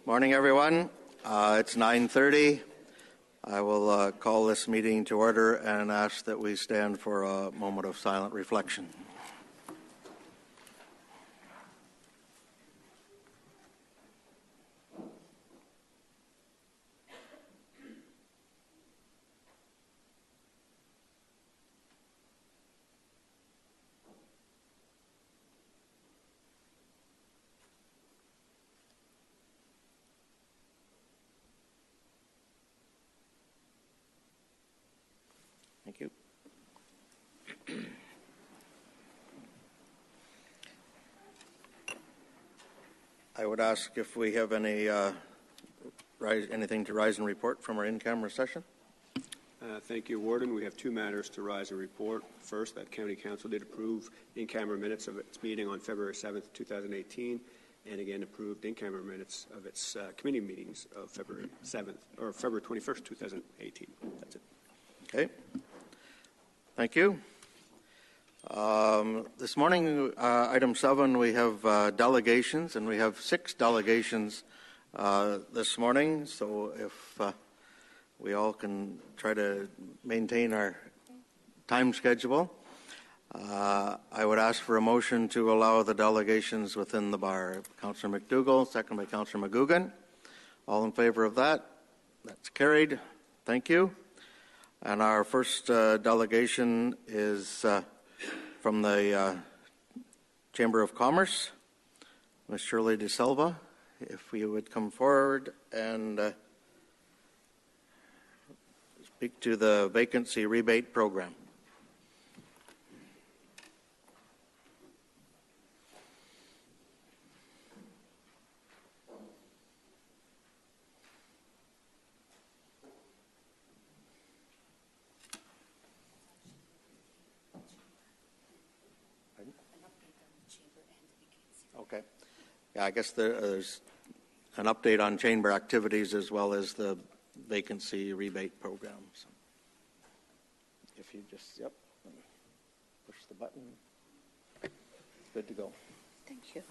Morning, everyone. It's 9:30. I will call this meeting to order and ask that we stand for a moment of silent reflection. Thank you. I would ask if we have anything to rise and report from our in-camera session. Thank you, Warden. We have two matters to rise and report. First, that County Council did approve in-camera minutes of its meeting on February 7th, 2018, and again approved in-camera minutes of its committee meetings of February 7th or February 21st, 2018. That's it. Okay. Thank you. This morning, item 7, we have delegations, and we have 6 delegations this morning. So if we all can try to maintain our time schedule, I would ask for a motion to allow the delegations within the bar. Councillor McDougall, second by Councillor McGugan. All in favor of that? That's carried. Thank you. And our first delegation is from the Chamber of Commerce, Ms. Shirley De Silva. If we would come forward and speak to the vacancy rebate program. Okay. Yeah, I guess there's an update on chamber activities as well as the vacancy rebate program. So if you just, push the button, it's good to go. Thank you.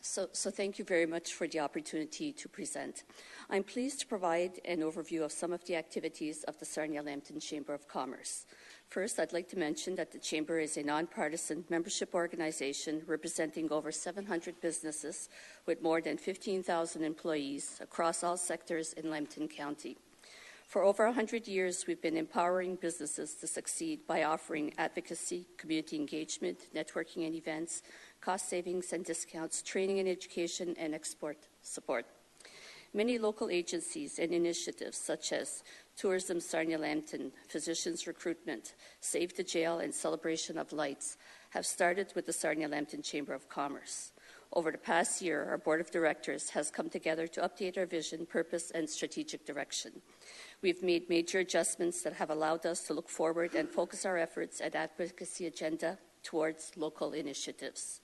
So thank you very much for the opportunity to present. I'm pleased to provide an overview of some of the activities of the Sarnia-Lambton Chamber of Commerce. First, I'd like to mention that the Chamber is a nonpartisan membership organization representing over 700 businesses with more than 15,000 employees across all sectors in Lambton County. For over 100 years, we've been empowering businesses to succeed by offering advocacy, community engagement, networking and events, cost savings and discounts, training and education, and export support. Many local agencies and initiatives such as Tourism Sarnia-Lambton, Physicians Recruitment, Save the Jail, and Celebration of Lights have started with the Sarnia-Lambton Chamber of Commerce. Over the past year, our Board of Directors has come together to update our vision, purpose, and strategic direction. We've made major adjustments that have allowed us to look forward and focus our efforts and advocacy agenda towards local initiatives.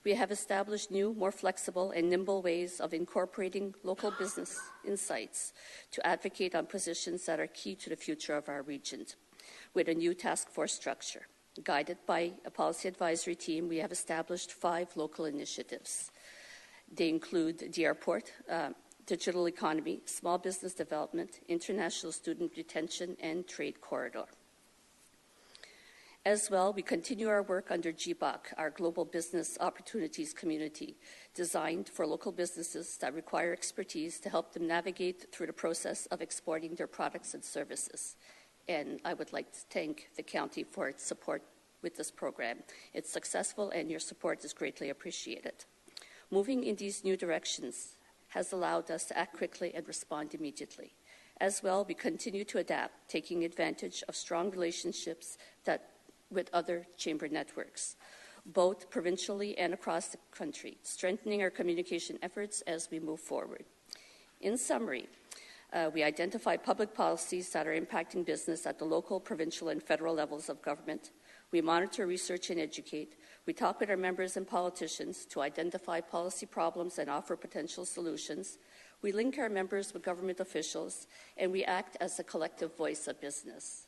We have established new, more flexible and nimble ways of incorporating local business insights to advocate on positions that are key to the future of our region. With a new task force structure, guided by a policy advisory team, we have established 5 local initiatives. They include the airport, digital economy, small business development, international student retention, and trade corridor. As well, we continue our work under GBOC, our Global Business Opportunities Community, designed for local businesses that require expertise to help them navigate through the process of exporting their products and services. And I would like to thank the county for its support with this program. It's successful and your support is greatly appreciated. Moving in these new directions has allowed us to act quickly and respond immediately. As well, we continue to adapt, taking advantage of strong relationships with other chamber networks, both provincially and across the country, strengthening our communication efforts as we move forward. In summary, we identify public policies that are impacting business at the local, provincial, and federal levels of government. We monitor, research, and educate. We talk with our members and politicians to identify policy problems and offer potential solutions. We link our members with government officials, and we act as a collective voice of business.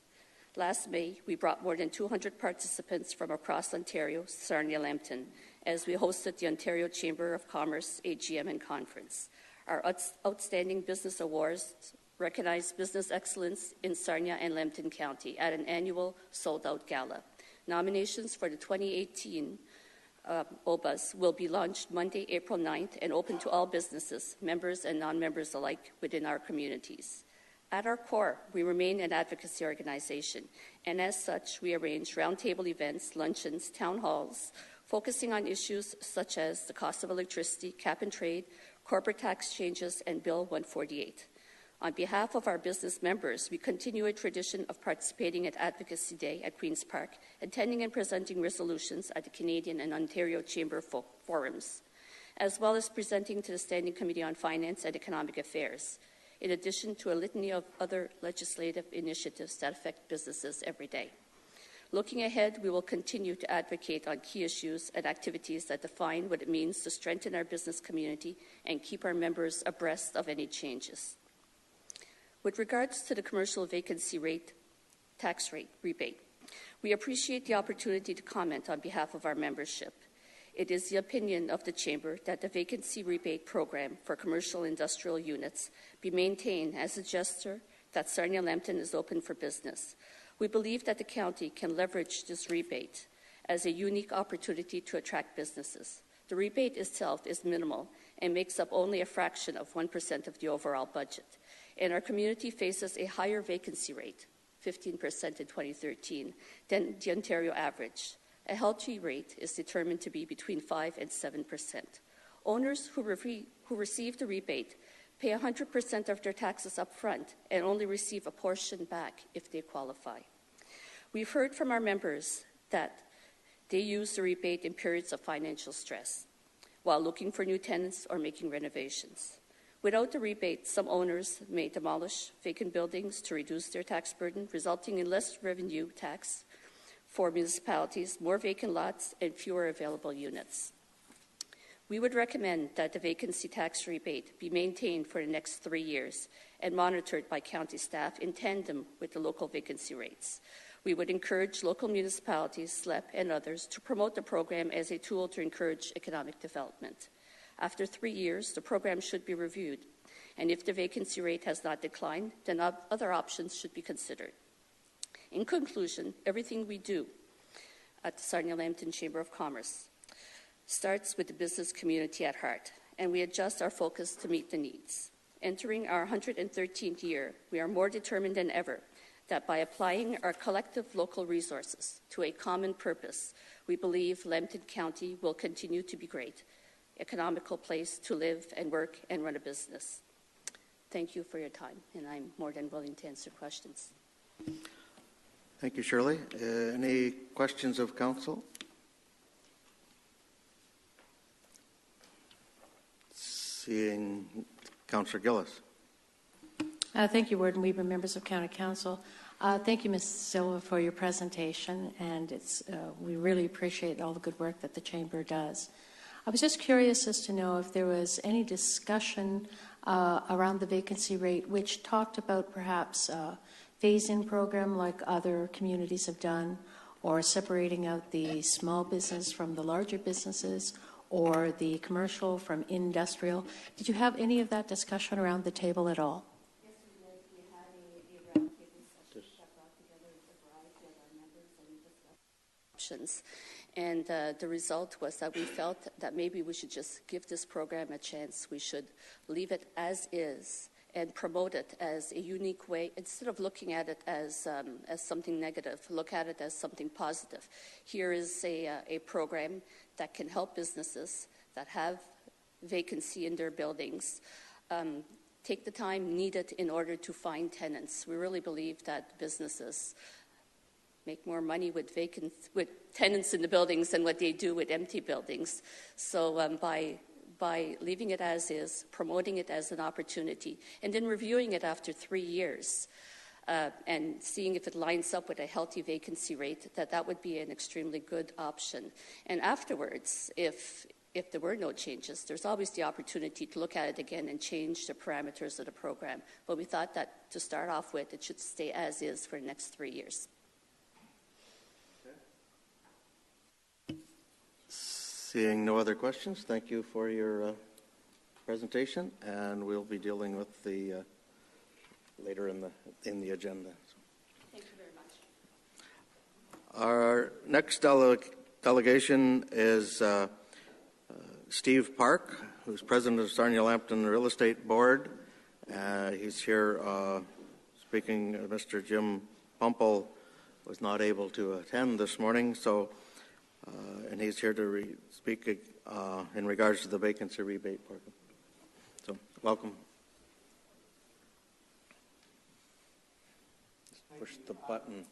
Last May, we brought more than 200 participants from across Ontario, Sarnia-Lambton, as we hosted the Ontario Chamber of Commerce AGM and Conference. Our Outstanding Business Awards recognized business excellence in Sarnia and Lambton County at an annual sold-out gala. Nominations for the 2018 OBUS will be launched Monday, April 9th, and open to all businesses, members and non-members alike within our communities. At our core, we remain an advocacy organization, and as such, we arrange roundtable events, luncheons, town halls, focusing on issues such as the cost of electricity, cap and trade, corporate tax changes, and Bill 148. On behalf of our business members, we continue a tradition of participating at Advocacy Day at Queen's Park, attending and presenting resolutions at the Canadian and Ontario Chamber forums, as well as presenting to the Standing Committee on Finance and Economic Affairs, in addition to a litany of other legislative initiatives that affect businesses every day. Looking ahead, we will continue to advocate on key issues and activities that define what it means to strengthen our business community and keep our members abreast of any changes. With regards to the commercial vacancy rate, tax rate rebate, we appreciate the opportunity to comment on behalf of our membership. It is the opinion of the Chamber that the vacancy rebate program for commercial industrial units be maintained as a gesture that Sarnia-Lambton is open for business. We believe that the county can leverage this rebate as a unique opportunity to attract businesses. The rebate itself is minimal and makes up only a fraction of 1% of the overall budget. And our community faces a higher vacancy rate, 15% in 2013, than the Ontario average. A healthy rate is determined to be between 5 and 7%. Owners who receive the rebate pay 100% of their taxes up front and only receive a portion back if they qualify. We've heard from our members that they use the rebate in periods of financial stress, while looking for new tenants or making renovations. Without the rebate, some owners may demolish vacant buildings to reduce their tax burden, resulting in less revenue tax for municipalities, more vacant lots, and fewer available units. We would recommend that the vacancy tax rebate be maintained for the next 3 years and monitored by county staff in tandem with the local vacancy rates. We would encourage local municipalities, SLEP, and others to promote the program as a tool to encourage economic development. After 3 years, the program should be reviewed, and if the vacancy rate has not declined, then other options should be considered. In conclusion, everything we do at the Sarnia-Lambton Chamber of Commerce starts with the business community at heart, and we adjust our focus to meet the needs. Entering our 113th year, we are more determined than ever that by applying our collective local resources to a common purpose, we believe Lambton County will continue to be great, economical place to live and work and run a business. Thank you for your time, and I'm more than willing to answer questions. Thank you, Shirley. Any questions of council? Seeing Councillor Gillis. Thank you, Warden Weber, members of County Council. Thank you, Ms. Silva, for your presentation, and we really appreciate all the good work that the Chamber does. I was just curious as to know if there was any discussion around the vacancy rate which talked about perhaps a phase-in program like other communities have done, or separating out the small business from the larger businesses, or the commercial from industrial. Did you have any of that discussion around the table at all? Yes, we did. We had a roundtable session that brought together a variety of our members and discussed options. And the result was that we felt that maybe we should just give this program a chance. We should leave it as is and promote it as a unique way, instead of looking at it as something negative, look at it as something positive. Here is a program that can help businesses that have vacancy in their buildings take the time needed in order to find tenants. We really believe that businesses make more money with tenants in the buildings than what they do with empty buildings. So by leaving it as is, promoting it as an opportunity, and then reviewing it after 3 years, and seeing if it lines up with a healthy vacancy rate, that would be an extremely good option. And afterwards, if there were no changes, there's always the opportunity to look at it again and change the parameters of the program. But we thought that to start off with, it should stay as is for the next 3 years. Seeing no other questions, thank you for your presentation, and we'll be dealing with the later in the agenda. Thank you very much. Our next delegation is Steve Park, who's president of Sarnia Lambton Real Estate Board. He's here speaking. Mr. Jim Pumple was not able to attend this morning, so and he's here to speak in regards to the vacancy rebate program. So, welcome. Just push the button.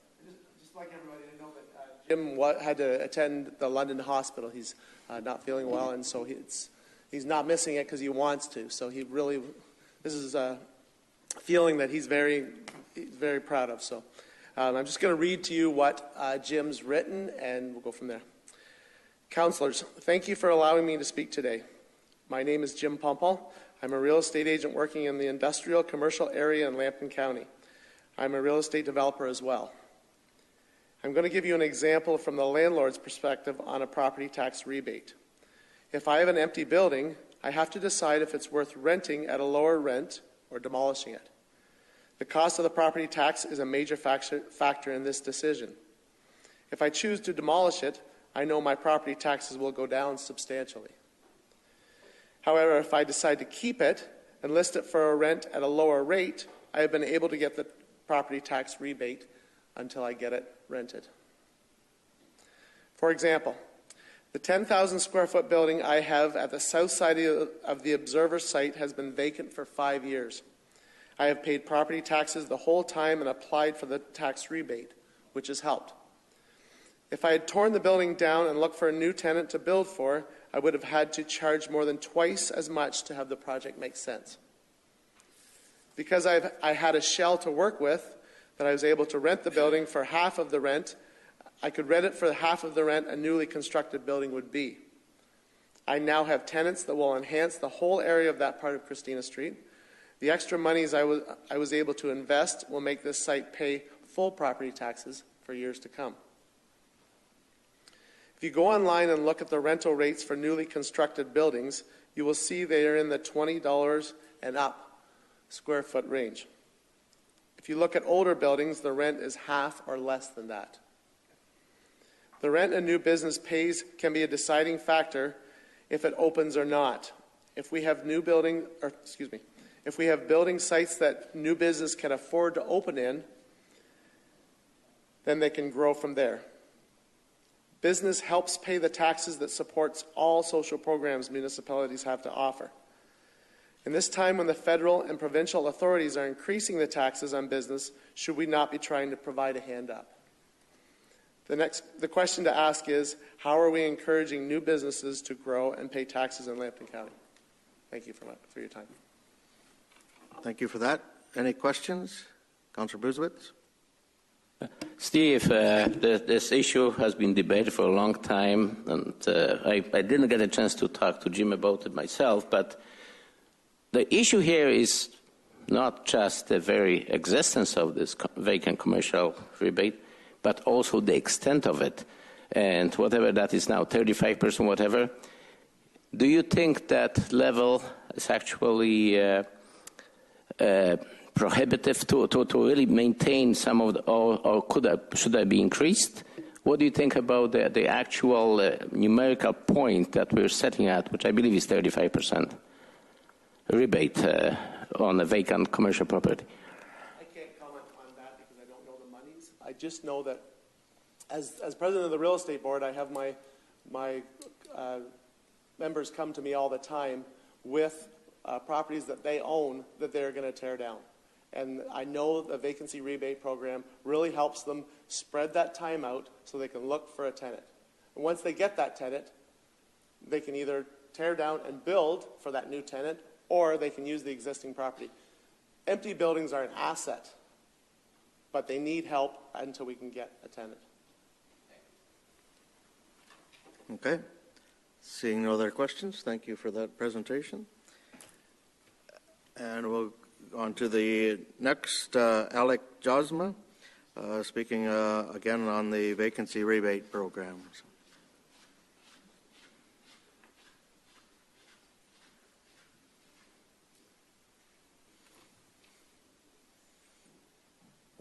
Just like everybody to know that Jim had to attend the London hospital. He's not feeling well, and so he's not missing it because he wants to. So this is a feeling that he's very proud of. So I'm just going to read to you what Jim's written, and we'll go from there. Councillors, thank you for allowing me to speak today. My name is Jim Pumple. I'm a real estate agent working in the industrial commercial area in Lambton County. I'm a real estate developer as well. I'm going to give you an example from the landlord's perspective on a property tax rebate. If I have an empty building, I have to decide if it's worth renting at a lower rent or demolishing it. The cost of the property tax is a major factor in this decision. If I choose to demolish it, I know my property taxes will go down substantially. However, if I decide to keep it and list it for a rent at a lower rate, I have been able to get the property tax rebate until I get it rented. For example, the 10,000 square foot building I have at the south side of the Observer site has been vacant for 5 years. I have paid property taxes the whole time and applied for the tax rebate, which has helped. If I had torn the building down and looked for a new tenant to build for, I would have had to charge more than twice as much to have the project make sense. Because I had a shell to work with, that I was able to rent the building for half of the rent, I could rent it for half of the rent a newly constructed building would be. I now have tenants that will enhance the whole area of that part of Christina Street. The extra monies I was able to invest will make this site pay full property taxes for years to come. If you go online and look at the rental rates for newly constructed buildings, you will see they are in the $20 and up square foot range. If you look at older buildings, the rent is half or less than that. The rent a new business pays can be a deciding factor if it opens or not. If we have building sites that new business can afford to open in, then they can grow from there. Business helps pay the taxes that supports all social programs municipalities have to offer. In this time when the federal and provincial authorities are increasing the taxes on business, should we not be trying to provide a hand up? The question to ask is, how are we encouraging new businesses to grow and pay taxes in Lambton County? Thank you for your time. Thank you for that. Any questions? Councillor Bruzewitz? Steve, this issue has been debated for a long time, and I didn't get a chance to talk to Jim about it myself, but the issue here is not just the very existence of this vacant commercial rebate, but also the extent of it. And whatever that is now, 35%, whatever, do you think that level is actually prohibitive to really maintain some of the, or should that be increased? What do you think about the actual numerical point that we're setting at, which I believe is 35% rebate on a vacant commercial property? I can't comment on that because I don't know the monies. I just know that as president of the real estate board, I have my members come to me all the time with properties that they own that they're going to tear down. And I know the vacancy rebate program really helps them spread that time out so they can look for a tenant. And once they get that tenant, they can either tear down and build for that new tenant, or they can use the existing property. Empty buildings are an asset, but they need help until we can get a tenant. Okay. Seeing no other questions, thank you for that presentation. And we'll go on to the next, Alec Josma, speaking again on the vacancy rebate program.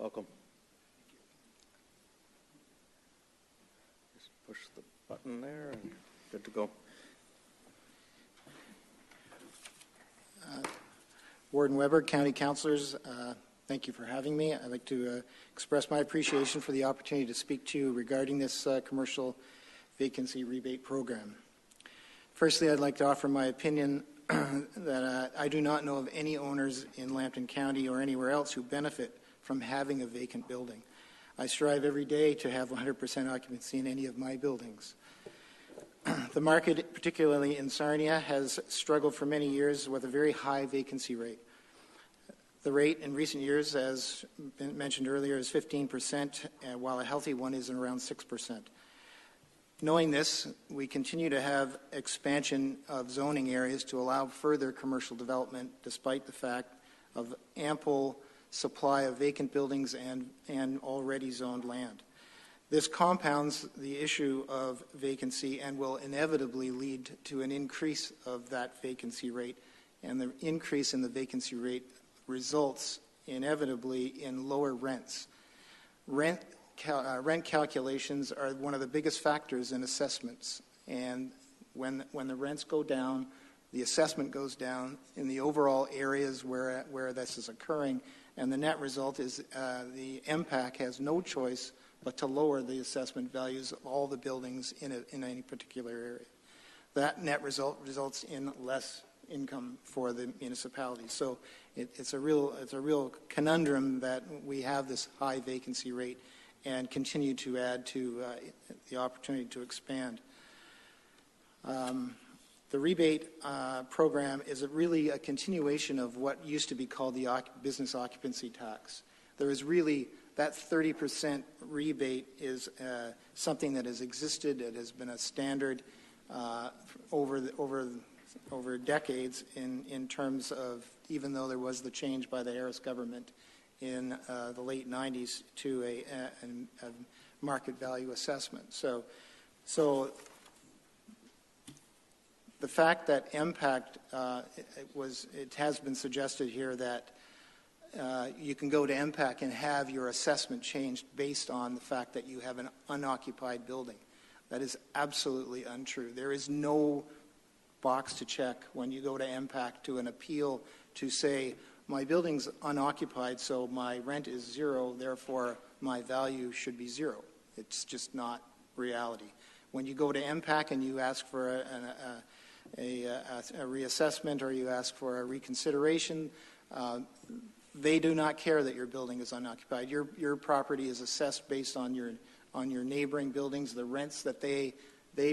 Welcome. Just push the button there and good to go. Warden Weber, County Councilors, thank you for having me. I'd like to express my appreciation for the opportunity to speak to you regarding this commercial vacancy rebate program. Firstly, I'd like to offer my opinion that I do not know of any owners in Lambton County or anywhere else who benefit from having a vacant building. I strive every day to have 100% occupancy in any of my buildings. The market, particularly in Sarnia, has struggled for many years with a very high vacancy rate. The rate in recent years, as been mentioned earlier, is 15%, while a healthy one is around 6%. Knowing this, we continue to have expansion of zoning areas to allow further commercial development, despite the fact of ample supply of vacant buildings and already zoned land. This compounds the issue of vacancy and will inevitably lead to an increase of that vacancy rate, and the increase in the vacancy rate results inevitably in lower rents. Rent calculations are one of the biggest factors in assessments, and when the rents go down, the assessment goes down in the overall areas where this is occurring, and the net result is the MPAC has no choice but to lower the assessment values of all the buildings in any particular area. That net result results in less income for the municipality. So it's a real conundrum that we have this high vacancy rate and continue to add to the opportunity to expand. The rebate program is really a continuation of what used to be called the business occupancy tax. There is really that 30% rebate is something that has existed. It has been a standard over decades in terms of, even though there was the change by the Harris government in the late 90s to a market value assessment. So the fact that MPAC, it has been suggested here that you can go to MPAC and have your assessment changed based on the fact that you have an unoccupied building. That is absolutely untrue. There is no box to check when you go to MPAC to an appeal to say, my building's unoccupied, so my rent is zero, therefore my value should be zero. It's just not reality. When you go to MPAC and you ask for a reassessment or you ask for a reconsideration, they do not care that your building is unoccupied. Your property is assessed based on your neighboring buildings, the rents that they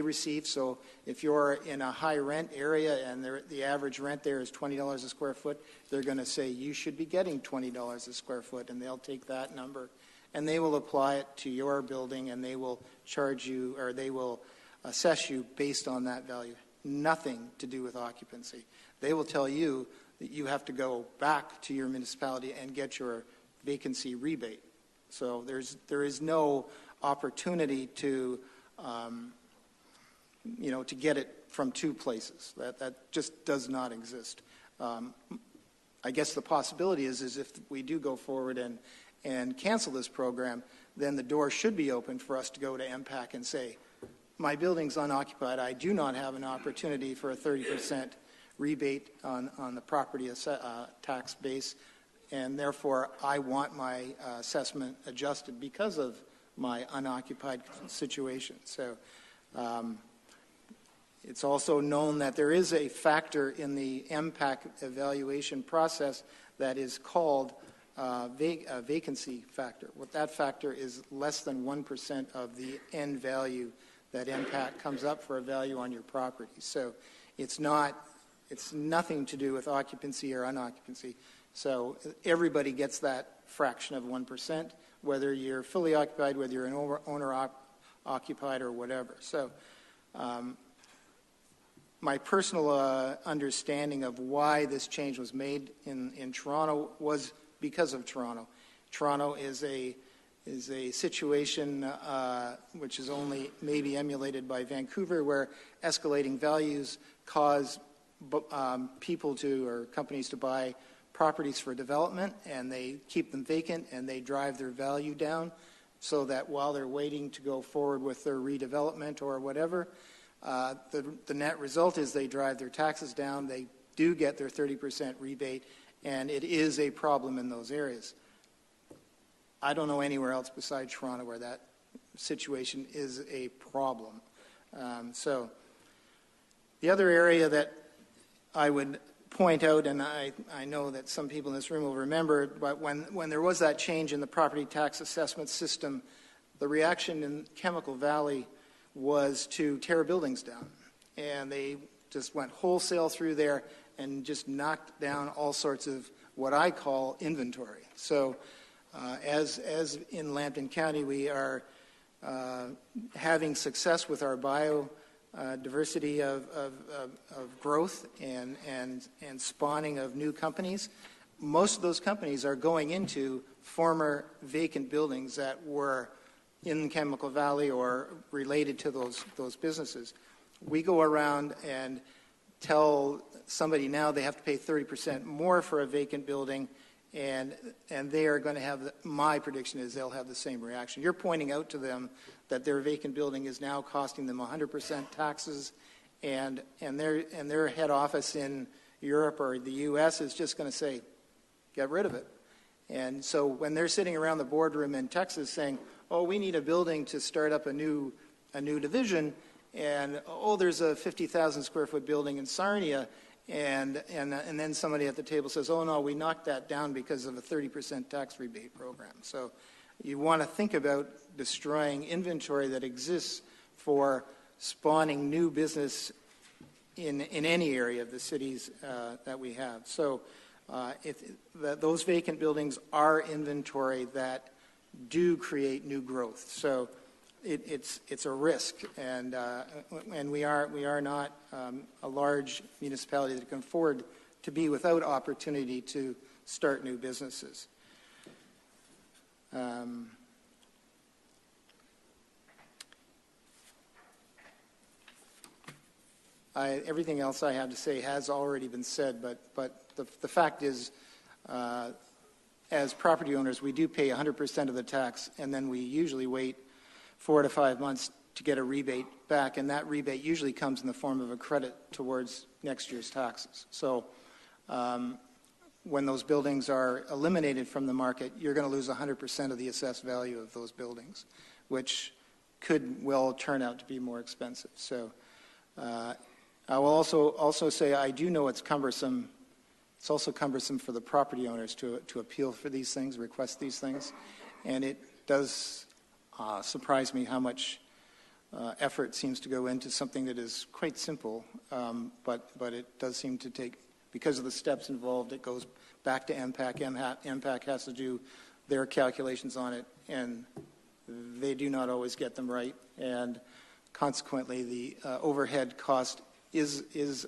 receive. So if you're in a high rent area and the average rent there is $20 a square foot, they're going to say you should be getting $20 a square foot, and they'll take that number and they will apply it to your building, and they will charge you, or they will assess you based on that value. Nothing to do with occupancy. They will tell you that you have to go back to your municipality and get your vacancy rebate. So there is no opportunity to to get it from two places. That just does not exist. I guess the possibility is if we do go forward and cancel this program, then the door should be open for us to go to MPAC and say, my building's unoccupied. I do not have an opportunity for a 30% rebate on the property tax base, and therefore I want my assessment adjusted because of my unoccupied situation. So it's also known that there is a factor in the MPAC evaluation process that is called vacancy factor. What that factor is less than 1% of the end value that MPAC comes up for a value on your property. So it's nothing to do with occupancy or unoccupancy. So everybody gets that fraction of 1%, whether you're fully occupied, whether you're an owner occupied or whatever. So my personal understanding of why this change was made in Toronto was because of Toronto. Toronto is a situation which is only maybe emulated by Vancouver, where escalating values cause people or companies to buy properties for development, and they keep them vacant, and they drive their value down, so that while they're waiting to go forward with their redevelopment or whatever, the net result is they drive their taxes down, they do get their 30% rebate, and it is a problem in those areas. I don't know anywhere else besides Toronto where that situation is a problem. So the other area that I would point out, and I know that some people in this room will remember, but when there was that change in the property tax assessment system, the reaction in Chemical Valley was to tear buildings down. And they just went wholesale through there and just knocked down all sorts of what I call inventory. So as in Lambton County, we are having success with our biodiversity of growth and spawning of new companies. Most of those companies are going into former vacant buildings that were in Chemical Valley or related to those businesses. We go around and tell somebody now they have to pay 30% more for a vacant building, and they are going to have, my prediction is they'll have the same reaction. You're pointing out to them that their vacant building is now costing them 100% taxes, and their head office in Europe or the U.S. is just going to say, get rid of it. And so when they're sitting around the boardroom in Texas saying, oh, we need a building to start up a new division, and oh, there's a 50,000 square foot building in Sarnia, and then somebody at the table says, oh no, we knocked that down because of a 30% tax rebate program. So you want to think about destroying inventory that exists for spawning new business in any area of the cities that we have. So those vacant buildings are inventory that do create new growth. So it's a risk, and we are not a large municipality that can afford to be without opportunity to start new businesses. Everything else I have to say has already been said, but the fact is, as property owners, we do pay 100% of the tax, and then we usually wait 4 to 5 months to get a rebate back, and that rebate usually comes in the form of a credit towards next year's taxes. So when those buildings are eliminated from the market, you're going to lose 100% of the assessed value of those buildings, which could well turn out to be more expensive. So I will also say I do know it's cumbersome. It's also cumbersome for the property owners to appeal for these things, request these things, and it does surprise me how much effort seems to go into something that is quite simple, but it does seem to take, because of the steps involved, it goes back to MPAC. MPAC has to do their calculations on it, and they do not always get them right, and consequently the overhead cost is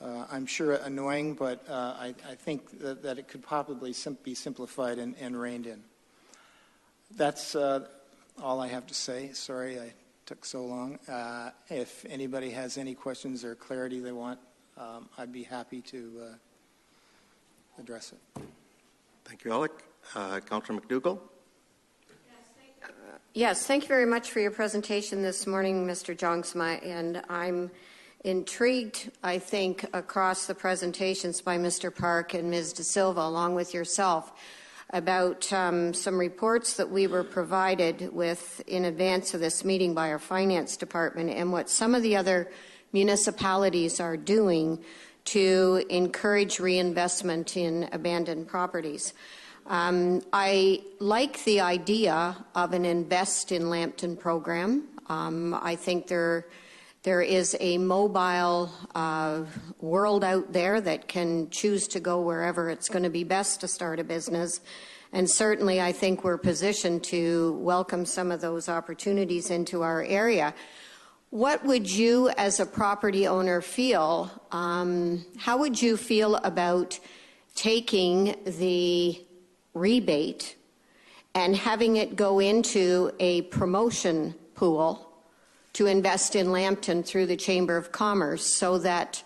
I'm sure annoying, but I think that it could probably be simplified and reined in. That's all I have to say. Sorry I took so long. If anybody has any questions or clarity they want, I'd be happy to address it. Thank you, Alec. Councillor McDougall. Yes, thank you very much for your presentation this morning, Mr. Jongsma, and I'm intrigued, I think, across the presentations by Mr. Park and Ms. De Silva, along with yourself, about some reports that we were provided with in advance of this meeting by our finance department and what some of the other municipalities are doing to encourage reinvestment in abandoned properties. I like the idea of an Invest in Lambton program. I think there is a mobile world out there that can choose to go wherever it's going to be best to start a business. And certainly I think we're positioned to welcome some of those opportunities into our area. What would you as a property owner feel, how would you feel about taking the rebate and having it go into a promotion pool to invest in Lambton through the Chamber of Commerce, so that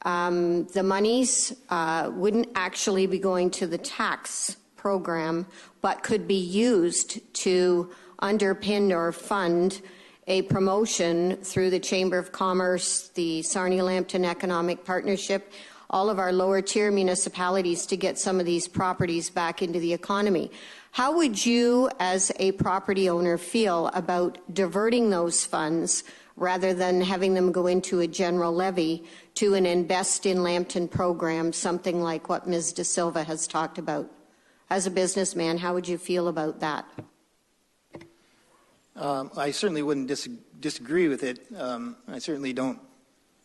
The monies wouldn't actually be going to the tax program, but could be used to underpin or fund a promotion through the Chamber of Commerce, the Sarnia-Lambton Economic Partnership, all of our lower tier municipalities to get some of these properties back into the economy. How would you, as a property owner, feel about diverting those funds rather than having them go into a general levy to an Invest in Lambton program, something like what Ms. De Silva has talked about? As a businessman, how would you feel about that? I certainly wouldn't disagree with it. I certainly don't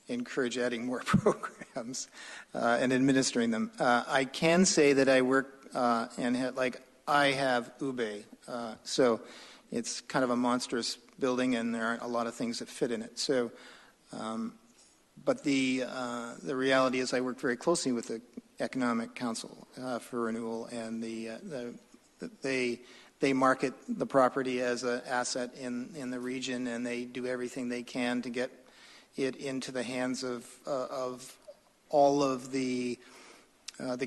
encourage adding more programs and administering them. I can say that I work I have UBE, so it's kind of a monstrous building, and there aren't a lot of things that fit in it. So, but the reality is, I work very closely with the Economic Council for Renewal, and they market the property as an asset in the region, and they do everything they can to get it into the hands of all of the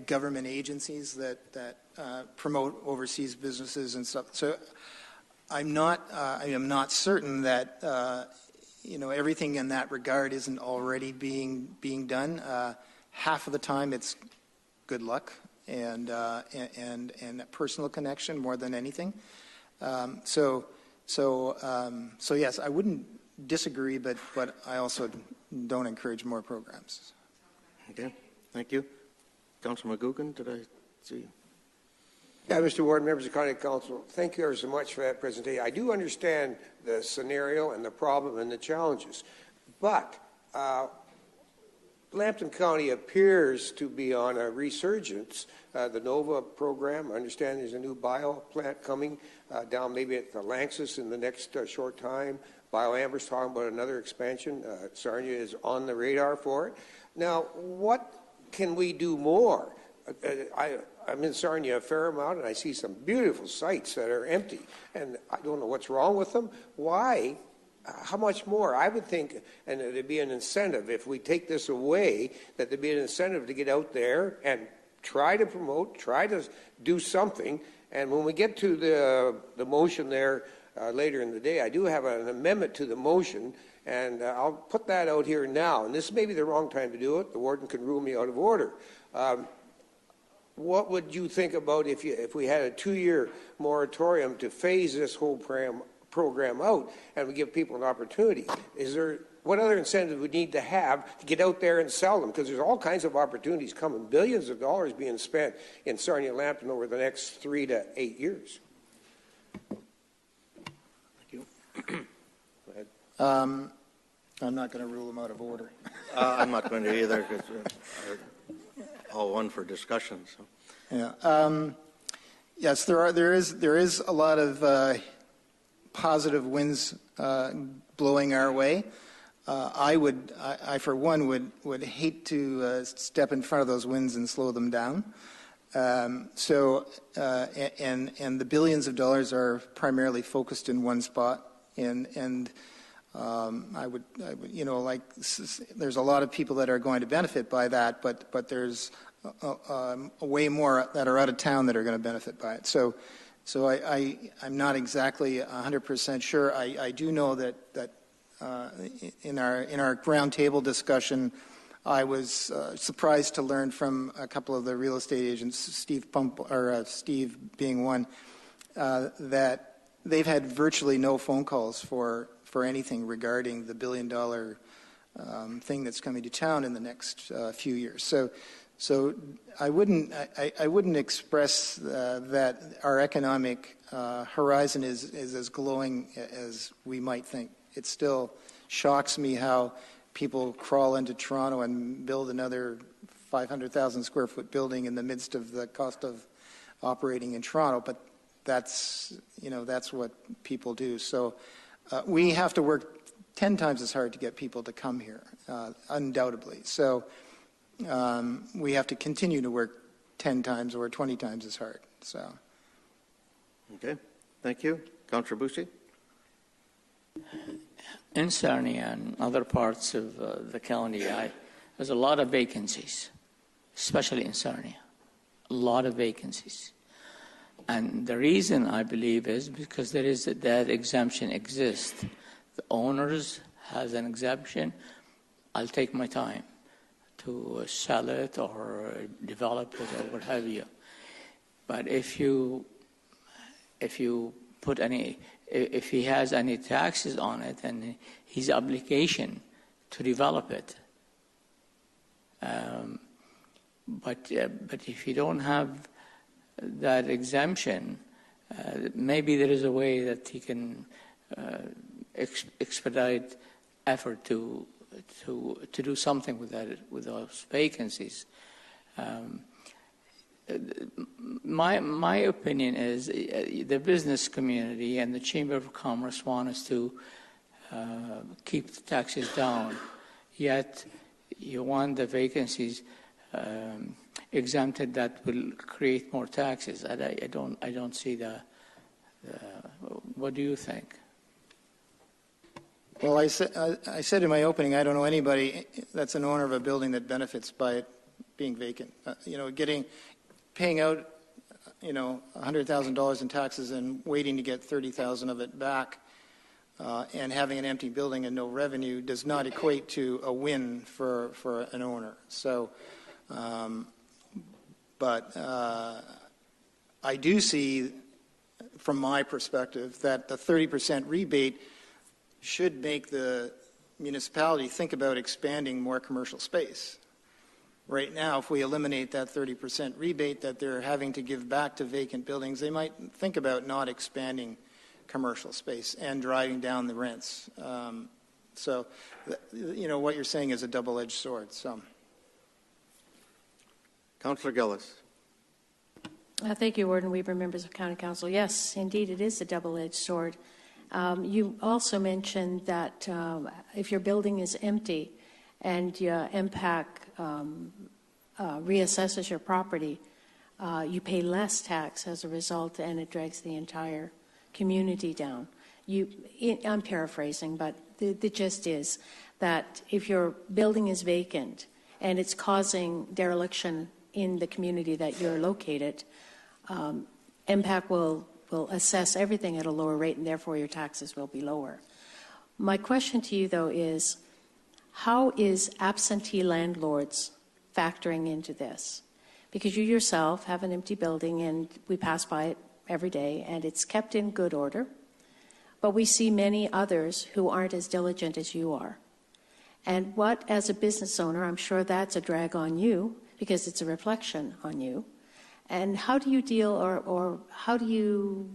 government agencies that promote overseas businesses and stuff. So I am not certain that everything in that regard isn't already being done. Half of the time it's good luck and a personal connection more than anything. So yes, I wouldn't disagree, but I also don't encourage more programs. Okay, thank you. Councilor McGugan, did I see? Yeah, Mr. Ward, members of County Council, thank you ever so much for that presentation. I do understand the scenario and the problem and the challenges, but Lambton County appears to be on a resurgence. The NOVA program, I understand there's a new bio plant coming down maybe at the Lanxess in the next short time. BioAmber's talking about another expansion. Sarnia is on the radar for it. Now, what can we do more? I'm in Sarnia a fair amount, and I see some beautiful sites that are empty, and I don't know what's wrong with them. Why? How much more? I would think, and there'd be an incentive if we take this away, that there'd be an incentive to get out there and try to promote, try to do something. And when we get to the motion there later in the day, I do have an amendment to the motion, and I'll put that out here now. And this may be the wrong time to do it. The warden can rule me out of order. What would you think about if we had a 2-year moratorium to phase this whole program out and we give people an opportunity? What other incentive would we need to have to get out there and sell them? Because there's all kinds of opportunities coming, billions of dollars being spent in Sarnia-Lambton over the next 3 to 8 years. Thank you. Go ahead. I'm not going to rule them out of order. I'm not going to either, because all one for discussion. So. Yeah. Yes, there is a lot of positive winds blowing our way. I for one would hate to step in front of those winds and slow them down. And the billions of dollars are primarily focused in one spot, and I would there's a lot of people that are going to benefit by that, but there's way more that are out of town that are going to benefit by it. So I'm not exactly 100% sure. I do know that in our roundtable discussion, I was surprised to learn from a couple of the real estate agents, Steve being one, that they've had virtually no phone calls for anything regarding the $1 billion thing that's coming to town in the next few years. So I wouldn't express that our economic horizon is as glowing as we might think. It still shocks me how people crawl into Toronto and build another 500,000 square foot building in the midst of the cost of operating in Toronto, but that's what people do. So we have to work 10 times as hard to get people to come here, undoubtedly. So we have to continue to work 10 times or 20 times as hard. So. Okay, thank you. Councillor Busse? In Sarnia and other parts of the county, there's a lot of vacancies, especially in Sarnia. A lot of vacancies. And the reason I believe is because that exemption exists. The owners has an exemption. I'll take my time to sell it or develop it or what have you. But if he has any taxes on it and his obligation to develop it, but if you don't have that exemption, maybe there is a way that he can expedite effort to do something with those vacancies. My opinion is the business community and the Chamber of Commerce want us to keep the taxes down, yet you want the vacancies exempted. That will create more taxes. I don't see the. What do you think? Well, I said in my opening, I don't know anybody that's an owner of a building that benefits by it being vacant. Paying out, $100,000 in taxes and waiting to get $30,000 of it back, and having an empty building and no revenue does not equate to a win for an owner. So, but I do see, from my perspective, that the 30% rebate should make the municipality think about expanding more commercial space. Right now, if we eliminate that 30% rebate that they're having to give back to vacant buildings, they might think about not expanding commercial space and driving down the rents. So, what you're saying is a double-edged sword. So, Councillor Gillis. Thank you, Warden Weber, members of County Council. Yes, indeed, it is a double-edged sword. You also mentioned that if your building is empty and MPAC reassesses your property, you pay less tax as a result, and it drags the entire community down. I'm paraphrasing, but the gist is that if your building is vacant and it's causing dereliction in the community that you're located, MPAC will assess everything at a lower rate, and therefore your taxes will be lower. My question to you, though, is how is absentee landlords factoring into this? Because you yourself have an empty building, and we pass by it every day, and it's kept in good order. But we see many others who aren't as diligent as you are. And what, as a business owner, I'm sure that's a drag on you, because it's a reflection on you. And how do you deal, or how do you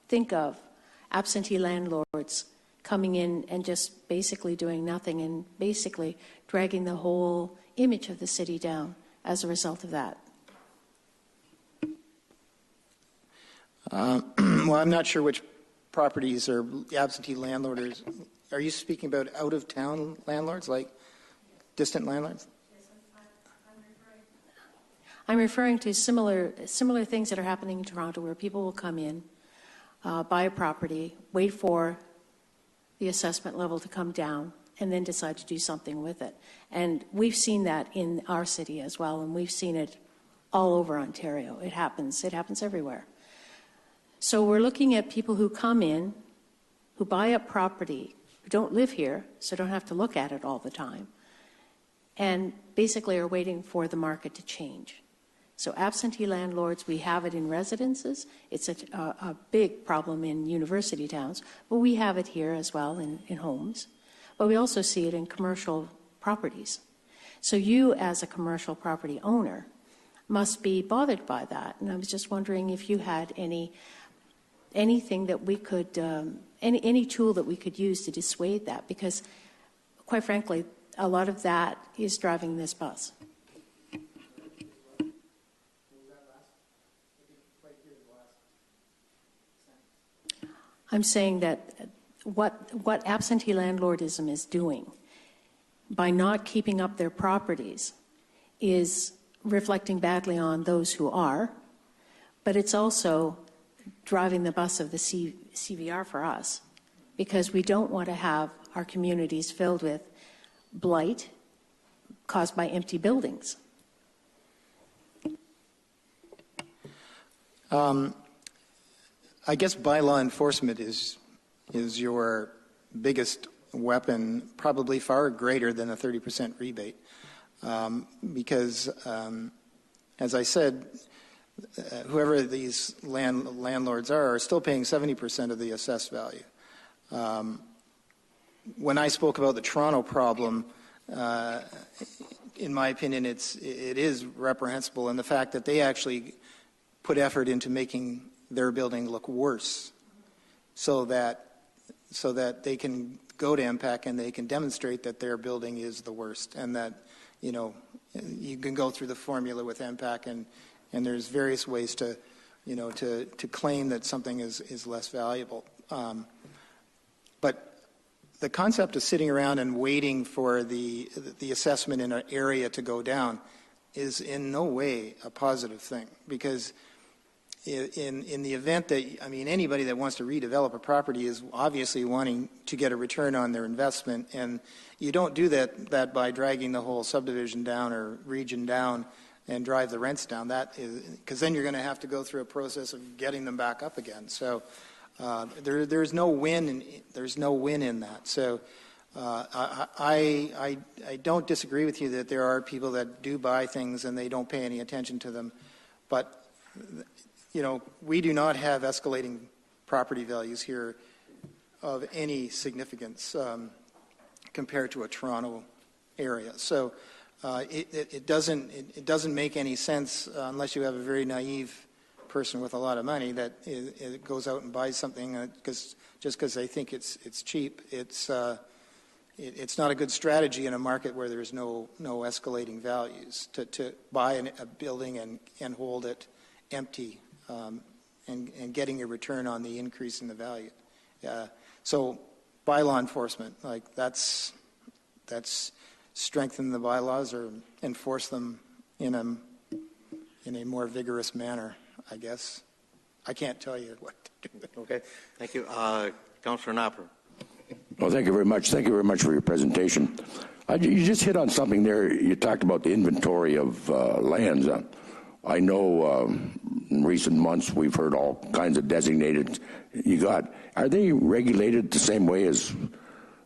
think of absentee landlords coming in and just basically doing nothing and basically dragging the whole image of the city down as a result of that? Well, I'm not sure which properties are absentee landlords. Are you speaking about out-of-town landlords, like distant landlords? I'm referring to similar things that are happening in Toronto, where people will come in, buy a property, wait for the assessment level to come down, and then decide to do something with it. And we've seen that in our city as well, and we've seen it all over Ontario. It happens everywhere. So we're looking at people who come in, who buy up property, who don't live here, so don't have to look at it all the time, and basically are waiting for the market to change. So absentee landlords, we have it in residences. It's a big problem in university towns, but we have it here as well in homes. But we also see it in commercial properties. So you, as a commercial property owner, must be bothered by that. And I was just wondering if you had anything that we could, any tool that we could use to dissuade that, because quite frankly, a lot of that is driving this bus. I'm saying that what absentee landlordism is doing by not keeping up their properties is reflecting badly on those who are, but it's also driving the bus of the CVR for us, because we don't want to have our communities filled with blight, caused by empty buildings. I guess bylaw enforcement is your biggest weapon, probably far greater than a 30% rebate, because, as I said, whoever these landlords are still paying 70% of the assessed value. When I spoke about the Toronto problem, in my opinion, it is reprehensible in the fact that they actually put effort into making their building look worse, so that they can go to MPAC and they can demonstrate that their building is the worst, and that, you know, you can go through the formula with MPAC, and there's various ways to, you know, to claim that something is less valuable. But the concept of sitting around and waiting for the assessment in an area to go down is in no way a positive thing, because in the event that, I mean, anybody that wants to redevelop a property is obviously wanting to get a return on their investment, and you don't do that by dragging the whole subdivision down or region down and drive the rents down. That is, because then you're going to have to go through a process of getting them back up again. So there's no win. There's no win in that. So I don't disagree with you that there are people that do buy things and they don't pay any attention to them, but you know, we do not have escalating property values here of any significance compared to a Toronto area. So it doesn't make any sense unless you have a very naive person with a lot of money that it goes out and buys something just because they think it's cheap. It's not a good strategy in a market where there's no escalating values to buy a building and hold it empty. And getting a return on the increase in the value. So bylaw enforcement, like that's strengthen the bylaws or enforce them in a more vigorous manner, I guess. I can't tell you what to do. Okay, thank you. Councillor Napper. Well, thank you very much. Thank you very much for your presentation. You just hit on something there. You talked about the inventory of lands. I know in recent months we've heard all kinds of designated you got. Are they regulated the same way as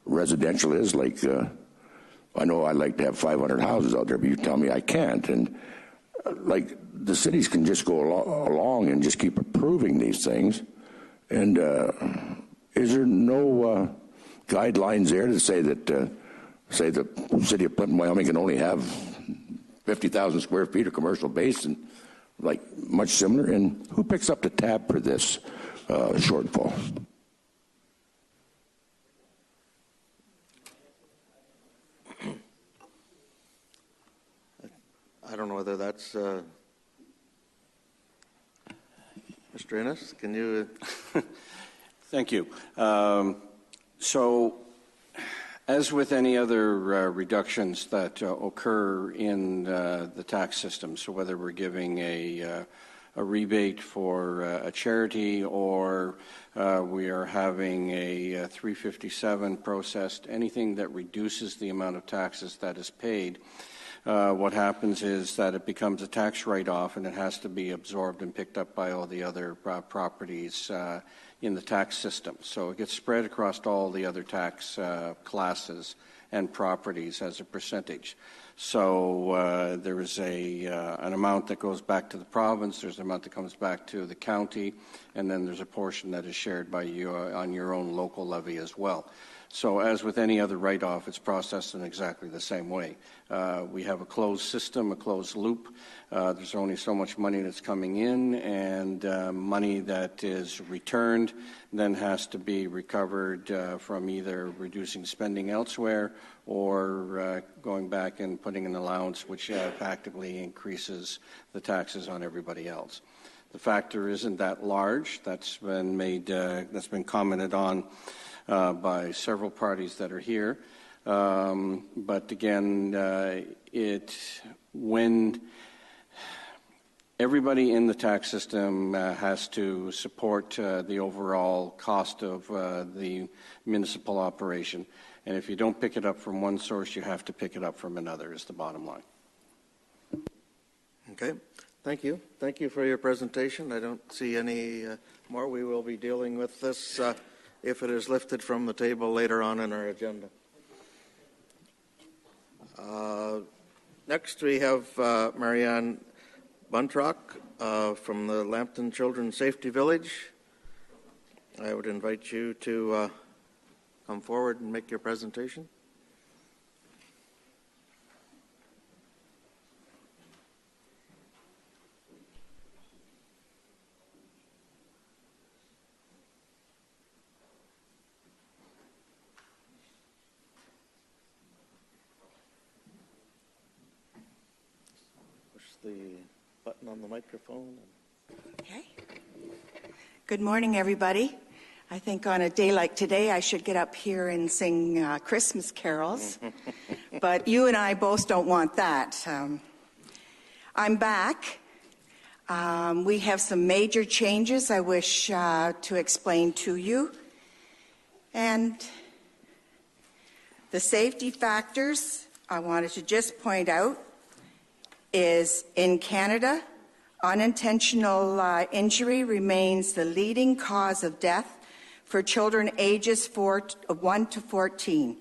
residential is? Like, I know I'd like to have 500 houses out there, but you tell me I can't. And like the cities can just go along and just keep approving these things. And is there no guidelines there to say that, say the city of Clinton, Wyoming can only have 50,000 square feet of commercial base and like much similar? And who picks up the tab for this shortfall? I don't know whether that's Mr. Innes. Can you? Thank you. So, as with any other reductions that occur in the tax system, so whether we're giving a rebate for a charity or we are having a 357 processed, anything that reduces the amount of taxes that is paid, what happens is that it becomes a tax write-off and it has to be absorbed and picked up by all the other properties in the tax system. So it gets spread across all the other tax classes and properties as a percentage. So there is an amount that goes back to the province, there's an amount that comes back to the county, and then there's a portion that is shared by you on your own local levy as well. So as with any other write-off, it's processed in exactly the same way. We have a closed system, a closed loop. There's only so much money that's coming in, and money that is returned then has to be recovered from either reducing spending elsewhere or going back and putting an allowance which actively increases the taxes on everybody else. The factor isn't that large. That's been made. That's been commented on by several parties that are here. But again, when everybody in the tax system has to support the overall cost of the municipal operation, And if you don't pick it up from one source, you have to pick it up from another, is the bottom line. Okay, thank you. Thank you for your presentation. I don't see any more. We will be dealing with this if it is lifted from the table later on in our agenda. Next, we have Marianne Buntrock from the Lambton Children's Safety Village. I would invite you to come forward and make your presentation. Push the button on the microphone. Okay. Good morning, everybody. I think on a day like today, I should get up here and sing Christmas carols, but you and I both don't want that. I'm back. We have some major changes I wish to explain to you. And the safety factors I wanted to just point out is in Canada, unintentional injury remains the leading cause of death for children ages 1 to 14.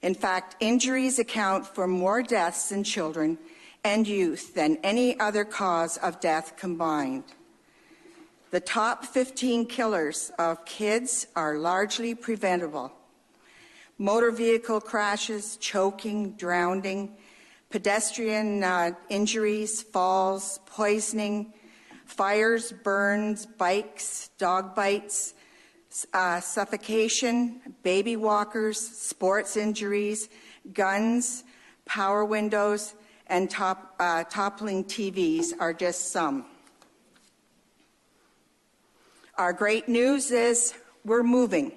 In fact, injuries account for more deaths in children and youth than any other cause of death combined. The top 15 killers of kids are largely preventable. Motor vehicle crashes, choking, drowning, pedestrian injuries, falls, poisoning, fires, burns, bikes, dog bites, suffocation, baby walkers, sports injuries, guns, power windows, and toppling TVs are just some. Our great news is we're moving.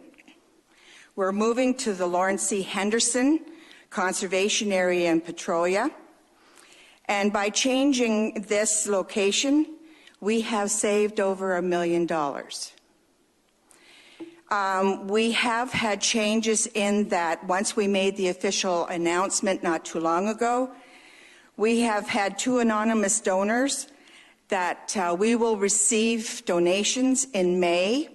We're moving to the Lawrence C. Henderson Conservation Area in Petrolia. And by changing this location, we have saved over $1 million. We have had changes in that once we made the official announcement not too long ago, we have had 2 anonymous donors that we will receive donations in May.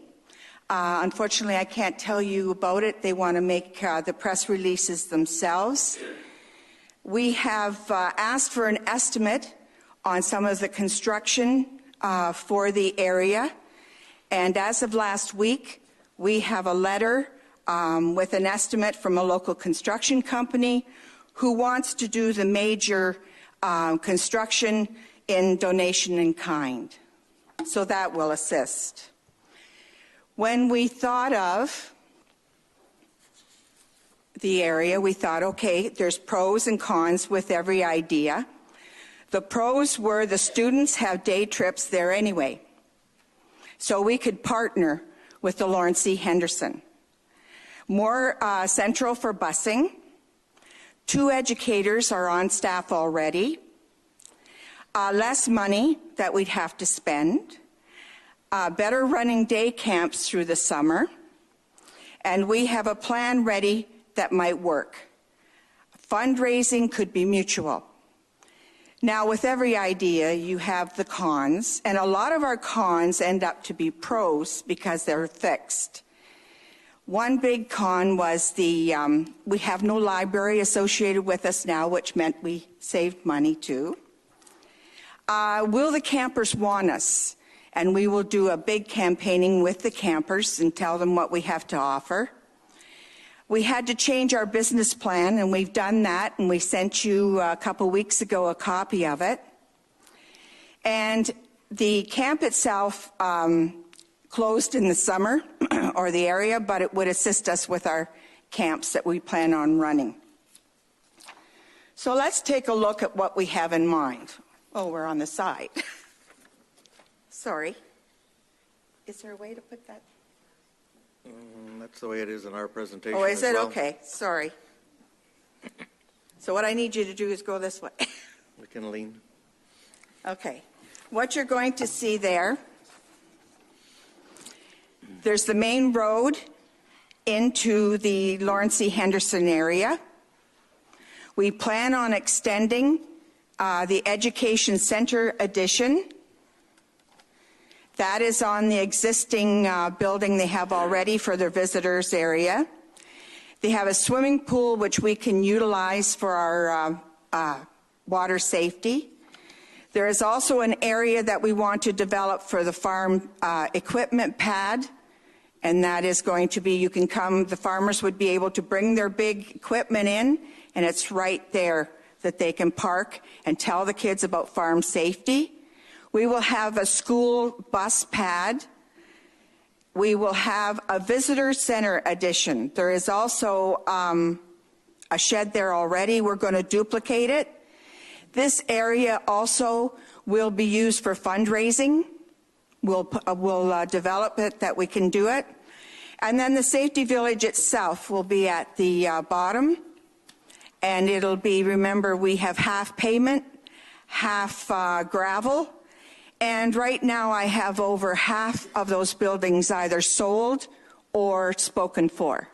Unfortunately, I can't tell you about it. They want to make the press releases themselves. We have asked for an estimate on some of the construction for the area. And as of last week, we have a letter with an estimate from a local construction company who wants to do the major construction in donation in kind. So that will assist. When we thought of the area, we thought, okay, there's pros and cons with every idea. The pros were the students have day trips there anyway. So we could partner with the Lawrence C. Henderson. More central for busing. 2 educators are on staff already. Less money that we'd have to spend. Better running day camps through the summer. And we have a plan ready that might work. Fundraising could be mutual. Now, with every idea, you have the cons, and a lot of our cons end up to be pros because they're fixed. One big con was we have no library associated with us now, which meant we saved money too. Will the campers want us? And we will do a big campaigning with the campers and tell them what we have to offer. We had to change our business plan, and we've done that, and we sent you a couple weeks ago a copy of it. And the camp itself closed in the summer, or the area, but it would assist us with our camps that we plan on running. So let's take a look at what we have in mind. Oh, we're on the side. Sorry. Is there a way to put that? That's the way it is in our presentation. Oh, is as it? well. Okay, sorry. So what I need you to do is go this way. We can lean. Okay. What you're going to see there, there's the main road, into the Lawrence C. Henderson area. We plan on extending the Education Center addition. That is on the existing building they have already for their visitors area. They have a swimming pool which we can utilize for our water safety. There is also an area that we want to develop for the farm equipment pad, and that is going to be, you can come, the farmers would be able to bring their big equipment in, and it's right there that they can park and tell the kids about farm safety. We will have a school bus pad. We will have a visitor center addition. There is also a shed there already. We're going to duplicate it. This area also will be used for fundraising. We'll develop it that we can do it. And then the safety village itself will be at the bottom. And it'll be, remember, we have half pavement, half gravel. And right now I have over half of those buildings either sold or spoken for.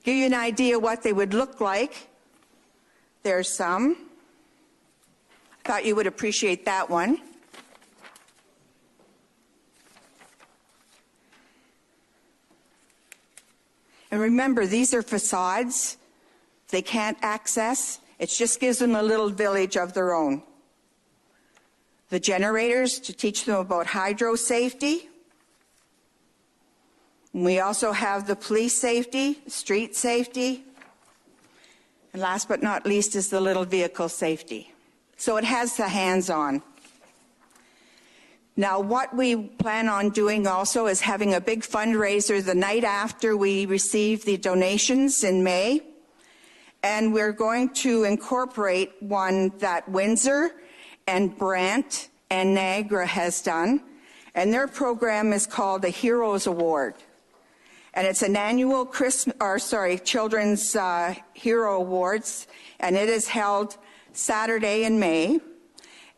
Give you an idea what they would look like. There's some. I thought you would appreciate that one. And remember, these are facades. They can't access. It just gives them a little village of their own. The generators to teach them about hydro safety. We also have the police safety, street safety. And last but not least is the little vehicle safety. So it has the hands-on. Now, what we plan on doing also is having a big fundraiser the night after we receive the donations in May. And we're going to incorporate one that Windsor and Brant and Niagara has done. And their program is called the Heroes Award. And it's an annual Children's Hero Awards, and it is held Saturday in May.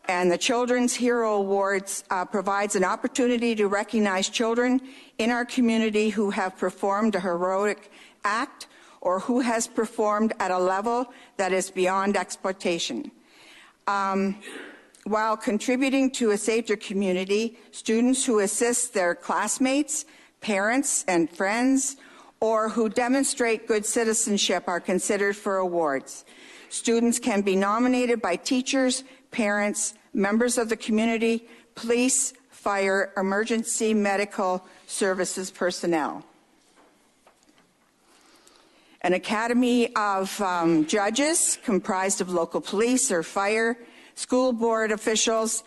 And the Children's Hero Awards provides an opportunity to recognize children in our community who have performed a heroic act or who has performed at a level that is beyond exploitation. While contributing to a safer community, students who assist their classmates, parents and friends, or who demonstrate good citizenship are considered for awards. Students can be nominated by teachers, parents, members of the community, police, fire, emergency medical services personnel. An academy of judges comprised of local police or fire, school board officials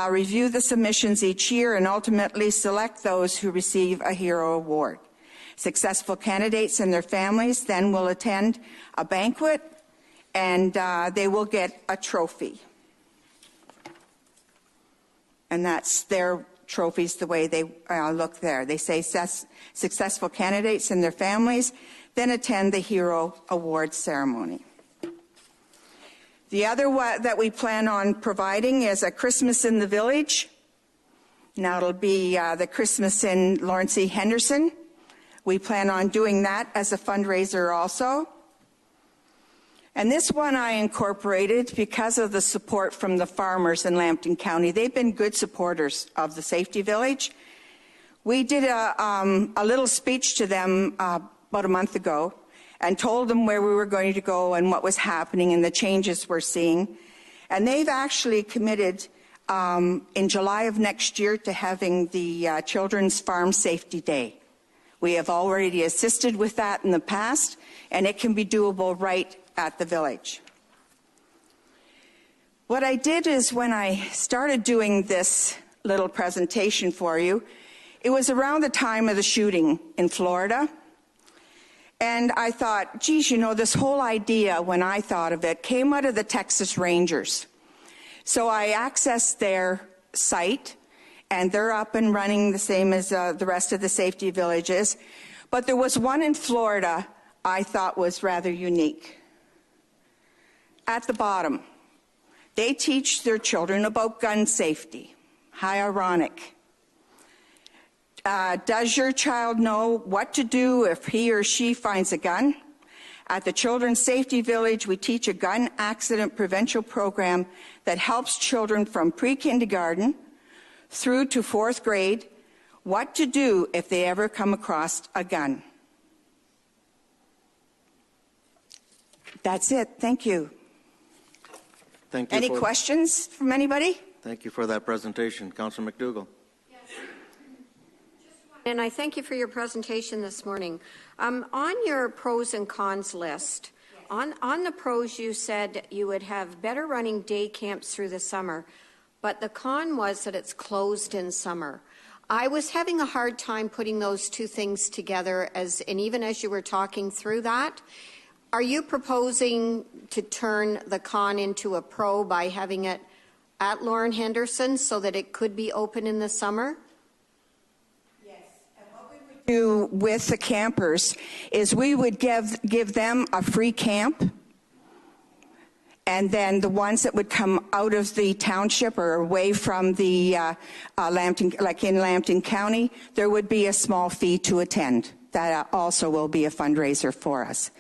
review the submissions each year and ultimately select those who receive a Hero Award. Successful candidates and their families then will attend a banquet and they will get a trophy. And that's their trophies the way they look there. They say successful candidates and their families then attend the Hero Award ceremony. The other that we plan on providing is a Christmas in the Village. Now it'll be the Christmas in Lawrence C. Henderson. We plan on doing that as a fundraiser also. And this one I incorporated because of the support from the farmers in Lambton County. They've been good supporters of the Safety Village. We did a little speech to them about a month ago and told them where we were going to go and what was happening and the changes we're seeing. And they've actually committed in July of next year to having the Children's Farm Safety Day. We have already assisted with that in the past, and it can be doable right at the village. What I did is when I started doing this little presentation for you, it was around the time of the shooting in Florida. And I thought, geez, you know, this whole idea, when I thought of it, came out of the Texas Rangers. So I accessed their site, and they're up and running the same as the rest of the safety villages. But there was one in Florida I thought was rather unique. At the bottom, they teach their children about gun safety. How ironic. Does your child know what to do if he or she finds a gun? At the Children's Safety Village, we teach a gun accident prevention program that helps children from pre-kindergarten through to 4th grade what to do if they ever come across a gun. That's it. Thank you. Thank you. Any questions from anybody? Thank you for that presentation. Councillor McDougall. And I thank you for your presentation this morning. On your pros and cons list, on the pros you said you would have better running day camps through the summer, but the con was that it's closed in summer. I was having a hard time putting those two things together, and even as you were talking through that, are you proposing to turn the con into a pro by having it at Lauren Henderson so that it could be open in the summer? Do with the campers is we would give them a free camp, and then the ones that would come out of the township or away from the Lambton, like in Lambton County, there would be a small fee to attend. That also will be a fundraiser for us.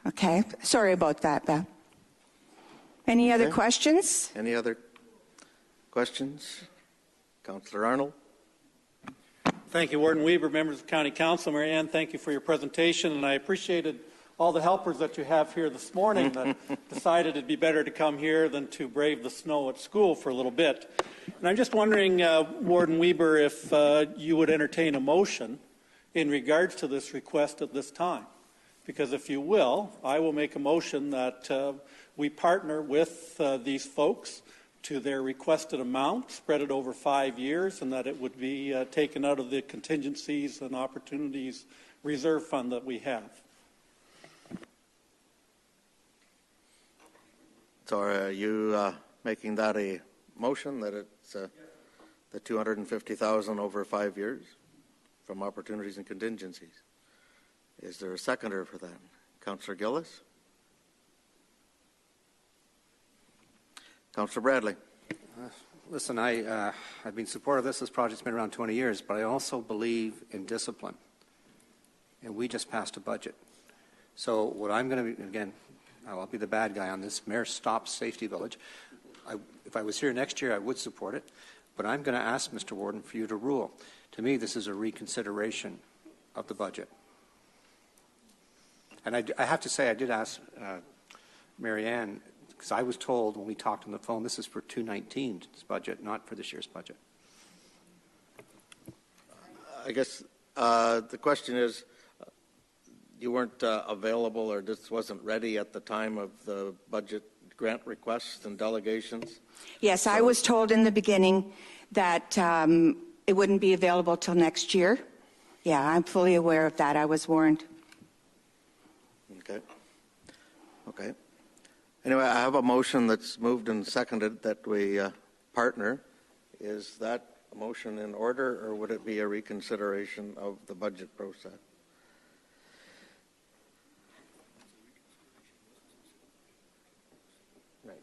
Okay, sorry about that, Beth. Any other questions? Any other questions? Councillor Arnold. Thank you, Warden Weber, members of County Council. Mary Ann, thank you for your presentation, and I appreciated all the helpers that you have here this morning that decided it'd be better to come here than to brave the snow at school for a little bit. And I'm just wondering, Warden Weber, if you would entertain a motion in regards to this request at this time. Because if you will, I will make a motion that we partner with these folks to their requested amount, spread it over 5 years, and that it would be taken out of the contingencies and opportunities reserve fund that we have. So are you making that a motion that it's the $250,000 over 5 years from opportunities and contingencies? Is there a seconder for that? Councillor Gillis? Councillor Bradley. Listen, I've been supportive of this. This project's been around 20 years, but I also believe in discipline. And we just passed a budget. So what I'm going to, again, I'll be the bad guy on this. Mayor stops Safety Village. If I was here next year, I would support it. But I'm going to ask Mr. Warden for you to rule. To me, this is a reconsideration of the budget. And I have to say, I did ask Mary Ann, because I was told when we talked on the phone, this is for 2019's budget, not for this year's budget. I guess the question is, you weren't available or this wasn't ready at the time of the budget grant requests and delegations? Yes, I was told in the beginning that it wouldn't be available till next year. Yeah, I'm fully aware of that. I was warned. Okay. Okay. Anyway, I have a motion that's moved and seconded that we partner. Is that a motion in order, or would it be a reconsideration of the budget process? Right.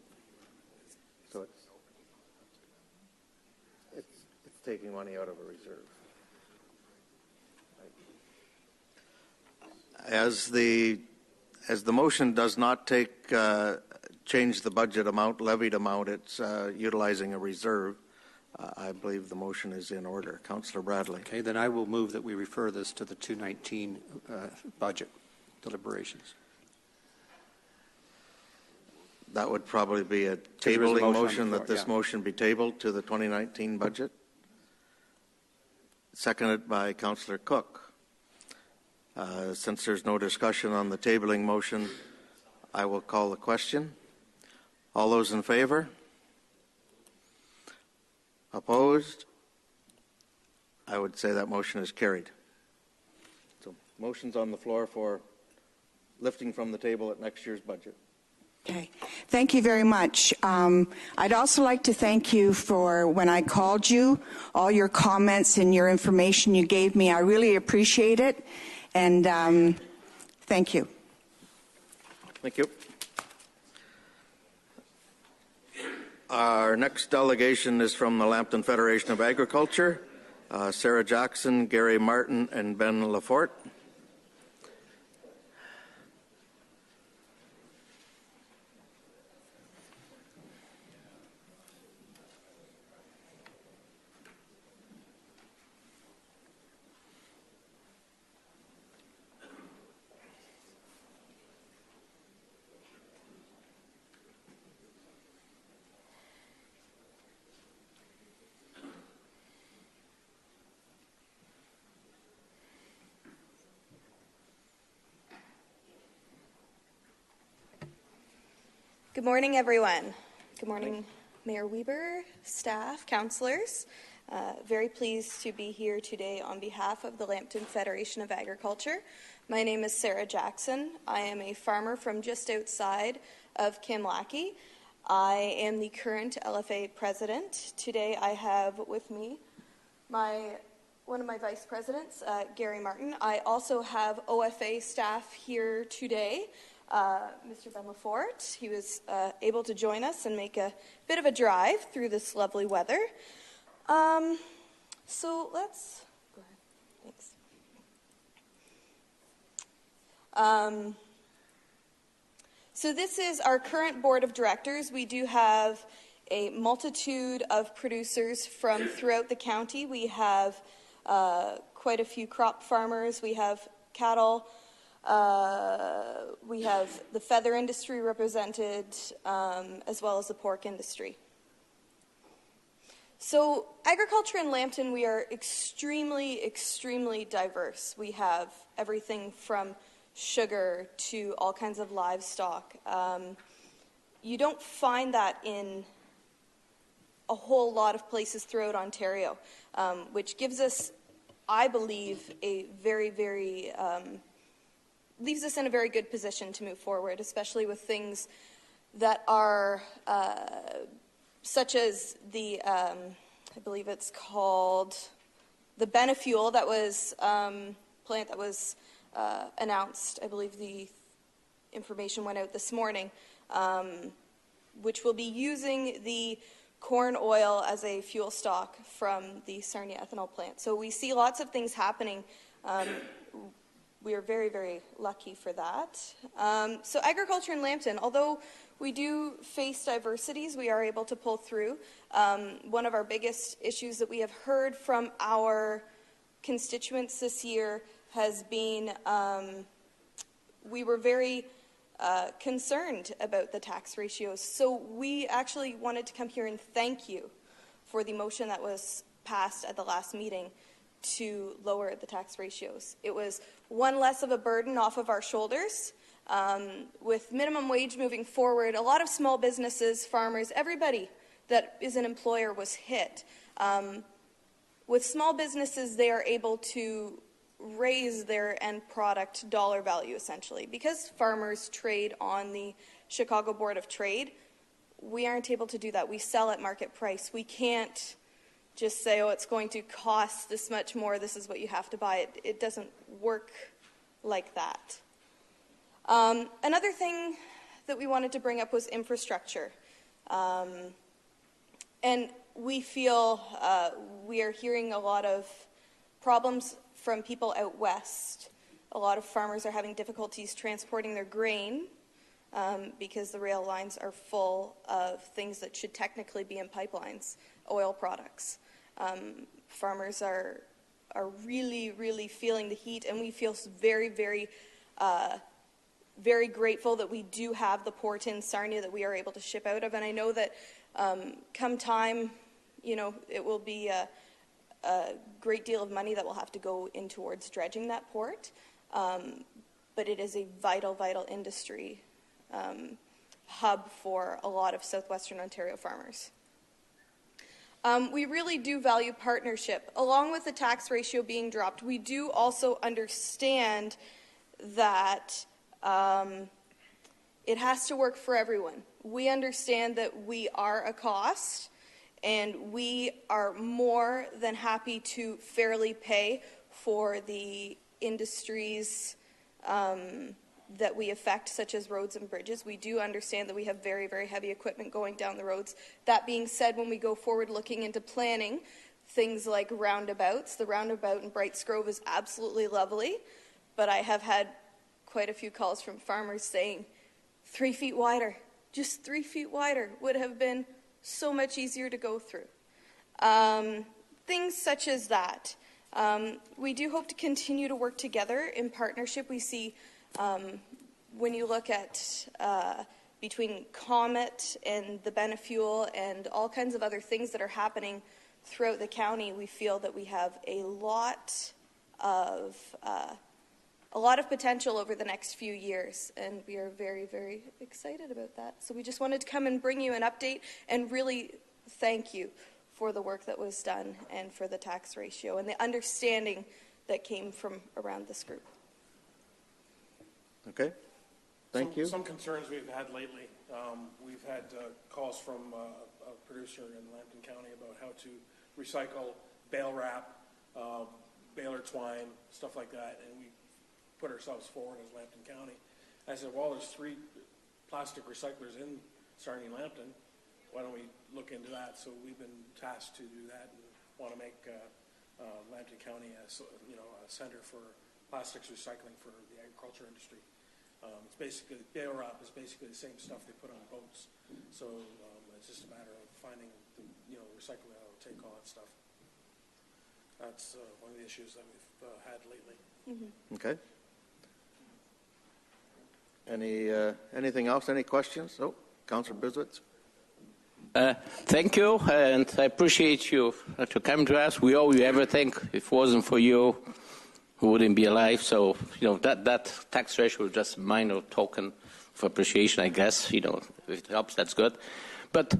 So it's taking money out of a reserve. Right. As the motion does not change the budget amount, levied amount, it's utilizing a reserve. I believe the motion is in order. Councillor Bradley. Okay, then I will move that we refer this to the 2019 budget deliberations. That would probably be a tabling motion that this motion be tabled to the 2019 budget. Seconded by Councillor Cook. Since there's no discussion on the tabling motion, I will call the question. All those in favor? Opposed? I would say that motion is carried. So motion's on the floor for lifting from the table at next year's budget. Okay. Thank you very much. I'd also like to thank you for when I called you, all your comments and your information you gave me. I really appreciate it. And thank you. Thank you. Our next delegation is from the Lambton Federation of Agriculture, Sarah Jackson, Gary Martin, and Ben Lafort. Good morning, everyone. Good morning, Mayor Weber, staff, councillors. Very pleased to be here today on behalf of the Lambton Federation of Agriculture. My name is Sarah Jackson. I am a farmer from just outside of Kimlaki. I am the current LFA president. Today I have with me one of my vice presidents, Gary Martin. I also have OFA staff here today. Mr. Ben Lafort. He was able to join us and make a bit of a drive through this lovely weather. So let's go ahead. Thanks. So this is our current board of directors. We do have a multitude of producers from throughout the county. We have quite a few crop farmers. We have cattle. We have the feather industry represented, as well as the pork industry. So agriculture in Lambton, we are extremely, extremely diverse. We have everything from sugar to all kinds of livestock. You don't find that in a whole lot of places throughout Ontario, which gives us, I believe, a very, very leaves us in a very good position to move forward, especially with things that are such as the, I believe it's called the Benefuel that was plant that was announced. I believe the information went out this morning, which will be using the corn oil as a fuel stock from the Sarnia ethanol plant. So we see lots of things happening. We are very, very lucky for that. So agriculture in Lambton, although we do face diversities, we are able to pull through. One of our biggest issues that we have heard from our constituents this year has been we were very concerned about the tax ratios. So we actually wanted to come here and thank you for the motion that was passed at the last meeting to lower the tax ratios. It was one less of a burden off of our shoulders. With minimum wage moving forward, a lot of small businesses, farmers, everybody that is an employer was hit. With small businesses, they are able to raise their end product dollar value, essentially. Because farmers trade on the Chicago Board of Trade, we aren't able to do that. We sell at market price. We can't just say, oh, it's going to cost this much more, this is what you have to buy. It doesn't work like that. Another thing that we wanted to bring up was infrastructure. And we feel we are hearing a lot of problems from people out west. A lot of farmers are having difficulties transporting their grain because the rail lines are full of things that should technically be in pipelines, oil products. Farmers are really, really feeling the heat, and we feel very, very, very grateful that we do have the port in Sarnia that we are able to ship out of. And I know that come time, it will be a great deal of money that will have to go in towards dredging that port. But it is a vital, vital industry hub for a lot of southwestern Ontario farmers. We really do value partnership. Along with the tax ratio being dropped, we do also understand that it has to work for everyone. We understand that we are a cost, and we are more than happy to fairly pay for the industries that we affect, such as roads and bridges. We do understand that we have very, very heavy equipment going down the roads. That being said, when we go forward looking into planning, things like roundabouts. The roundabout in Brights Grove is absolutely lovely, but I have had quite a few calls from farmers saying 3 feet wider, just 3 feet wider would have been so much easier to go through. Things such as that. We do hope to continue to work together in partnership. We see when you look at between Comet and the Benefuel and all kinds of other things that are happening throughout the county, we feel that we have a lot of potential over the next few years, and we are very, very excited about that. So we just wanted to come and bring you an update and really thank you for the work that was done and for the tax ratio and the understanding that came from around this group. Okay. Thank you. Some concerns we've had lately. We've had calls from a producer in Lambton County about how to recycle bale wrap, baler twine, stuff like that, and we put ourselves forward as Lambton County. I said, well, there's 3 plastic recyclers in Sarnia and Lambton. Why don't we look into that? So we've been tasked to do that and want to make Lambton County a center for plastics recycling for the agriculture industry. It's basically, bale wrap is basically the same stuff they put on boats. So it's just a matter of finding the recycling that will take all that stuff. That's one of the issues that we've had lately. Mm-hmm. Okay. Anything else? Any questions? Oh, Councillor Biswitz. Thank you, and I appreciate you to come to us. We owe you everything. If it wasn't for you, we wouldn't be alive. So, that tax ratio is just a minor token of appreciation, I guess. If it helps, that's good. But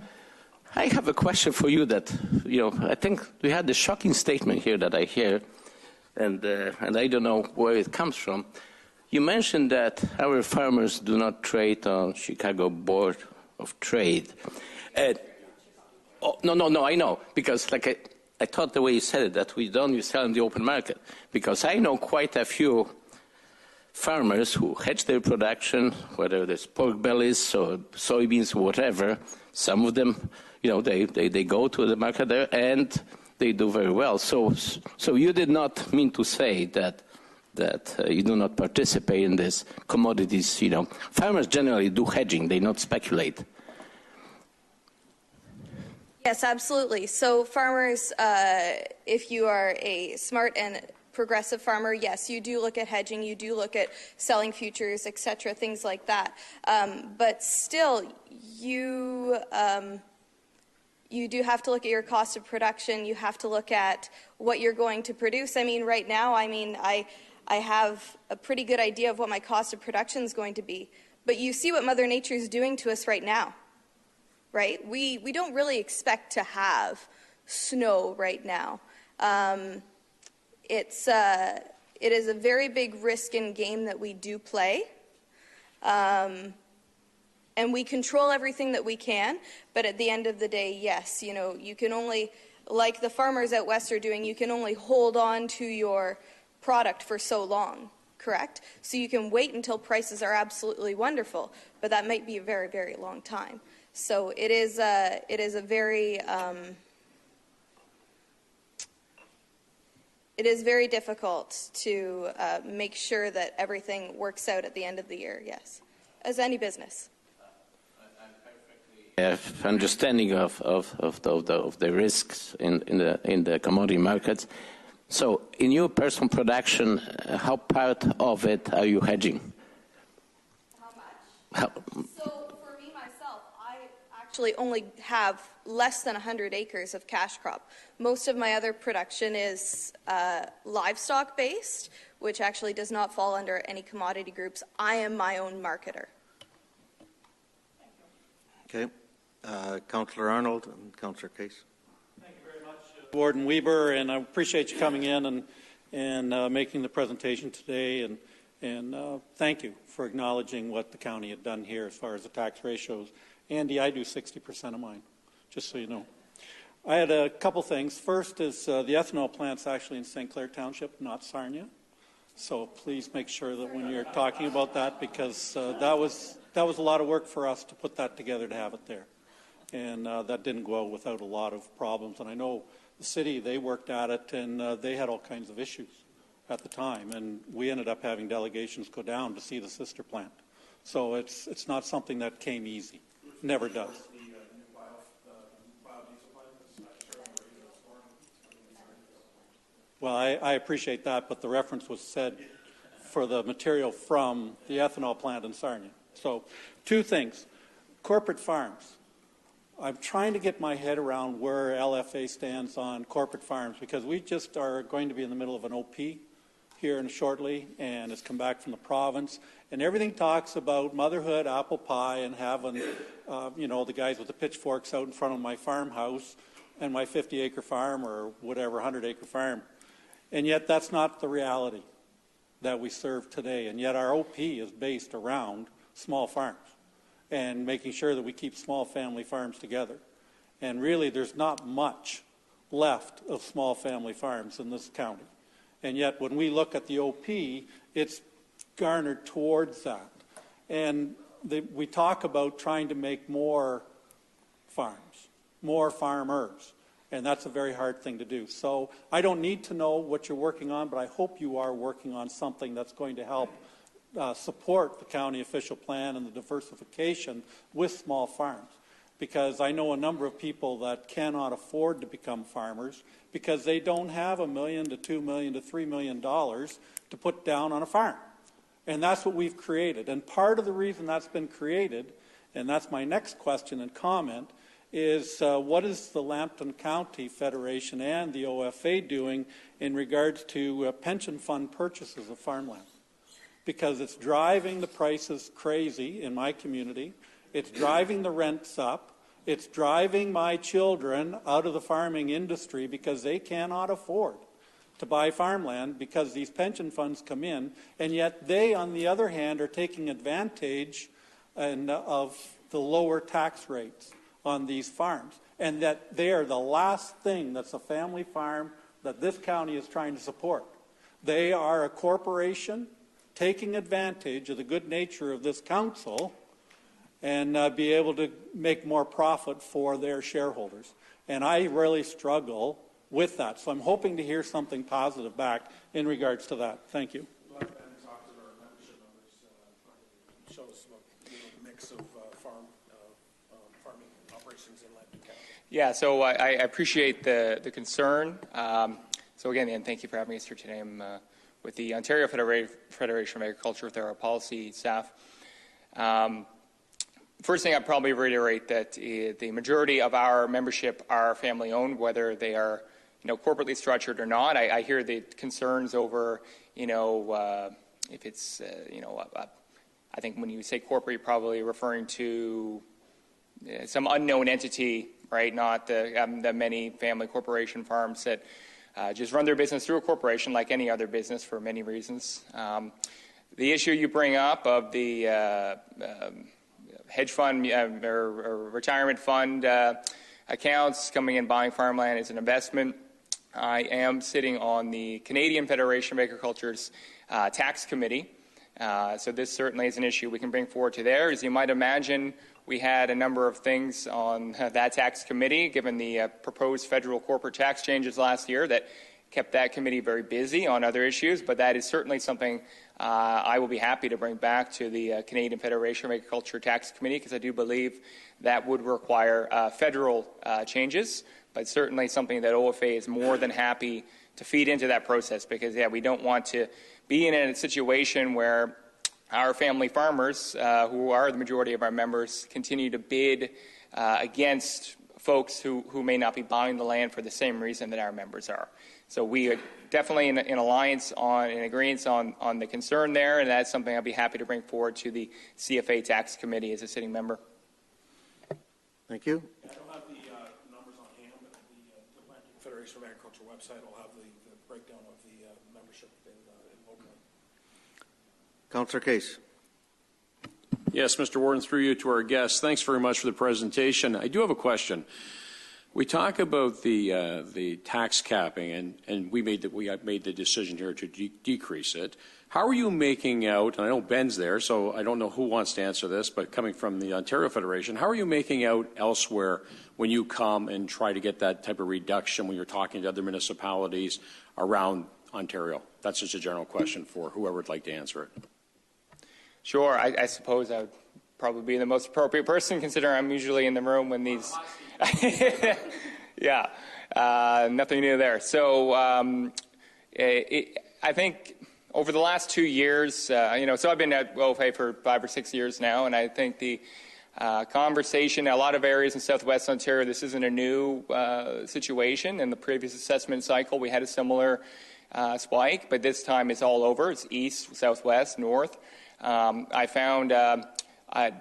I have a question for you that, I think we had the shocking statement here that I hear, and I don't know where it comes from. You mentioned that our farmers do not trade on Chicago Board of Trade. No, I know, because I thought the way you said it, that we sell in the open market. Because I know quite a few farmers who hedge their production, whether it's pork bellies or soybeans or whatever. Some of them, they go to the market there and they do very well. So you did not mean to say that you do not participate in this commodities. Farmers generally do hedging; they not speculate. Yes, absolutely. So farmers, if you are a smart and progressive farmer, yes, you do look at hedging, you do look at selling futures, etc., things like that. But still, you do have to look at your cost of production. You have to look at what you're going to produce. Right now, I have a pretty good idea of what my cost of production is going to be. But you see what Mother Nature is doing to us right now. Right? We don't really expect to have snow right now. It is a very big risk in game that we do play. And we control everything that we can, but at the end of the day, yes, you can only, like the farmers out west are doing, you can only hold on to your product for so long, correct? So you can wait until prices are absolutely wonderful, but that might be a very, very long time. So it is a very it is very difficult to make sure that everything works out at the end of the year. Yes, as any business. Understanding of the risks in the commodity markets. So, in your personal production, how part of it are you hedging? How much? So, for me myself, I actually only have less than 100 acres of cash crop. Most of my other production is livestock based, which actually does not fall under any commodity groups. I am my own marketer. Okay. Councillor Arnold and Councillor Case. Thank you very much, Warden Weber, and I appreciate you coming in and making the presentation today, and thank you for acknowledging what the county had done here as far as the tax ratios. Andy, I do 60% of mine, just so you know. I had a couple things. First is the ethanol plant's actually in St. Clair Township, not Sarnia. So please make sure that when you're talking about that, because that was a lot of work for us to put that together to have it there. And that didn't go out without a lot of problems. And I know The city, they worked at it, and they had all kinds of issues at the time, and we ended up having delegations go down to see the sister plant. So it's not something that came easy. Never does. Well, I appreciate that, but the reference was said for the material from the ethanol plant in Sarnia. So, two things. Corporate farms. I'm trying to get my head around where LFA stands on corporate farms, because we just are going to be in the middle of an OP here and shortly, and it's come back from the province, and everything talks about motherhood, apple pie, and having, the guys with the pitchforks out in front of my farmhouse and my 50-acre farm or whatever, 100-acre farm. And yet that's not the reality that we serve today. And yet our OP is based around small farms and making sure that we keep small family farms together. And really there's not much left of small family farms in this county. And yet when we look at the OP, it's garnered towards that. And we talk about trying to make more farms, more farmers. And that's a very hard thing to do. So I don't need to know what you're working on, but I hope you are working on something that's going to help support the county official plan and the diversification with small farms. Because I know a number of people that cannot afford to become farmers because they don't have $1 million to $2 million to $3 million to put down on a farm. And that's what we've created. And part of the reason that's been created, and that's my next question and comment, is what is the Lambton County Federation and the OFA doing in regards to pension fund purchases of farmland? Because it's driving the prices crazy in my community. It's driving the rents up. It's driving my children out of the farming industry because they cannot afford to buy farmland because these pension funds come in, and yet they, on the other hand, are taking advantage of the lower tax rates on these farms, and that they are the last thing that's a family farm that this county is trying to support. They are a corporation taking advantage of the good nature of this council and be able to make more profit for their shareholders. And I really struggle with that. So I'm hoping to hear something positive back in regards to that. Thank you. Show us the mix of farming operations in Lambton County. Yeah, so I appreciate the concern. So again, and thank you for having us here today. I'm with the Ontario Federation of Agriculture with our policy staff. First thing, I'd probably reiterate that the majority of our membership are family-owned, whether they are corporately structured or not. I hear the concerns over, if it's, I think when you say corporate, you're probably referring to some unknown entity, right? Not the many family corporation farms that just run their business through a corporation like any other business for many reasons. The issue you bring up of the hedge fund or retirement fund accounts coming in buying farmland as an investment. I am sitting on the Canadian Federation of Agriculture's tax committee. So this certainly is an issue we can bring forward to there. As you might imagine, we had a number of things on that tax committee, given the proposed federal corporate tax changes last year that kept that committee very busy on other issues, but that is certainly something I will be happy to bring back to the Canadian Federation of Agriculture Tax Committee, because I do believe that would require federal changes, but certainly something that OFA is more than happy to feed into that process, because, yeah, we don't want to be in a situation where our family farmers, who are the majority of our members, continue to bid against folks who may not be buying the land for the same reason that our members are. So we are definitely in alliance in agreement on the concern there, and that's something I'll be happy to bring forward to the CFA Tax Committee as a sitting member. Thank you. I don't have the numbers on hand, but the Lambton Federation of Agriculture website will have the breakdown of the membership in locally. Councillor Case. Yes, Mr. Warden, through you to our guests. Thanks very much for the presentation. I do have a question. We talk about the tax capping, and we made the decision here to decrease it. How are you making out, and I know Ben's there, so I don't know who wants to answer this, but coming from the Ontario Federation, how are you making out elsewhere when you come and try to get that type of reduction when you're talking to other municipalities around Ontario? That's just a general question for whoever would like to answer it. Sure. I suppose I would probably be the most appropriate person, considering I'm usually in the room when these... Yeah, nothing new there. So I think over the last 2 years, so I've been at OFA for 5 or 6 years now, and I think the conversation, a lot of areas in Southwest Ontario, this isn't a new situation. In the previous assessment cycle, we had a similar spike, but this time it's all over. It's east, southwest, north. I found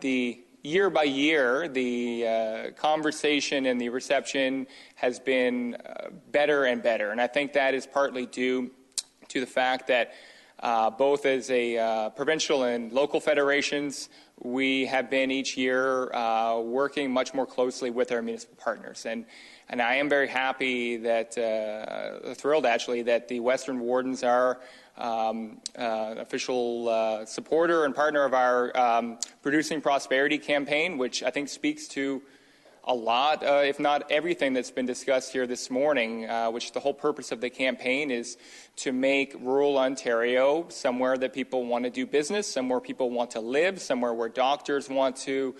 the year by year, the conversation and the reception has been better and better. And I think that is partly due to the fact that both as a provincial and local federations, we have been each year working much more closely with our municipal partners. And I am very happy that, thrilled actually, that the Western Wardens are official supporter and partner of our Producing Prosperity campaign, which I think speaks to a lot, if not everything that's been discussed here this morning, which the whole purpose of the campaign is to make rural Ontario somewhere that people want to do business, somewhere people want to live, somewhere where doctors want to,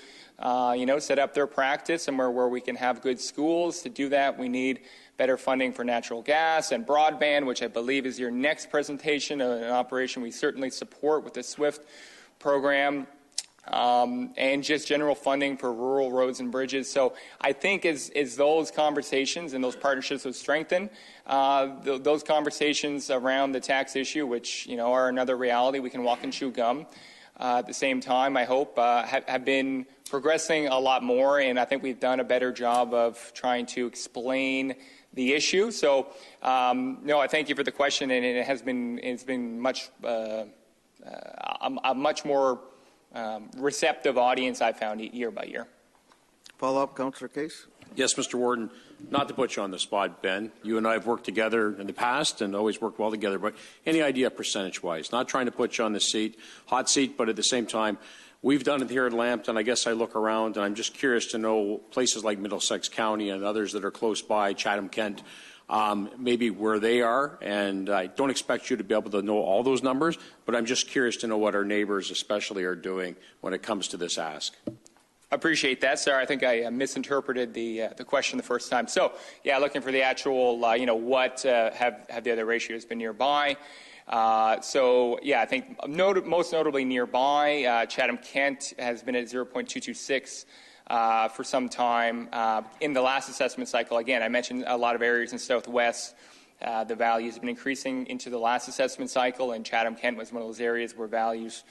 set up their practice, somewhere where we can have good schools. To do that, we need better funding for natural gas and broadband, which I believe is your next presentation, an operation we certainly support with the SWIFT program. And just general funding for rural roads and bridges. So I think as those conversations and those partnerships will strengthen, those conversations around the tax issue, which are another reality, we can walk and chew gum. At the same time, I hope, have been progressing a lot more, and I think we've done a better job of trying to explain the issue. So, no, I thank you for the question, and it's been much a much more receptive audience I found year by year. Follow-up, Councillor Case? Yes, Mr. Warden. Not to put you on the spot, Ben. You and I have worked together in the past and always worked well together, but any idea percentage-wise? Not trying to put you on the hot seat, but at the same time, we've done it here at Lambton. I guess I look around and I'm just curious to know places like Middlesex County and others that are close by, Chatham-Kent, maybe where they are, and I don't expect you to be able to know all those numbers, but I'm just curious to know what our neighbors especially are doing when it comes to this ask. Appreciate that, sir. I think I misinterpreted the question the first time. So, yeah, looking for the actual, what have the other ratios been nearby? So, yeah, I think most notably nearby, Chatham-Kent has been at 0.226. For some time. In the last assessment cycle, again, I mentioned a lot of areas in Southwest. The values have been increasing into the last assessment cycle, and Chatham-Kent was one of those areas where values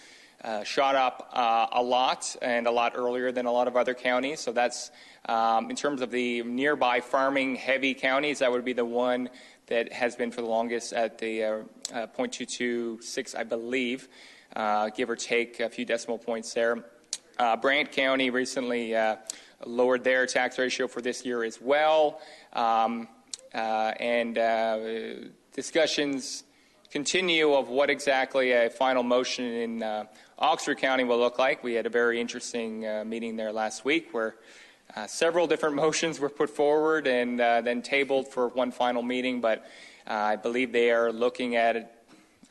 shot up a lot and a lot earlier than a lot of other counties. So that's, in terms of the nearby farming-heavy counties, that would be the one that has been for the longest at the 0.226, I believe, give or take a few decimal points there. Brant County recently lowered their tax ratio for this year as well, and discussions continue of what exactly a final motion in Oxford County will look like. We had a very interesting meeting there last week where several different motions were put forward and then tabled for one final meeting, but I believe they are looking at it.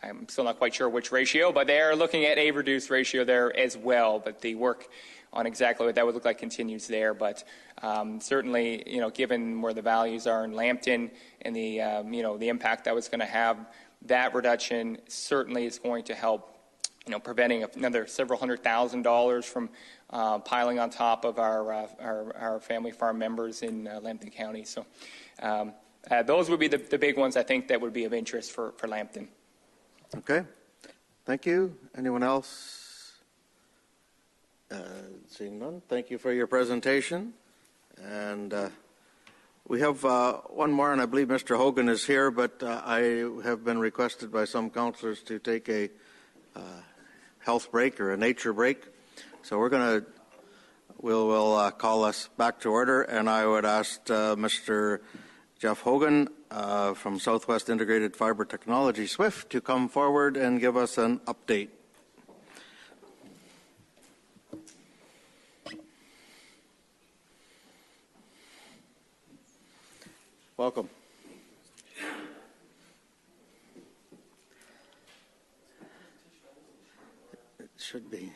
I'm still not quite sure which ratio, but they are looking at a reduced ratio there as well. But the work on exactly what that would look like continues there. But certainly, given where the values are in Lambton and the, the impact that was going to have, that reduction certainly is going to help, preventing another several $100,000 from piling on top of our family farm members in Lambton County. So those would be the big ones I think that would be of interest for Lambton. Okay. Thank you. Anyone else? Seeing none. Thank you for your presentation. And we have one more, and I believe Mr. Hogan is here, but I have been requested by some councillors to take a health break or a nature break. So we're going we'll call us back to order, and I would ask Mr. Jeff Hogan from Southwest Integrated Fiber Technology, SWIFT, to come forward and give us an update. Welcome. It should be.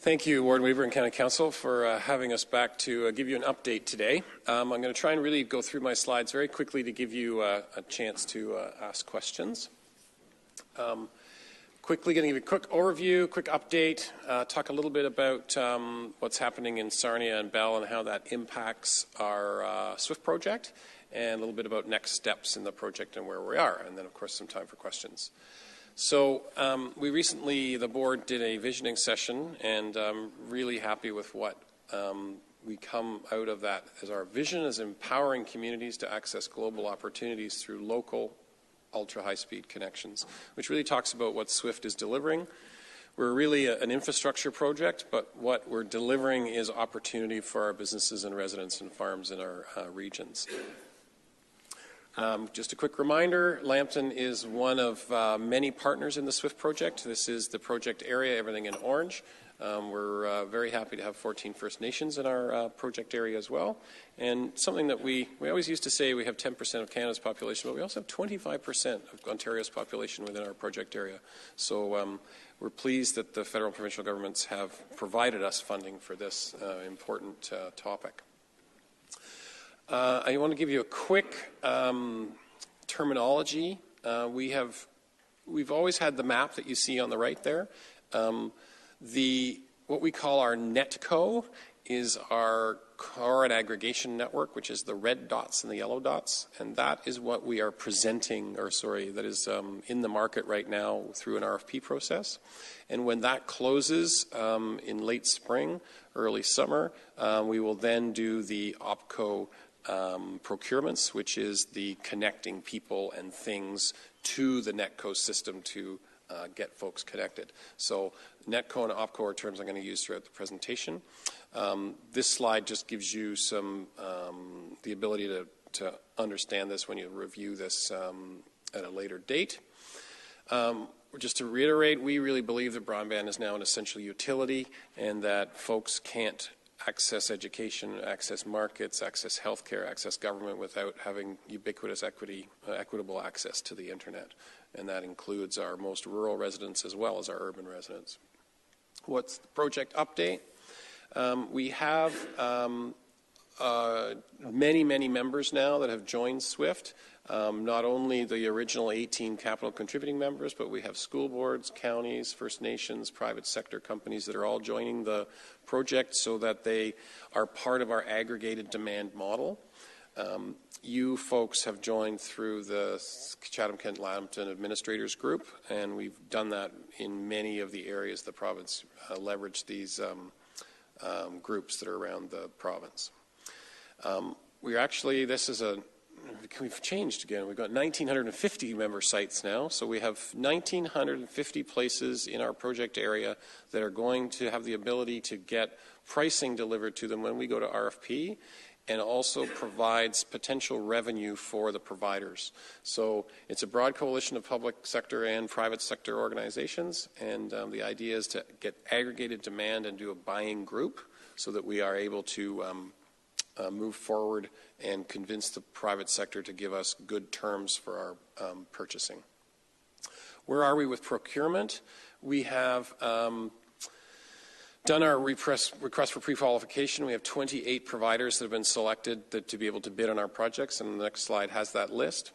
Thank you, Warden Weaver and County Council, for having us back to give you an update today. I'm going to try and really go through my slides very quickly to give you a chance to ask questions. Quickly going to give you a quick overview, quick update, talk a little bit about what's happening in Sarnia and Bell and how that impacts our SWIFT project, and a little bit about next steps in the project and where we are, and then, of course, some time for questions. So we recently, the board did a visioning session, and I'm really happy with what we come out of that, as our vision is empowering communities to access global opportunities through local ultra-high-speed connections, which really talks about what SWIFT is delivering. We're really an infrastructure project, but what we're delivering is opportunity for our businesses and residents and farms in our regions. Just a quick reminder, Lambton is one of many partners in the SWIFT project. This is the project area, everything in orange. We're very happy to have 14 First Nations in our project area as well. And something that we always used to say, we have 10% of Canada's population, but we also have 25% of Ontario's population within our project area. So we're pleased that the federal and provincial governments have provided us funding for this important topic. I want to give you a quick terminology. We've always had the map that you see on the right there. What we call our NetCo is our core and aggregation network, which is the red dots and the yellow dots, and that is what we are presenting, that is in the market right now through an RFP process. And when that closes in late spring, early summer, we will then do the OPCO procurements, which is the connecting people and things to the NetCo system to get folks connected. So NetCo and OPCO are terms I'm going to use throughout the presentation. This slide just gives you some the ability to understand this when you review this at a later date. Just to reiterate, we really believe that broadband is now an essential utility and that folks can't access education, access markets, access healthcare, access government without having ubiquitous equitable access to the internet. And that includes our most rural residents as well as our urban residents. What's the project update? We have many, many members now that have joined SWIFT. Not only the original 18 capital contributing members, but we have school boards, counties, First Nations, private sector companies that are all joining the project so that they are part of our aggregated demand model. You folks have joined through the Chatham-Kent-Lambton Administrators Group, and we've done that in many of the areas the province leveraged these groups that are around the province. We've changed again. We've got 1,950 member sites now, so we have 1,950 places in our project area that are going to have the ability to get pricing delivered to them when we go to RFP, and also provides potential revenue for the providers. So it's a broad coalition of public sector and private sector organizations, and the idea is to get aggregated demand and do a buying group so that we are able to move forward and convince the private sector to give us good terms for our purchasing. Where are we with procurement? We have done our request for pre-qualification. We have 28 providers that have been selected to be able to bid on our projects, and the next slide has that list.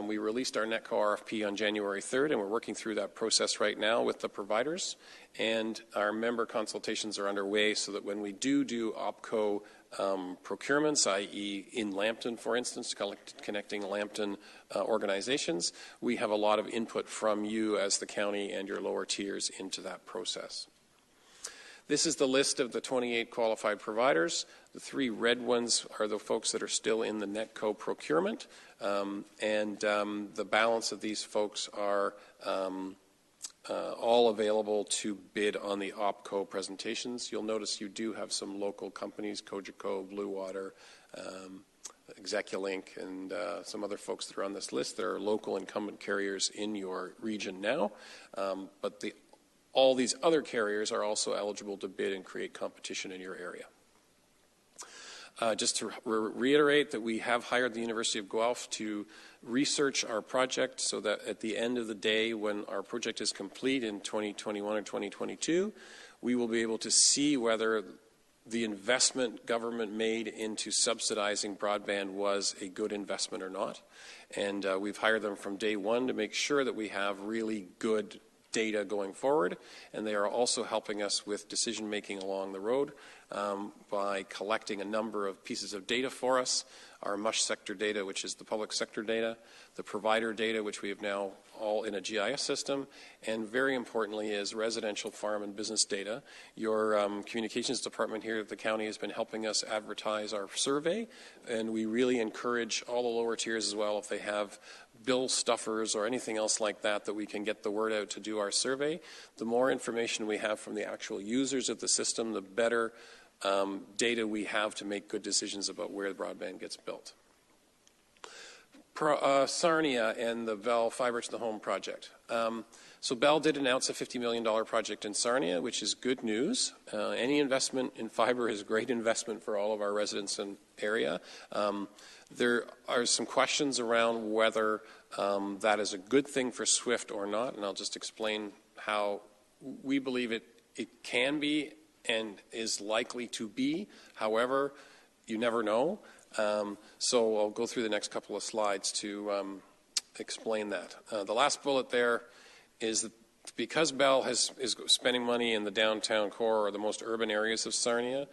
We released our NetCo RFP on January 3rd, and we're working through that process right now with the providers. And our member consultations are underway so that when we do OPCO procurements, i.e. in Lambton, for instance, connecting Lambton organizations. We have a lot of input from you as the county and your lower tiers into that process. This is the list of the 28 qualified providers. The 3 red ones are the folks that are still in the Netco procurement, and the balance of these folks are all available to bid on the OPCO presentations. You'll notice you do have some local companies, Cogeco, Blue Water, Execulink, and some other folks that are on this list that are local incumbent carriers in your region now, but all these other carriers are also eligible to bid and create competition in your area. Just to reiterate that we have hired the University of Guelph to research our project so that at the end of the day, when our project is complete in 2021 or 2022, we will be able to see whether the investment government made into subsidizing broadband was a good investment or not. And we've hired them from day one to make sure that we have really good data going forward, and they are also helping us with decision making along the road by collecting a number of pieces of data for us, our MUSH sector data, which is the public sector data, the provider data, which we have now all in a GIS system, and very importantly is residential, farm, and business data. Your communications department here at the county has been helping us advertise our survey, and we really encourage all the lower tiers as well, if they have bill stuffers or anything else like that, that we can get the word out to do our survey. The more information we have from the actual users of the system, the better data we have to make good decisions about where the broadband gets built. Sarnia and the Bell Fiber to the Home project. So Bell did announce a $50 million project in Sarnia, which is good news. Any investment in fiber is a great investment for all of our residents in the area. There are some questions around whether that is a good thing for SWIFT or not, and I'll just explain how we believe it can be and is likely to be. However, you never know. So I'll go through the next couple of slides to explain that. The last bullet there is that because Bell is spending money in the downtown core or the most urban areas of Sarnia,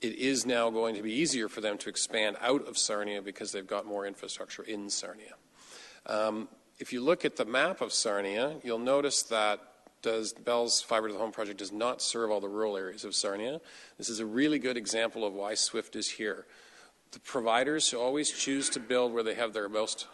it is now going to be easier for them to expand out of Sarnia because they've got more infrastructure in Sarnia. If you look at the map of Sarnia, you'll notice that Bell's Fiber to the Home project does not serve all the rural areas of Sarnia. This is a really good example of why SWIFT is here. The providers always choose to build where they have their most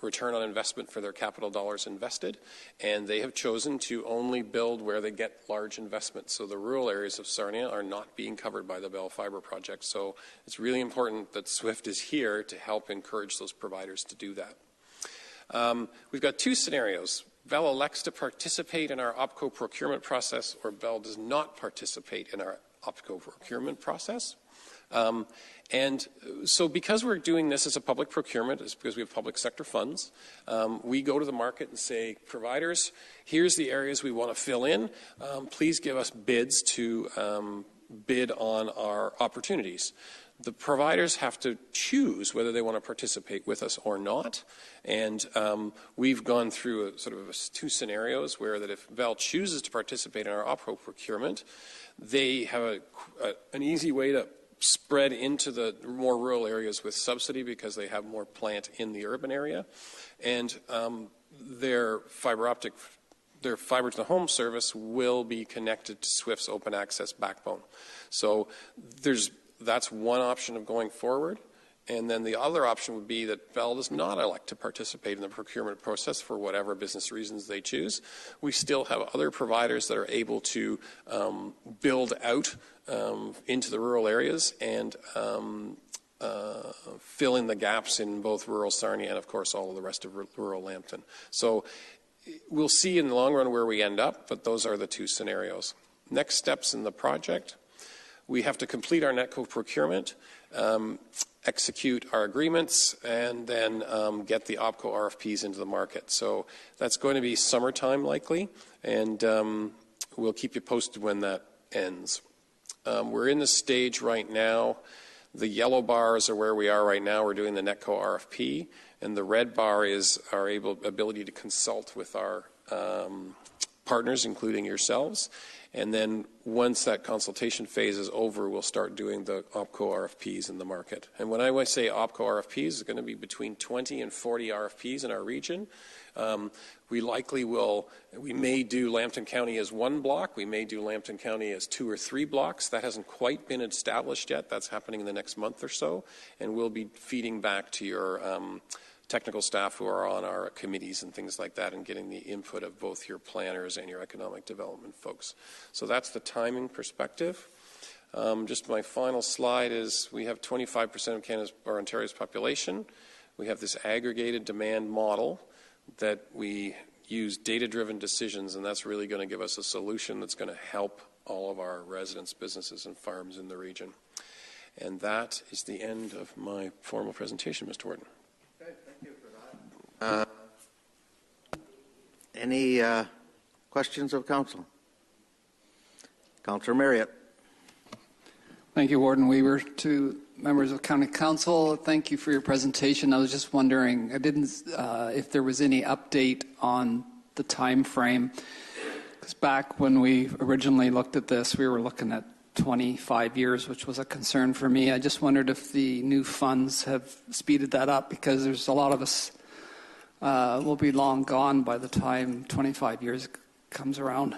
return on investment for their capital dollars invested, and they have chosen to only build where they get large investments. So the rural areas of Sarnia are not being covered by the Bell Fiber project. So it's really important that SWIFT is here to help encourage those providers to do that. We've got 2 scenarios. Bell elects to participate in our OPCO procurement process, or Bell does not participate in our OPCO procurement process. And so because we're doing this as a public procurement, it's because we have public sector funds, we go to the market and say, providers, here's the areas we want to fill in. Please give us bids to bid on our opportunities. The providers have to choose whether they want to participate with us or not. And we've gone through sort of 2 scenarios where that if Bell chooses to participate in our OPCO procurement, they have an easy way to spread into the more rural areas with subsidy because they have more plant in the urban area. And their fiber to the home service will be connected to SWIFT's open access backbone. So that's one option of going forward. And then the other option would be that Bell does not elect to participate in the procurement process for whatever business reasons they choose. We still have other providers that are able to build out into the rural areas and fill in the gaps in both rural Sarnia and, of course, all of the rest of rural Lambton. So we'll see in the long run where we end up, but those are the 2 scenarios. Next steps in the project. We have to complete our Netco procurement, execute our agreements, and then get the OPCO RFPs into the market. So that's going to be summertime likely, and we'll keep you posted when that ends. We're in the stage right now. The yellow bars are where we are right now. We're doing the Netco RFP, and the red bar is our ability to consult with our partners, including yourselves. And then once that consultation phase is over, we'll start doing the OPCO RFPs in the market. And when I say OPCO RFPs, it's going to be between 20 and 40 RFPs in our region. We may do Lambton County as one block. We may do Lambton County as 2 or 3 blocks. That hasn't quite been established yet. That's happening in the next month or so. And we'll be feeding back to your technical staff who are on our committees and things like that and getting the input of both your planners and your economic development folks. So that's the timing perspective. Just my final slide is we have 25% of Canada's or Ontario's population. We have this aggregated demand model that we use data-driven decisions, and that's really going to give us a solution that's going to help all of our residents, businesses, and farms in the region. And that is the end of my formal presentation, Mr. Wharton. Okay, thank you for that. Any questions of council? Councillor Marriott. Thank you, Warden Weaver. To members of County Council, thank you for your presentation. I was just wondering, if there was any update on the time frame, because back when we originally looked at this, we were looking at 25 years, which was a concern for me. I just wondered if the new funds have speeded that up, because there's a lot of us will be long gone by the time 25 years comes around.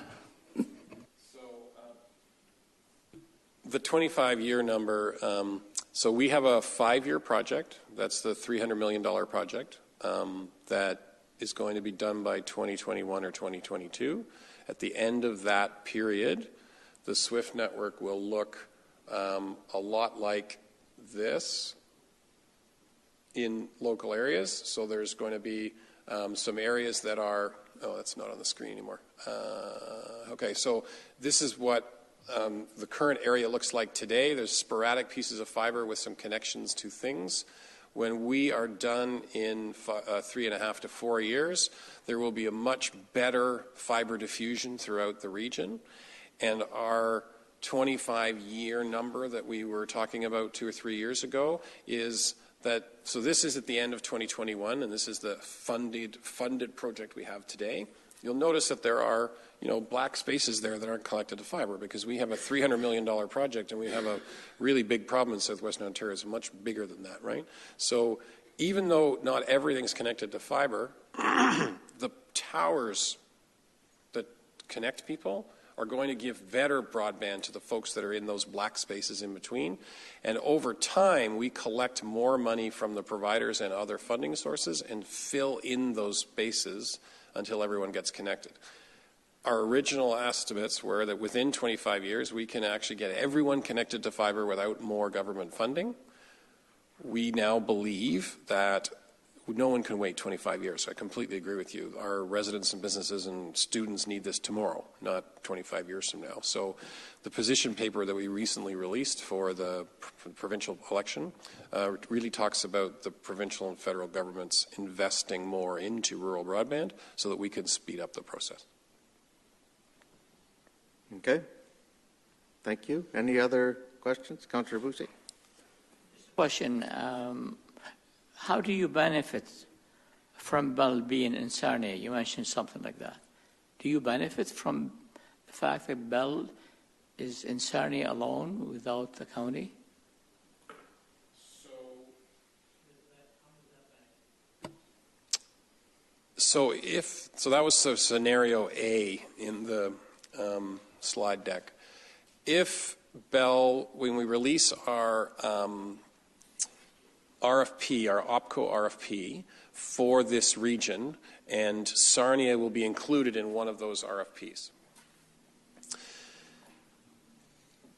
The 25-year number, so we have a 5-year project. That's the $300 million project that is going to be done by 2021 or 2022. At the end of that period, the SWIFT network will look a lot like this in local areas. So there's going to be some areas that are, oh, that's not on the screen anymore. Okay, so this is what the current area looks like today. There's sporadic pieces of fiber with some connections to things. When we are done in 3.5 to 4 years, there will be a much better fiber diffusion throughout the region. And our 25-year number that we were talking about 2 or 3 years ago is that, so this is at the end of 2021, and this is the funded project we have today. You'll notice that there are, black spaces there that aren't connected to fiber, because we have a $300 million project and we have a really big problem in southwestern Ontario. It's much bigger than that, right? So even though not everything's connected to fiber, the towers that connect people are going to give better broadband to the folks that are in those black spaces in between. And over time, we collect more money from the providers and other funding sources and fill in those spaces until everyone gets connected. Our original estimates were that within 25 years, we can actually get everyone connected to fiber without more government funding. We now believe that no one can wait 25 years. So I completely agree with you. Our residents and businesses and students need this tomorrow, not 25 years from now. So the position paper that we recently released for the provincial election really talks about the provincial and federal governments investing more into rural broadband so that we can speed up the process. Okay. Thank you. Any other questions? Councillor Bousey. Question. How do you benefit from Bell being in Sarnia? You mentioned something like that. Do you benefit from the fact that Bell is in Sarnia alone without the county? So that was scenario A in the slide deck. If Bell, when we release our RFP, our OPCO RFP for this region, and Sarnia will be included in one of those RFPs.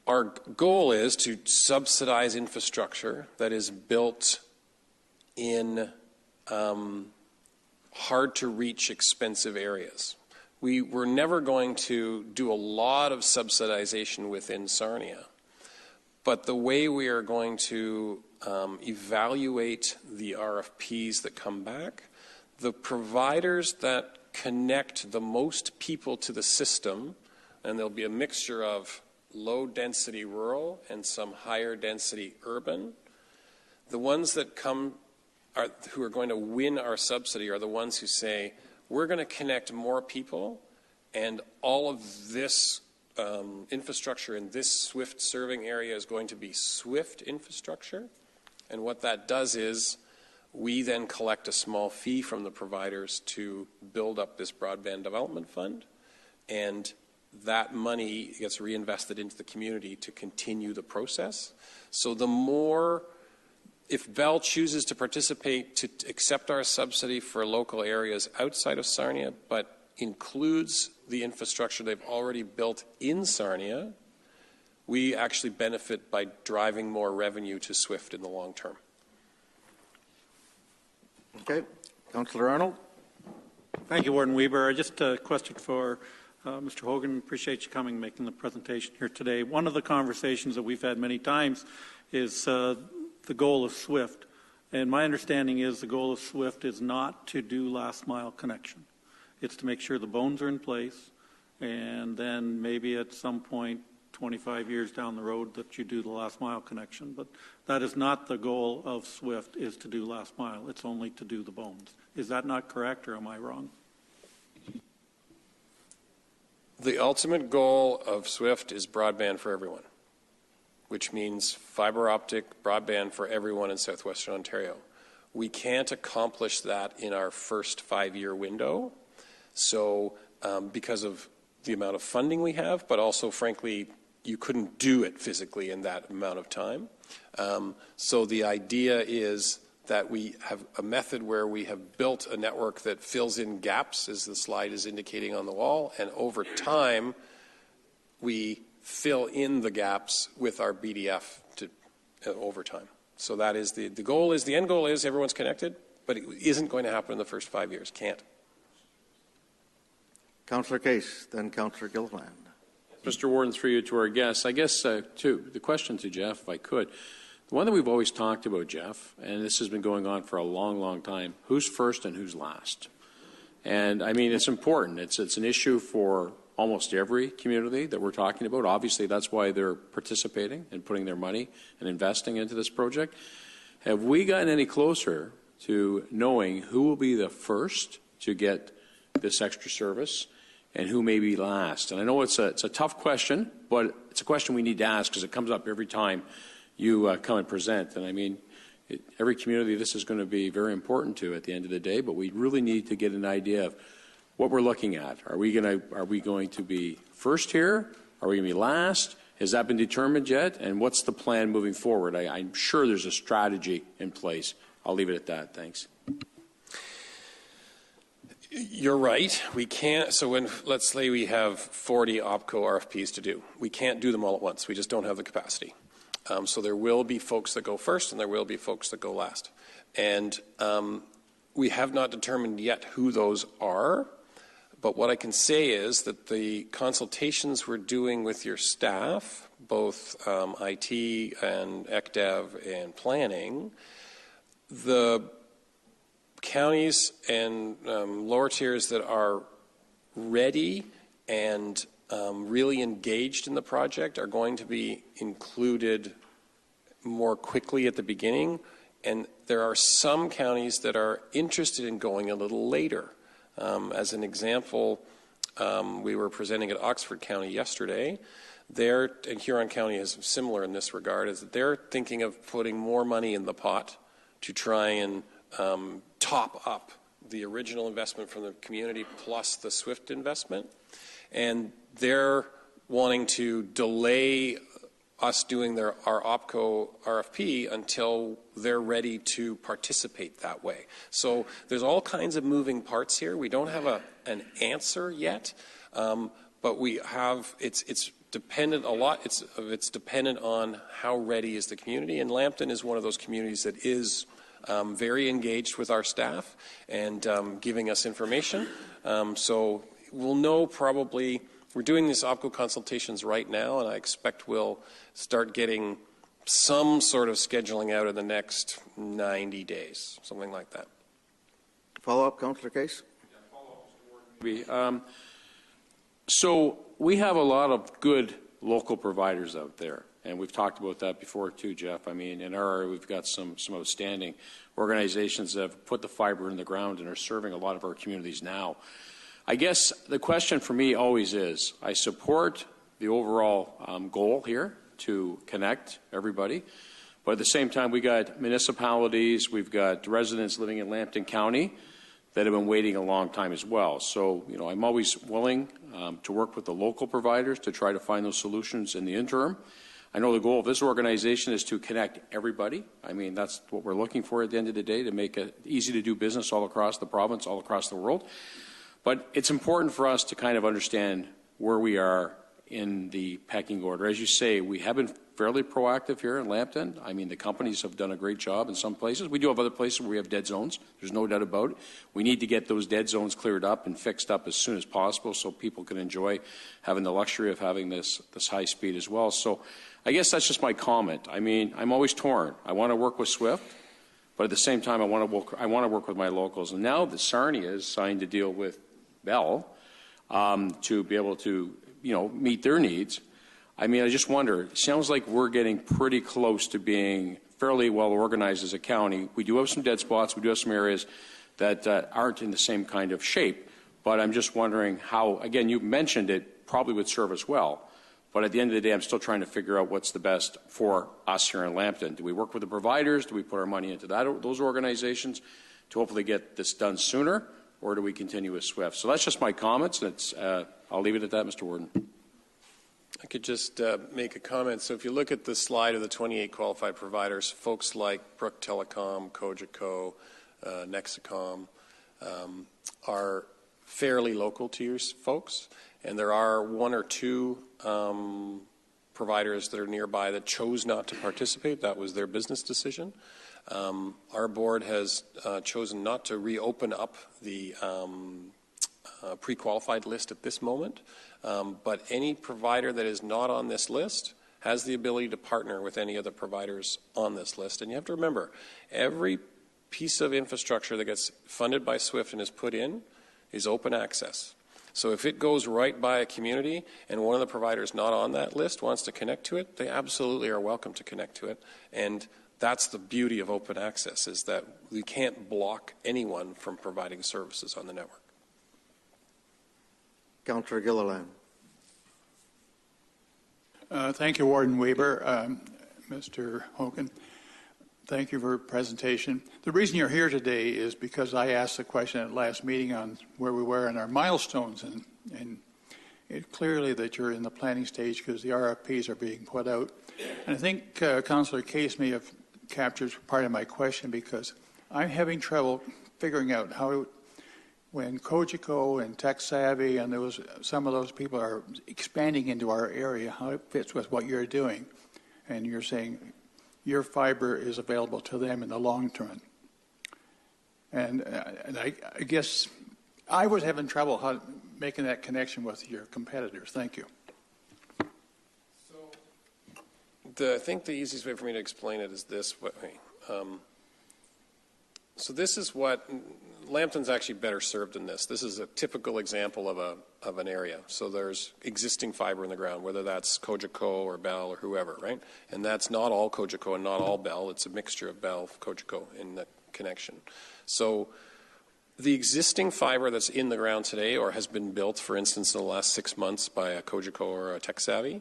Our goal is to subsidize infrastructure that is built in hard-to-reach, expensive areas. We were never going to do a lot of subsidization within Sarnia, but the way we are going to evaluate the RFPs that come back, the providers that connect the most people to the system, and there'll be a mixture of low-density rural and some higher-density urban, the ones that who are going to win our subsidy are the ones who say, we're going to connect more people, and all of this infrastructure in this SWIFT serving area is going to be SWIFT infrastructure. And what that does is we then collect a small fee from the providers to build up this broadband development fund, and that money gets reinvested into the community to continue the process. So the more, if Bell chooses to participate, to accept our subsidy for local areas outside of Sarnia, but includes the infrastructure they've already built in Sarnia, we actually benefit by driving more revenue to SWIFT in the long term. Okay. Councillor Arnold. Thank you, Warden Weber. Just a question for Mr. Hogan. Appreciate you coming, making the presentation here today. One of the conversations that we've had many times is the goal of SWIFT. And my understanding is the goal of SWIFT is not to do last mile connection. It's to make sure the bones are in place, and then maybe at some point 25 years down the road that you do the last mile connection. But that is not the goal of SWIFT, is to do last mile. It's only to do the bones. Is that not correct, or am I wrong? The ultimate goal of SWIFT is broadband for everyone, which means fiber optic broadband for everyone in southwestern Ontario. We can't accomplish that in our first 5-year window, so because of the amount of funding we have, but also, frankly, you couldn't do it physically in that amount of time. So the idea is that we have a method where we have built a network that fills in gaps, as the slide is indicating on the wall, and over time we fill in the gaps with our BDF over time. So that is the goal. Is the end goal is everyone's connected, but it isn't going to happen in the first 5 years. Can't. Councillor Case, then Councillor Gilliland. Mr. Warden, through you to our guests, I guess the question to Jeff, if I could, the one that we've always talked about, Jeff, and this has been going on for a long, long time, who's first and who's last? And I mean, it's important. It's an issue for almost every community that we're talking about. Obviously, that's why they're participating and putting their money and investing into this project. Have we gotten any closer to knowing who will be the first to get this extra service and who may be last? And I know it's a tough question, but it's a question we need to ask because it comes up every time you come and present. And I mean, every community this is going to be very important to at the end of the day, but we really need to get an idea of what we're looking at. Are we going to be first here? Are we going to be last? Has that been determined yet? And what's the plan moving forward? I'm sure there's a strategy in place. I'll leave it at that. Thanks. You're right. We can't. So when, let's say we have 40 OPCO RFPs to do, we can't do them all at once. We just don't have the capacity. So there will be folks that go first and there will be folks that go last. And we have not determined yet who those are. But what I can say is that the consultations we're doing with your staff, both IT and ECDEV and planning, the counties and lower tiers that are ready and really engaged in the project are going to be included more quickly at the beginning. And there are some counties that are interested in going a little later. As an example, we were presenting at Oxford County yesterday. And Huron County is similar in this regard, is that they're thinking of putting more money in the pot to try and top up the original investment from the community plus the SWIFT investment. And they're wanting to delay us doing our OPCO RFP until they're ready to participate that way. So there's all kinds of moving parts here. We don't have an answer yet, but we have, it's dependent a lot. It's dependent on how ready is the community. And Lambton is one of those communities that is very engaged with our staff and giving us information. So we'll know probably. We're doing these OPCO consultations right now, and I expect we'll start getting some sort of scheduling out in the next 90 days, something like that. Follow-up, Councillor Case? Yeah, follow-up, Mr. Warden. So we have a lot of good local providers out there, and we've talked about that before too, Jeff. I mean, in our area, we've got some outstanding organizations that have put the fiber in the ground and are serving a lot of our communities now. I guess the question for me always is, I support the overall goal here to connect everybody. But at the same time, we got municipalities, we've got residents living in Lambton County that have been waiting a long time as well. So, you know, I'm always willing to work with the local providers to try to find those solutions in the interim. I know the goal of this organization is to connect everybody. I mean, that's what we're looking for at the end of the day, to make it easy to do business all across the province, all across the world. But it's important for us to kind of understand where we are in the pecking order. As you say, we have been fairly proactive here in Lambton. I mean, the companies have done a great job in some places. We do have other places where we have dead zones. There's no doubt about it. We need to get those dead zones cleared up and fixed up as soon as possible so people can enjoy having the luxury of having this high speed as well. So I guess that's just my comment. I mean, I'm always torn. I want to work with SWIFT, but at the same time, I want to work with my locals. And now that Sarnia has signed a deal with Bell to be able to, you know, meet their needs. I mean, I just wonder, it sounds like we're getting pretty close to being fairly well organized as a county. We do have some dead spots. We do have some areas that aren't in the same kind of shape. But I'm just wondering how, again, you mentioned it probably would serve us well. But at the end of the day, I'm still trying to figure out what's the best for us here in Lambton. Do we work with the providers? Do we put our money into those organizations to hopefully get this done sooner? Or do we continue with SWIFT? So that's just my comments. I'll leave it at that, Mr. Warden. I could just make a comment. So if you look at the slide of the 28 qualified providers, folks like Brook Telecom, Cogeco, Nexacom are fairly local to your folks. And there are one or two providers that are nearby that chose not to participate. That was their business decision. Our board has chosen not to reopen up the pre-qualified list at this moment, but any provider that is not on this list has the ability to partner with any of the providers on this list. And you have to remember, every piece of infrastructure that gets funded by SWIFT and is put in is open access. So if it goes right by a community and one of the providers not on that list wants to connect to it, they absolutely are welcome to connect to it. And that's the beauty of open access, is that we can't block anyone from providing services on the network. Councillor Gilliland. Thank you, Warden Weber. Mr. Hogan, thank you for your presentation. The reason you're here today is because I asked the question at last meeting on where we were in our milestones, and it's clearly that you're in the planning stage because the RFPs are being put out. And I think Councillor Case may have captured part of my question, because I'm having trouble figuring out how, when Cogeco and Tech Savvy and some of those people are expanding into our area, how it fits with what you're doing. And you're saying your fiber is available to them in the long term. And I guess I was having trouble making that connection with your competitors. Thank you. I think the easiest way for me to explain it is this way. So this is what Lambton's actually better served in this. This is a typical example of an area. So there's existing fiber in the ground, whether that's Cogeco or Bell or whoever, right? And that's not all Cogeco and not all Bell. It's a mixture of Bell, Cogeco in the connection. So the existing fiber that's in the ground today or has been built, for instance, in the last 6 months by a Cogeco or a Tech Savvy,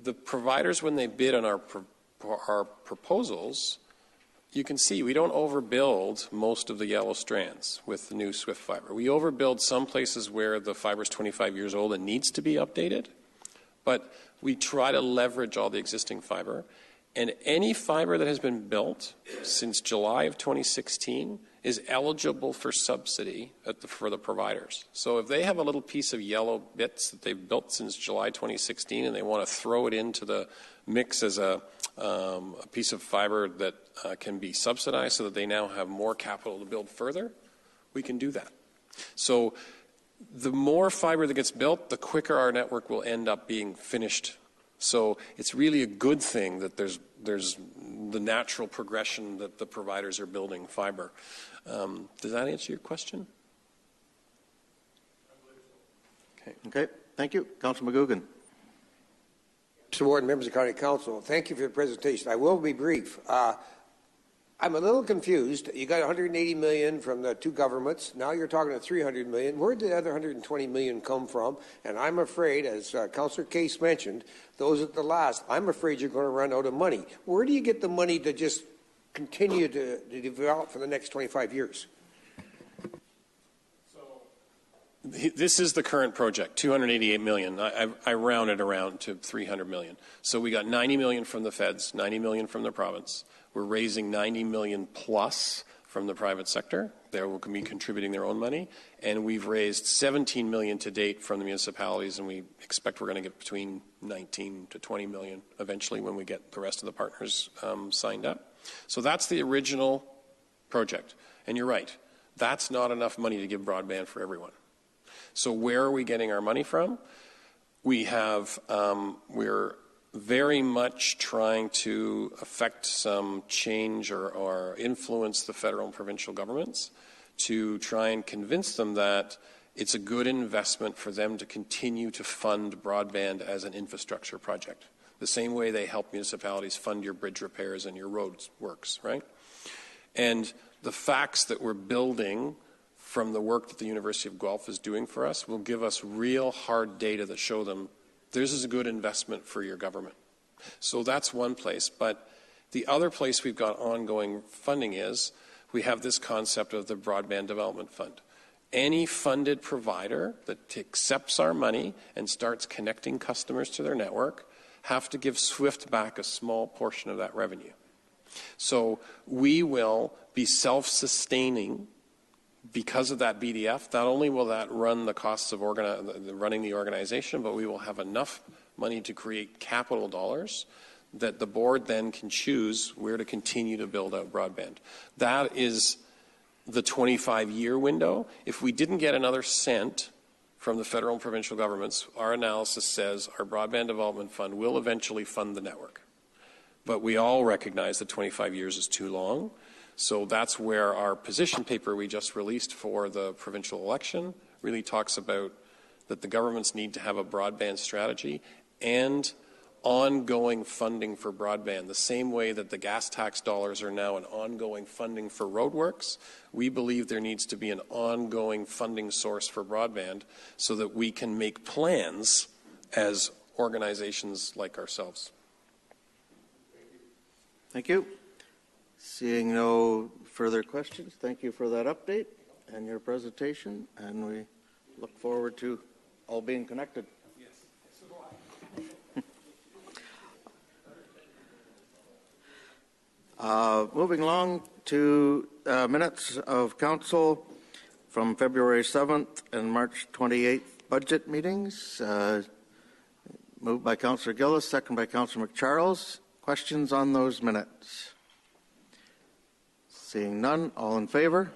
the providers, when they bid on our proposals, you can see we don't overbuild most of the yellow strands with the new SWIFT fiber. We overbuild some places where the fiber is 25 years old and needs to be updated, but we try to leverage all the existing fiber. And any fiber that has been built since July of 2016 is eligible for subsidy for the providers. So if they have a little piece of yellow bits that they've built since July 2016 and they want to throw it into the mix as a piece of fiber that can be subsidized so that they now have more capital to build further, we can do that. So the more fiber that gets built, the quicker our network will end up being finished. So it's really a good thing that there's the natural progression that the providers are building fiber. Does that answer your question? Okay. Thank you. Councillor McGugan. Mr. Warden, members of the County Council, thank you for your presentation. I will be brief. I'm a little confused. You got 180 million from the two governments. Now you're talking to 300 million. Where did the other 120 million come from? And I'm afraid, as Councillor Case mentioned, those at the last, I'm afraid you're going to run out of money. Where do you get the money to just continue to develop for the next 25 years? This is the current project, 288 million. I rounded around to 300 million. So we got 90 million from the feds, 90 million from the province. We're raising 90 million plus from the private sector. They will be contributing their own money. And we've raised 17 million to date from the municipalities, and we expect we're going to get between 19 to 20 million eventually when we get the rest of the partners signed up. So that's the original project. And you're right, that's not enough money to give broadband for everyone. So where are we getting our money from? We have, we're very much trying to affect some change or influence the federal and provincial governments to try and convince them that it's a good investment for them to continue to fund broadband as an infrastructure project. The same way they help municipalities fund your bridge repairs and your roads works, right? And the facts that we're building from the work that the University of Guelph is doing for us will give us real hard data that show them this is a good investment for your government. So that's one place. But the other place we've got ongoing funding is we have this concept of the Broadband Development Fund. Any funded provider that accepts our money and starts connecting customers to their network have to give SWIFT back a small portion of that revenue. So we will be self-sustaining because of that BDF. Not only will that run the costs of running the organization, but we will have enough money to create capital dollars that the board then can choose where to continue to build out broadband. That is the 25-year window. If we didn't get another cent from the federal and provincial governments, our analysis says our Broadband Development Fund will eventually fund the network. But we all recognize that 25 years is too long. So that's where our position paper we just released for the provincial election really talks about that the governments need to have a broadband strategy and ongoing funding for broadband. The same way that the gas tax dollars are now an ongoing funding for roadworks, we believe there needs to be an ongoing funding source for broadband so that we can make plans as organizations like ourselves. Thank you. Seeing no further questions, thank you for that update and your presentation, and we look forward to all being connected. Moving along to minutes of council from February 7th and March 28th budget meetings. Moved by Councillor Gillis, second by Councillor McCharles. Questions on those minutes? Seeing none, all in favor?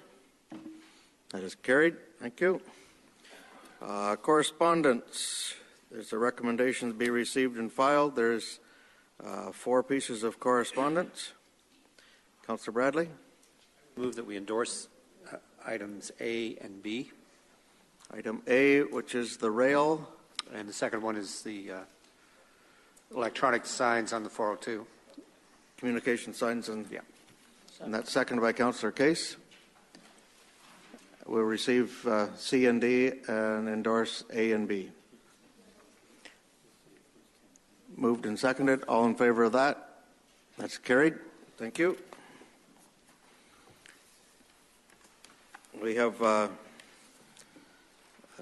That is carried. Thank you. Correspondence. There's a recommendation to be received and filed. There's 4 pieces of correspondence. Councillor Bradley. Move that we endorse items A and B. Item A, which is the rail. And the second one is the electronic signs on the 402. Communication signs and, yeah. And that's seconded by Councillor Case. We'll receive C and D and endorse A and B. Moved and seconded. All in favor of that? That's carried. Thank you. We have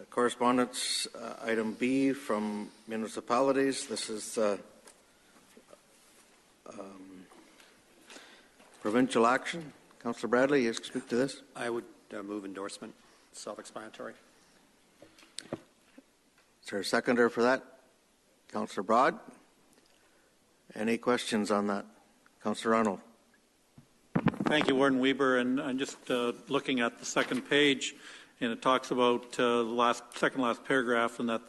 correspondence, item B from municipalities. This is provincial action. Councillor Bradley, you speak to this. I would move endorsement. Self-explanatory. Is there a seconder for that? Councillor Broad. Any questions on that? Councillor Arnold. Thank you, Warden Weber. And I'm just looking at the second page, and it talks about the second last paragraph, and that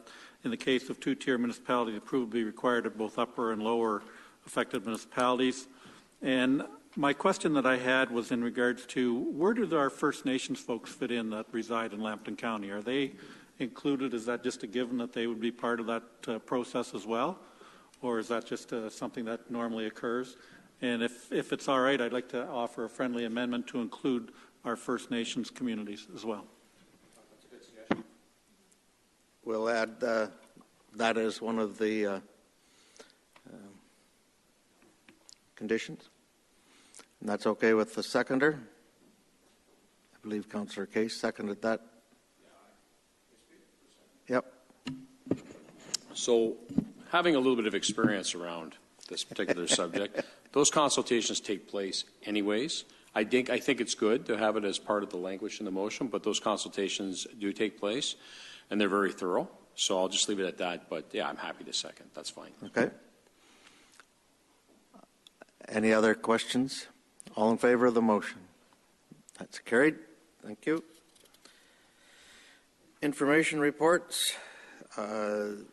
in the case of two-tier municipalities, approval will be required of both upper and lower affected municipalities. And my question that I had was in regards to where do our First Nations folks fit in that reside in Lambton County? Are they included? Is that just a given that they would be part of that process as well? Or is that just something that normally occurs? And if it's all right, I'd like to offer a friendly amendment to include our First Nations communities as well. That's a good suggestion. We'll add that as one of the conditions. And that's okay with the seconder? I believe Councillor Case seconded that. Yep. So, having a little bit of experience around this particular subject, those consultations take place anyways. I think it's good to have it as part of the language in the motion, but those consultations do take place, and they're very thorough. So I'll just leave it at that. But yeah, I'm happy to second. That's fine. Okay. Any other questions? All in favor of the motion? That's carried. Thank you. Information reports. Item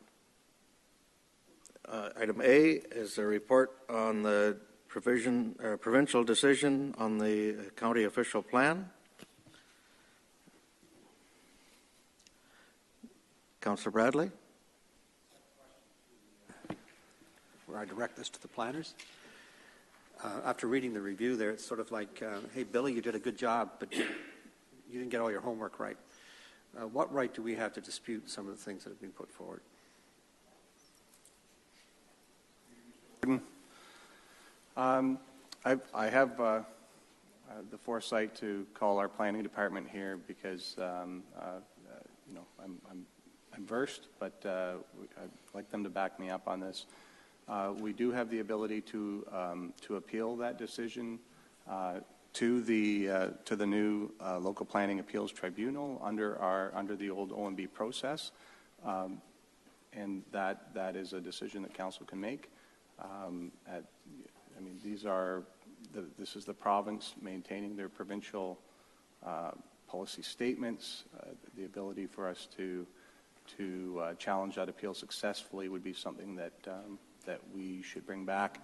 A is a report on the provincial decision on the county official plan. Councillor Bradley. Where I direct this to the planners. After reading the review there, it's sort of like, hey, Billy, you did a good job, but you didn't get all your homework right. What right do we have to dispute some of the things that have been put forward? I have the foresight to call our planning department here because you know, I'm versed, but I'd like them to back me up on this. We do have the ability to appeal that decision to the new local planning appeals tribunal under the old OMB process, and that is a decision that council can make. I mean, this is the province maintaining their provincial policy statements. The ability for us to challenge that appeal successfully would be something that we should bring back.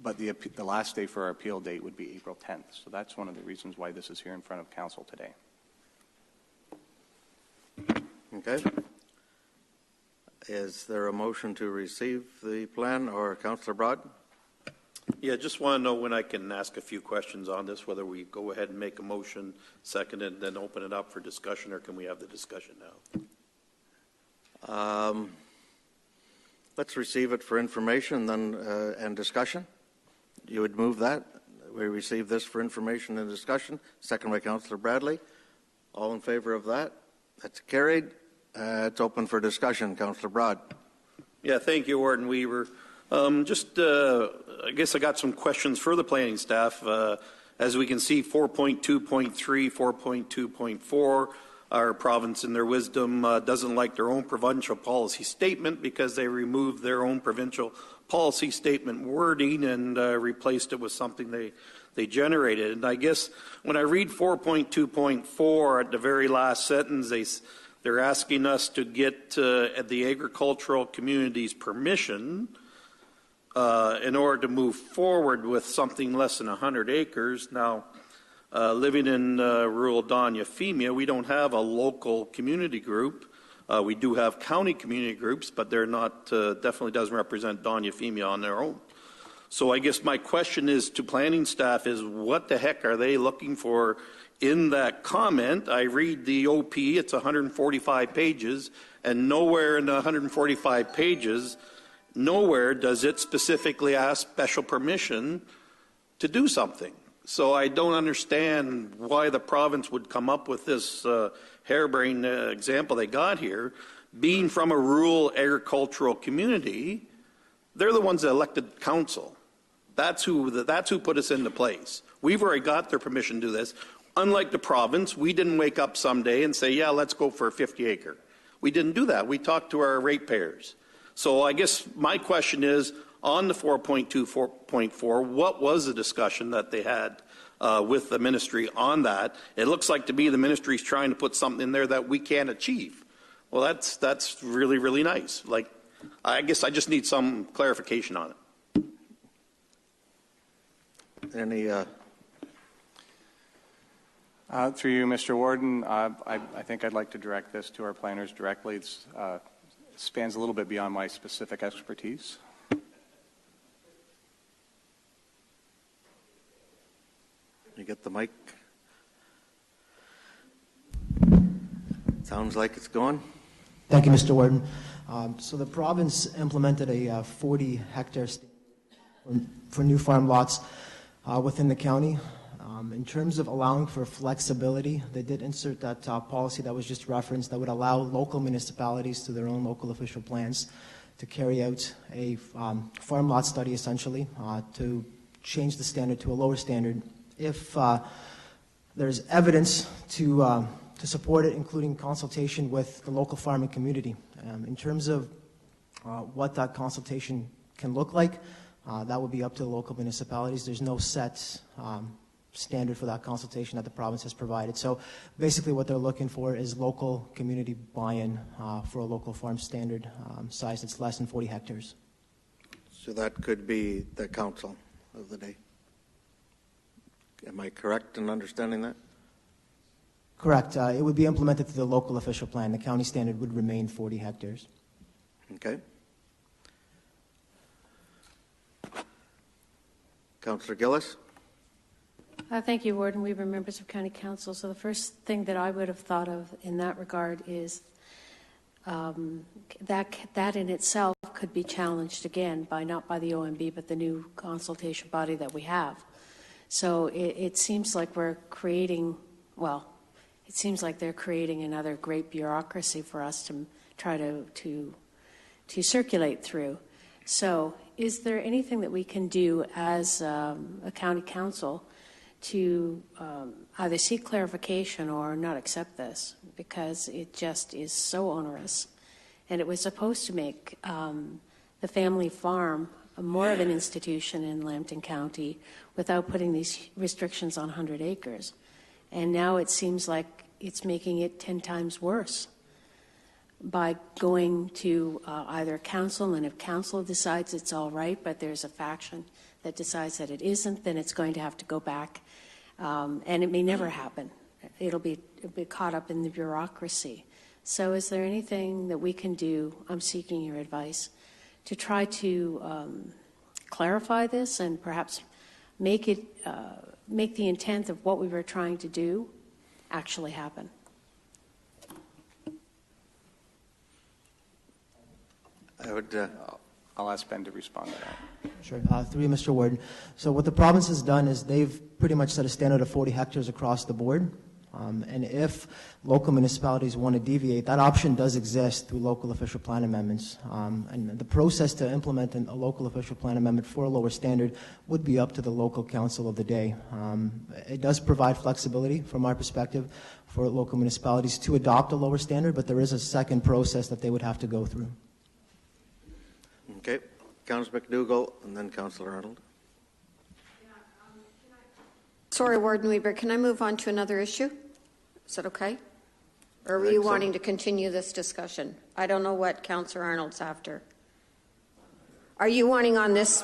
But the last day for our appeal date would be April 10th. So that's one of the reasons why this is here in front of council today. Okay. Is there a motion to receive the plan, or Councillor Broad? Yeah, just want to know when I can ask a few questions on this, whether we go ahead and make a motion, second it, and then open it up for discussion, or can we have the discussion now? Let's receive it for information then and discussion. You would move that? We receive this for information and discussion. Second by Councillor Bradley. All in favor of that? That's carried. It's open for discussion. Councillor Broad. Yeah, thank you, Warden Weaver. I guess I got some questions for the planning staff. As we can see, 4.2.3, 4.2.4, our province in their wisdom doesn't like their own provincial policy statement because they removed their own provincial policy statement wording and replaced it with something they generated. And I guess when I read 4.2.4 at the very last sentence, they're asking us to get the agricultural community's permission in order to move forward with something less than 100 acres. Now, living in rural Don-Euphemia, we don't have a local community group. We do have county community groups, but they're not, definitely doesn't represent Don-Euphemia on their own. So I guess my question is to planning staff is, what the heck are they looking for in that comment? I read the OP, it's 145 pages, and nowhere in the 145 pages, nowhere does it specifically ask special permission to do something. So I don't understand why the province would come up with this harebrained example they got here. Being from a rural agricultural community, they're the ones that elected council. That's who put us into place. We've already got their permission to do this. Unlike the province, we didn't wake up someday and say, yeah, let's go for a 50 acre. We didn't do that. We talked to our ratepayers. So I guess my question is, on the 4.2.4, what was the discussion that they had with the ministry on that? It looks like to me the ministry is trying to put something in there that we can't achieve. Well, that's really, really nice. Like, I guess I just need some clarification on it. Any? Through you, Mr. Warden, I think I'd like to direct this to our planners directly. It spans a little bit beyond my specific expertise. You get the mic? Sounds like it's going. Thank you, Mr. Warden. So the province implemented a 40-hectare for new farm lots within the county. In terms of allowing for flexibility, they did insert that policy that was just referenced that would allow local municipalities to their own local official plans to carry out a farm lot study, essentially, to change the standard to a lower standard if there's evidence to support it, including consultation with the local farming community. In terms of what that consultation can look like, that would be up to the local municipalities. There's no set standard for that consultation that the province has provided. So basically what they're looking for is local community buy-in for a local farm standard size that's less than 40 hectares. So that could be the council of the day. Am I correct in understanding that? Correct. It would be implemented through the local official plan. The county standard would remain 40 hectares. Okay. Councillor Gillis? Thank you, Warden Weaver, members of County Council. So the first thing that I would have thought of in that regard is that in itself could be challenged again by not by the OMB but the new consultation body that we have. So it seems like we're creating, well, it seems like they're creating another great bureaucracy for us to try to circulate through. So is there anything that we can do as a county council to either seek clarification or not accept this, because it just is so onerous, and it was supposed to make the family farm more of an institution in Lambton County without putting these restrictions on 100 acres. And now it seems like it's making it 10 times worse by going to either council, and if council decides it's all right, but there's a faction that decides that it isn't, then it's going to have to go back, and it may never happen. It'll be caught up in the bureaucracy. So is there anything that we can do, I'm seeking your advice, to try to clarify this and perhaps make the intent of what we were trying to do actually happen? I would. I'll ask Ben to respond to that. Sure. Through you, Mr. Warden. So what the province has done is they've pretty much set a standard of 40 hectares across the board. And if local municipalities want to deviate, that option does exist through local official plan amendments. And the process to implement a local official plan amendment for a lower standard would be up to the local council of the day. It does provide flexibility from our perspective for local municipalities to adopt a lower standard, but there is a second process that they would have to go through. Okay. Councillor McDougall and then Councillor Arnold. Sorry, Warden Weaver, can I move on to another issue? Is that okay? Or were you wanting to continue this discussion? I don't know what Councillor Arnold's after. Are you wanting on this?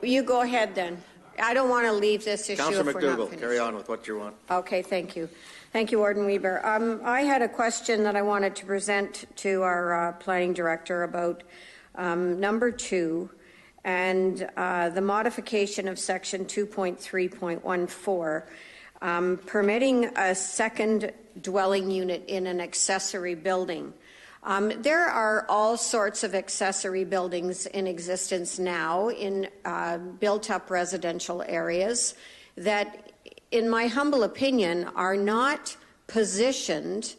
You go ahead then. I don't want to leave this issue Councillor if we're not McDougall, finished. carry on with what you want. Okay, thank you. Thank you, Warden Weaver. I had a question that I wanted to present to our planning director about number 2 and the modification of section 2.3.14, permitting a second dwelling unit in an accessory building. There are all sorts of accessory buildings in existence now in built-up residential areas that, in my humble opinion, are not positioned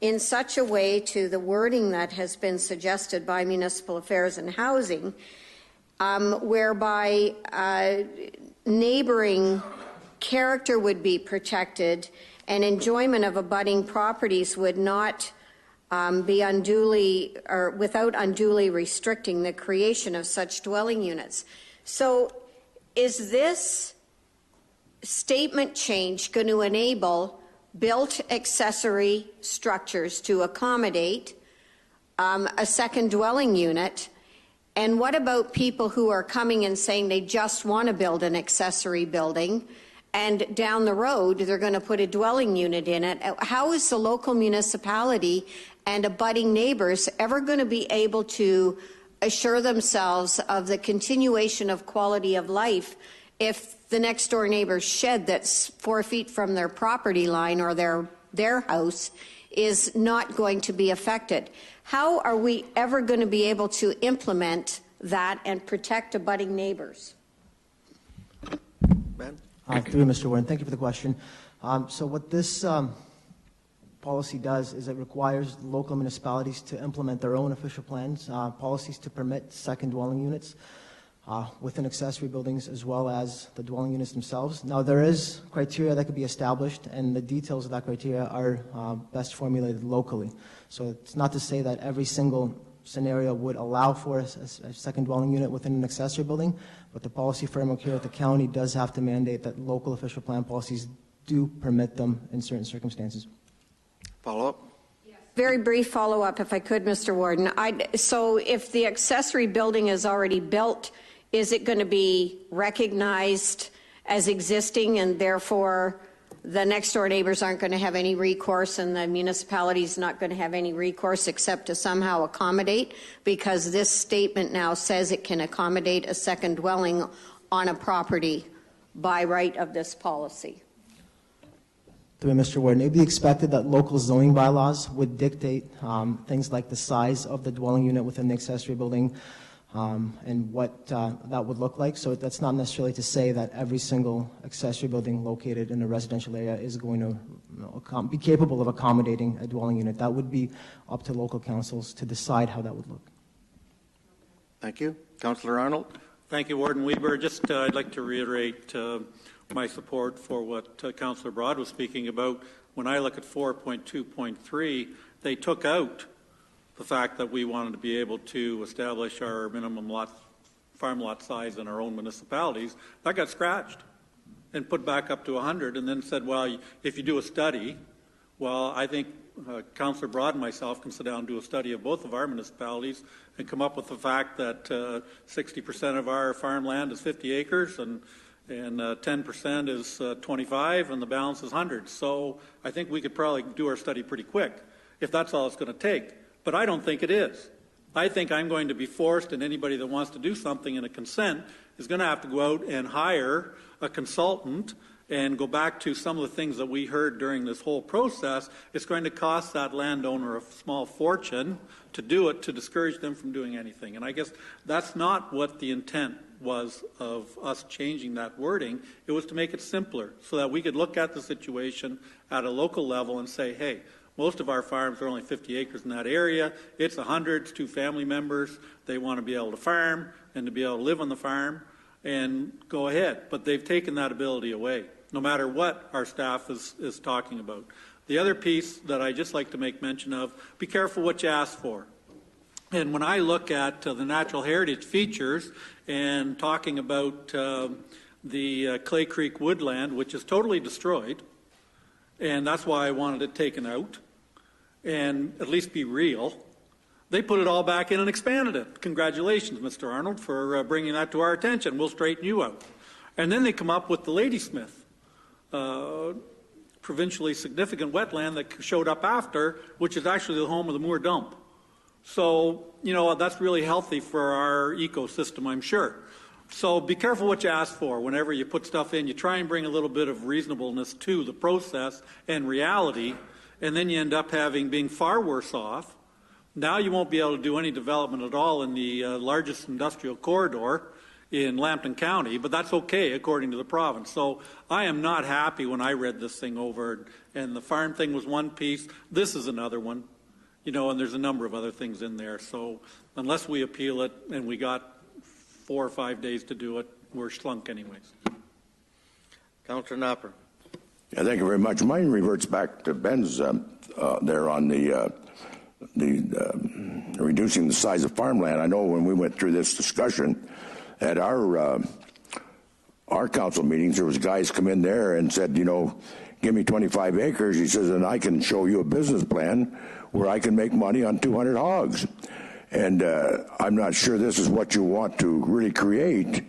in such a way to the wording that has been suggested by Municipal Affairs and Housing, whereby neighboring character would be protected and enjoyment of abutting properties would not be unduly or without unduly restricting the creation of such dwelling units. So is this statement change going to enable built accessory structures to accommodate a second dwelling unit? And what about people who are coming and saying they just want to build an accessory building and down the road they're going to put a dwelling unit in it? How is the local municipality and abutting neighbors ever going to be able to assure themselves of the continuation of quality of life if the next door neighbor's shed that's 4 feet from their property line or their house is not going to be affected? How are we ever going to be able to implement that and protect abutting neighbors? Ben? Through Mr. Warren, thank you for the question. So what this policy does is it requires local municipalities to implement their own official plans, policies to permit second dwelling units within accessory buildings as well as the dwelling units themselves. Now, there is criteria that could be established, and the details of that criteria are best formulated locally. So it's not to say that every single scenario would allow for a second dwelling unit within an accessory building, but the policy framework here at the county does have to mandate that local official plan policies do permit them in certain circumstances. Follow-up? Very brief follow-up, if I could, Mr. Warden. So if the accessory building is already built, is it going to be recognized as existing, and therefore the next door neighbors aren't going to have any recourse and the municipality is not going to have any recourse except to somehow accommodate? Because this statement now says it can accommodate a second dwelling on a property by right of this policy. Through Mr. Warden, it would be expected that local zoning bylaws would dictate things like the size of the dwelling unit within the accessory building and what that would look like. So that's not necessarily to say that every single accessory building located in a residential area is going to be capable of accommodating a dwelling unit. That would be up to local councils to decide how that would look. Thank you. Councillor Arnold? Thank you, Warden Weber. Just I'd like to reiterate my support for what Councillor Broad was speaking about. When I look at 4.2.3, they took out the fact that we wanted to be able to establish our minimum farm lot size in our own municipalities. That got scratched and put back up to 100, and then said, well, if you do a study, well, I think Councillor Broad and myself can sit down and do a study of both of our municipalities and come up with the fact that 60% of our farmland is 50 acres and 10% is 25, and the balance is 100. So I think we could probably do our study pretty quick if that's all it's going to take. But I don't think it is. I think I'm going to be forced, and anybody that wants to do something in a consent is going to have to go out and hire a consultant and go back to some of the things that we heard during this whole process. It's going to cost that landowner a small fortune to do it, to discourage them from doing anything. And I guess that's not what the intent was of us changing that wording. It was to make it simpler so that we could look at the situation at a local level and say, hey, most of our farms are only 50 acres in that area. It's 100, it's 2 family members. They want to be able to farm and to be able to live on the farm and go ahead. But they've taken that ability away, no matter what our staff is talking about. The other piece that I just like to make mention of, be careful what you ask for. And when I look at the natural heritage features and talking about the Clay Creek woodland, which is totally destroyed, and that's why I wanted it taken out, and at least be real, they put it all back in and expanded it. Congratulations, Mr. Arnold, for bringing that to our attention. We'll straighten you out. And then they come up with the Ladysmith, provincially significant wetland that showed up after, which is actually the home of the Moore Dump. So, you know, that's really healthy for our ecosystem, I'm sure. So be careful what you ask for. Whenever you put stuff in, you try and bring a little bit of reasonableness to the process and reality, and then you end up being far worse off. Now you won't be able to do any development at all in the largest industrial corridor in Lambton County, but that's okay according to the province. So I am not happy when I read this thing over, and the farm thing was one piece. This is another one, you know, and there's a number of other things in there. So unless we appeal it, and we got 4 or 5 days to do it, we're slunk anyways. Councillor Napper. Yeah, thank you very much. Mine reverts back to Ben's there on the reducing the size of farmland. I know when we went through this discussion at our council meetings, there was guys come in there and said, you know, give me 25 acres. He says, and I can show you a business plan where I can make money on 200 hogs. And I'm not sure this is what you want to really create,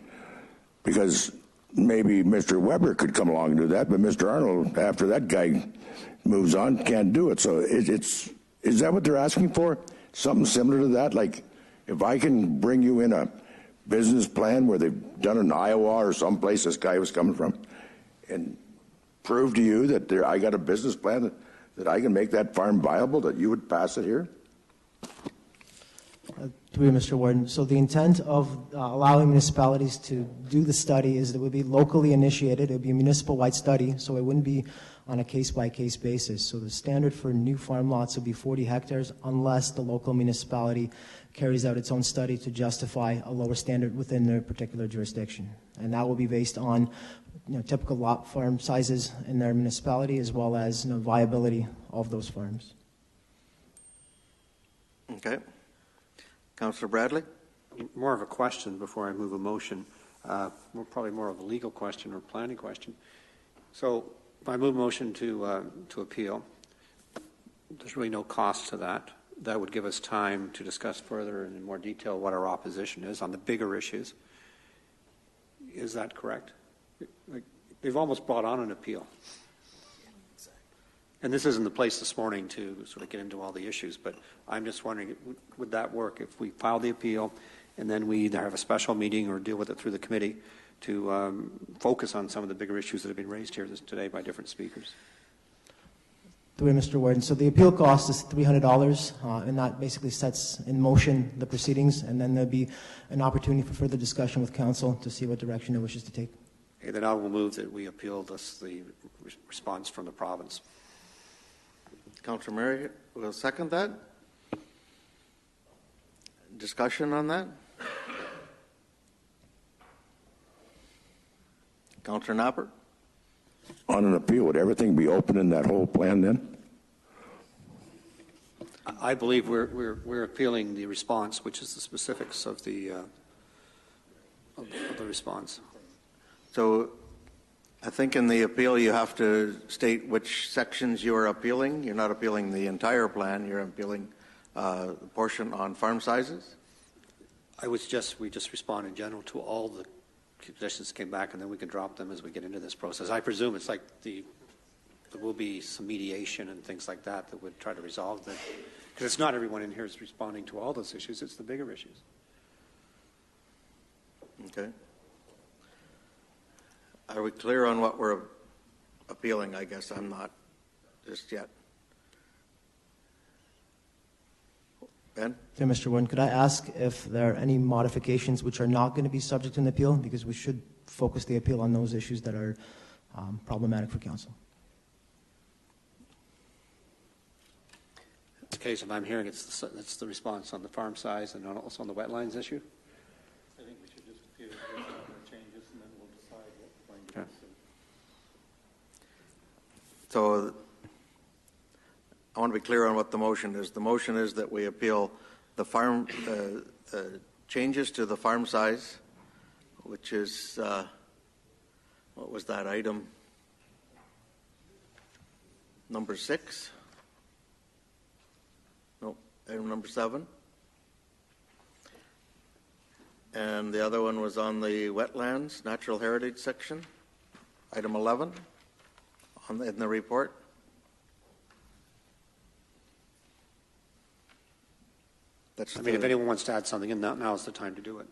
because maybe Mr. Weber could come along and do that, but Mr. Arnold, after that guy moves on, can't do it. So is that what they're asking for? Something similar to that? Like, if I can bring you in a business plan where they've done it in Iowa or someplace this guy was coming from, and prove to you that I got a business plan that I can make that farm viable, that you would pass it here? Through you, Mr. Warden. So the intent of allowing municipalities to do the study is that it would be locally initiated. It would be a municipal-wide study, so it wouldn't be on a case-by-case basis. So the standard for new farm lots would be 40 hectares unless the local municipality carries out its own study to justify a lower standard within their particular jurisdiction. And that will be based on typical lot farm sizes in their municipality as well as viability of those farms. Okay. Councillor Bradley? More of a question before I move a motion. Probably more of a legal question or planning question. So if I move a motion to appeal, there's really no cost to that. That would give us time to discuss further and in more detail what our opposition is on the bigger issues. Is that correct? They've almost brought on an appeal. And this isn't the place this morning to sort of get into all the issues, but I'm just wondering, would that work if we file the appeal and then we either have a special meeting or deal with it through the committee to focus on some of the bigger issues that have been raised here today by different speakers? Through Mr. Warden. So the appeal cost is $300, and that basically sets in motion the proceedings, and then there'll be an opportunity for further discussion with council to see what direction it wishes to take. Okay, then I will move that we appeal the response from the province. Councillor Murray will second that. Discussion on that? Councillor Knopper? On an appeal, would everything be open in that whole plan then? I believe we're appealing the response, which is the specifics of the response. So I think in the appeal you have to state which sections you are appealing. You're not appealing the entire plan. You're appealing the portion on farm sizes. We just respond in general to all the suggestions that came back, and then we can drop them as we get into this process. I presume it's like there will be some mediation and things like that would try to resolve that, because it's not everyone in here is responding to all those issues. It's the bigger issues. Okay. Are we clear on what we're appealing? I guess I'm not just yet. Ben? Okay, Mr. Warden, could I ask if there are any modifications which are not going to be subject to an appeal? Because we should focus the appeal on those issues that are problematic for council. Okay, so if I'm hearing it's the response on the farm size and also on the wetlands issue? I think we should just appeal the changes and then we'll decide what we're going to do. So I want to be clear on what the motion is. The motion is that we appeal the farm changes to the farm size, which is what was that item? Number 6? No, item number 7. And the other one was on the wetlands, natural heritage section, item 11 in the report. I mean, if anyone wants to add something in, now is the time to do it.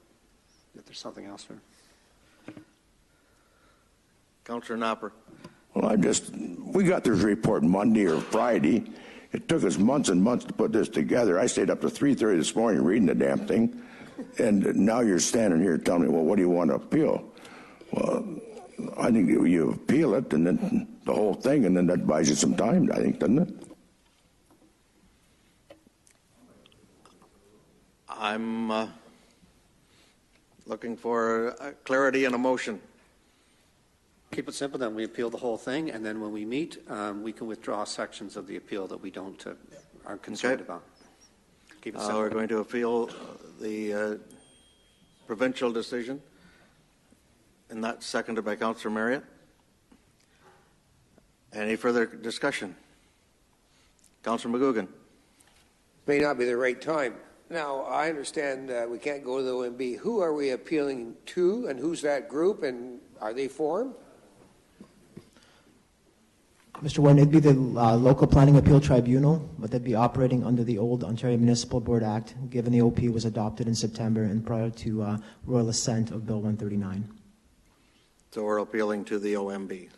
If there's something else there. Councillor Knopper. Well, we got this report Monday or Friday. It took us months and months to put this together. I stayed up to 3:30 this morning reading the damn thing. And now you're standing here telling me, well, what do you want to appeal? Well, I think you appeal it and then the whole thing, and then that buys you some time, I think, doesn't it? I'm looking for clarity and a motion. Keep it simple, then we appeal the whole thing, and then when we meet, we can withdraw sections of the appeal that we aren't concerned about. Keep it simple. We're going to appeal the provincial decision, and that's seconded by Councillor Marriott. Any further discussion? Councillor McGugan. May not be the right time. Now, I understand we can't go to the OMB. Who are we appealing to, and who's that group, and are they formed? Mr. Warren, it'd be the Local Planning Appeal Tribunal, but they'd be operating under the old Ontario Municipal Board Act, given the OP was adopted in September and prior to royal assent of Bill 139. So we're appealing to the OMB.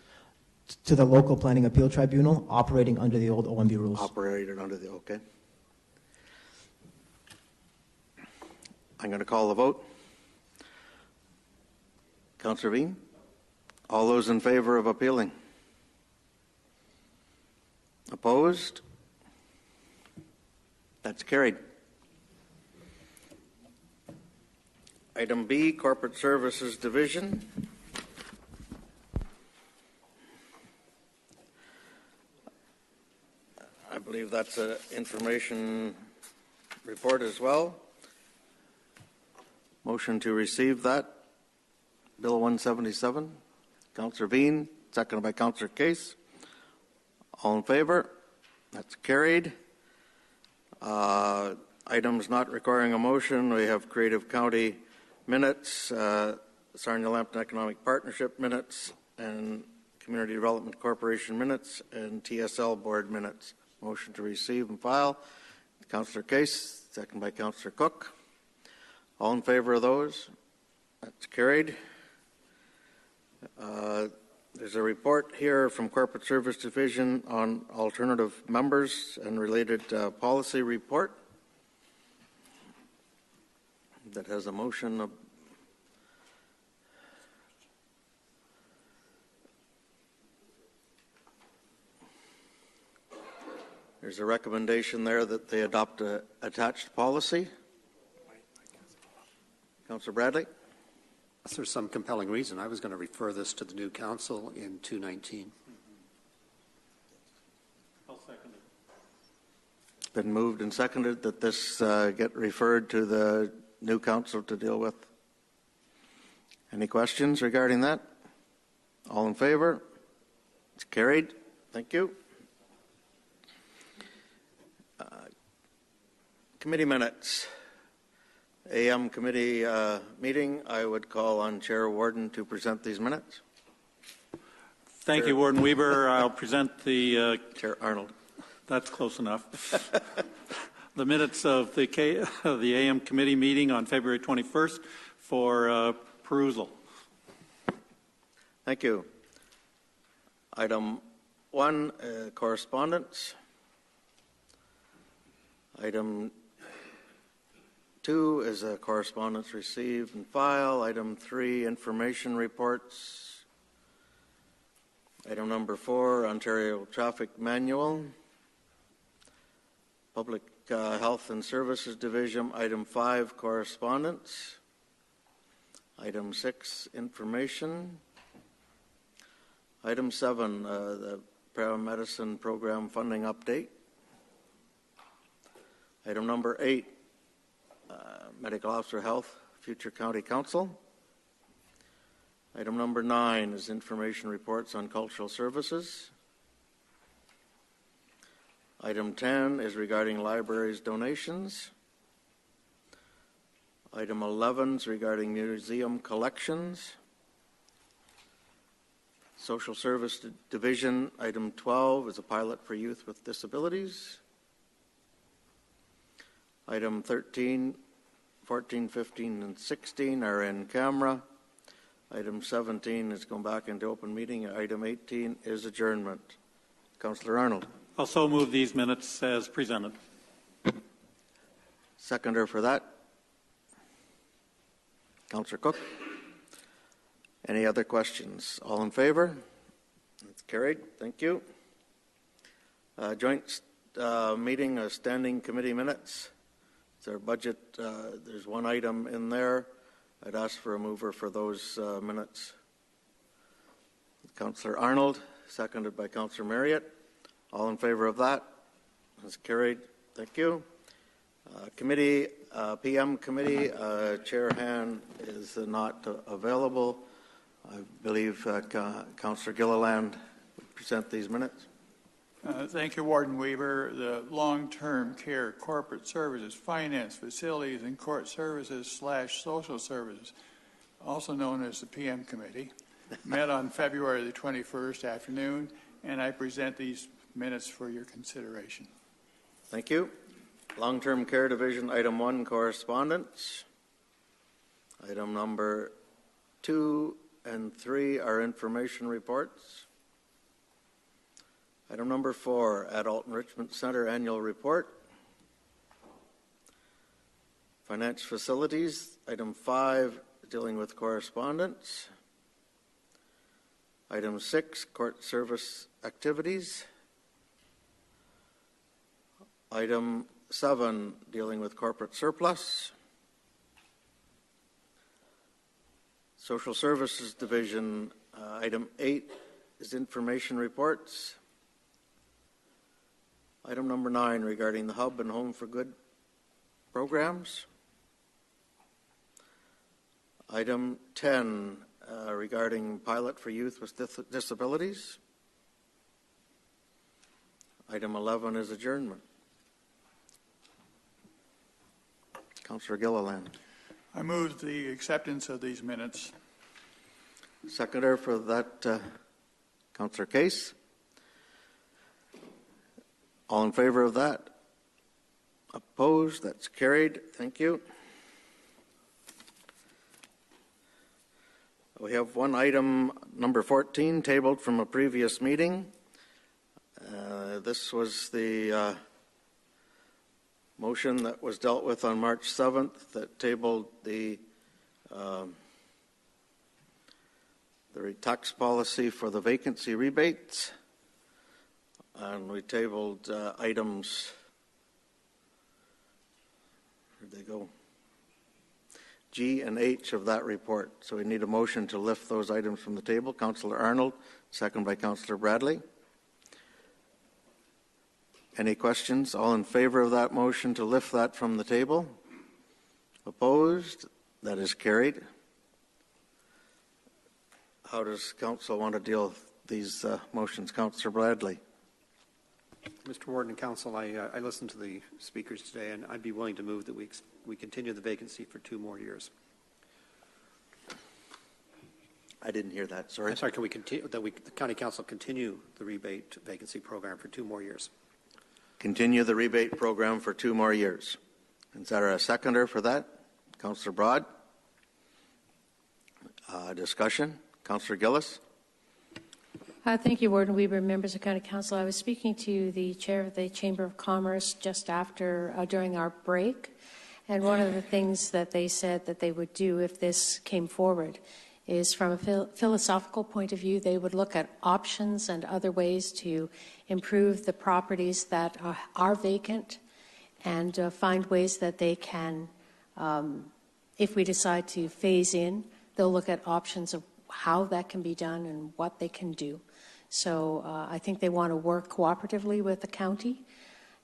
To the Local Planning Appeal Tribunal, operating under the old OMB rules. Operated under the, okay. I'm going to call the vote. Councillor Bean, all those in favor of appealing? Opposed? That's carried. Item B, Corporate Services Division. I believe that's an information report as well. Motion to receive that. Bill 177. Councillor Bean, seconded by Councillor Case. All in favor? That's carried. Items not requiring a motion. We have Creative County minutes, Sarnia-Lambton Economic Partnership minutes, and Community Development Corporation minutes, and TSL Board minutes. Motion to receive and file. Councillor Case, second by Councillor Cook. All in favor of those? That's carried. There's a report here from Corporate Service Division on alternative members and related policy report that has a motion of there's a recommendation there that they adopt a attached policy. Councillor Bradley? Unless there's some compelling reason, I was going to refer this to the new council in 219. I'll second it. It's been moved and seconded that this get referred to the new council to deal with. Any questions regarding that? All in favor? It's carried. Thank you. Committee minutes. AM committee meeting. I would call on Chair Warden to present these minutes. Thank you, Warden Weber. I'll present the... Chair Arnold. That's close enough. The minutes of the AM committee meeting on February 21st for perusal. Thank you. Item 1, correspondence. Item 2 is a correspondence received and file. Item 3, information reports. Item number 4, Ontario Traffic Manual. Public Health and Services Division. Item 5, correspondence. Item 6, information. Item 7, the paramedicine program funding update. Item number 8, Medical Officer Health, Future County Council. Item number 9 is information reports on cultural services. Item 10 is regarding libraries donations. Item 11 is regarding museum collections. Social Service Division, item 12 is a pilot for youth with disabilities. Item 13, 14, 15, and 16 are in camera. Item 17 is going back into open meeting. Item 18 is adjournment. Councillor Arnold. Also move these minutes as presented. Seconder for that. Councillor Cook. Any other questions? All in favor? That's carried. Thank you. Joint meeting, standing committee minutes. It's our budget. There's one item in there. I'd ask for a mover for those minutes. Councillor Arnold, seconded by Councillor Marriott. All in favor of that? That's carried. Thank you. Committee, PM committee, Chair Han is not available. I believe Councillor Gilliland would present these minutes. Thank you, Warden Weber. The Long-Term Care Corporate Services, Finance, Facilities, and Court Services / Social Services, also known as the PM Committee, met on February the 21st afternoon and I present these minutes for your consideration. Thank you. Long-term care division, item 1, correspondence. Item number 2 and 3 are information reports. Item number 4, Adult Enrichment Center annual report. Finance facilities, item 5, dealing with correspondence. Item 6, court service activities. Item 7, dealing with corporate surplus. Social Services Division, item 8 is information reports. Item number 9 regarding the Hub and Home for Good programs. Item 10 regarding pilot for youth with disabilities. Item 11 is adjournment. Councillor Gilliland. I move the acceptance of these minutes. Seconder for that, Councillor Case. All in favor of that? Opposed? That's carried. Thank you. We have one item, number 14, tabled from a previous meeting. This was the motion that was dealt with on March 7th that tabled the tax policy for the vacancy rebates. And we tabled items, where'd they go? G and H of that report. So we need a motion to lift those items from the table. Councillor Arnold, second by Councillor Bradley. Any questions? All in favor of that motion to lift that from the table? Opposed? That is carried. How does Council want to deal with these motions? Councillor Bradley. Mr. Warden and Council, I listened to the speakers today, and I'd be willing to move that we continue the vacancy for 2 more years. I didn't hear that. Sorry. I'm sorry. Can we continue that the County Council continue the rebate vacancy program for 2 more years? Continue the rebate program for 2 more years. Is there a seconder for that? Councillor Broad. Discussion. Councillor Gillis. Thank you, Warden Weber, members of County Council. I was speaking to the chair of the Chamber of Commerce just after, during our break, and one of the things that they said that they would do if this came forward is, from a philosophical point of view, they would look at options and other ways to improve the properties that are vacant and find ways that they can, if we decide to phase in, they'll look at options of how that can be done and what they can do. So I think they want to work cooperatively with the county,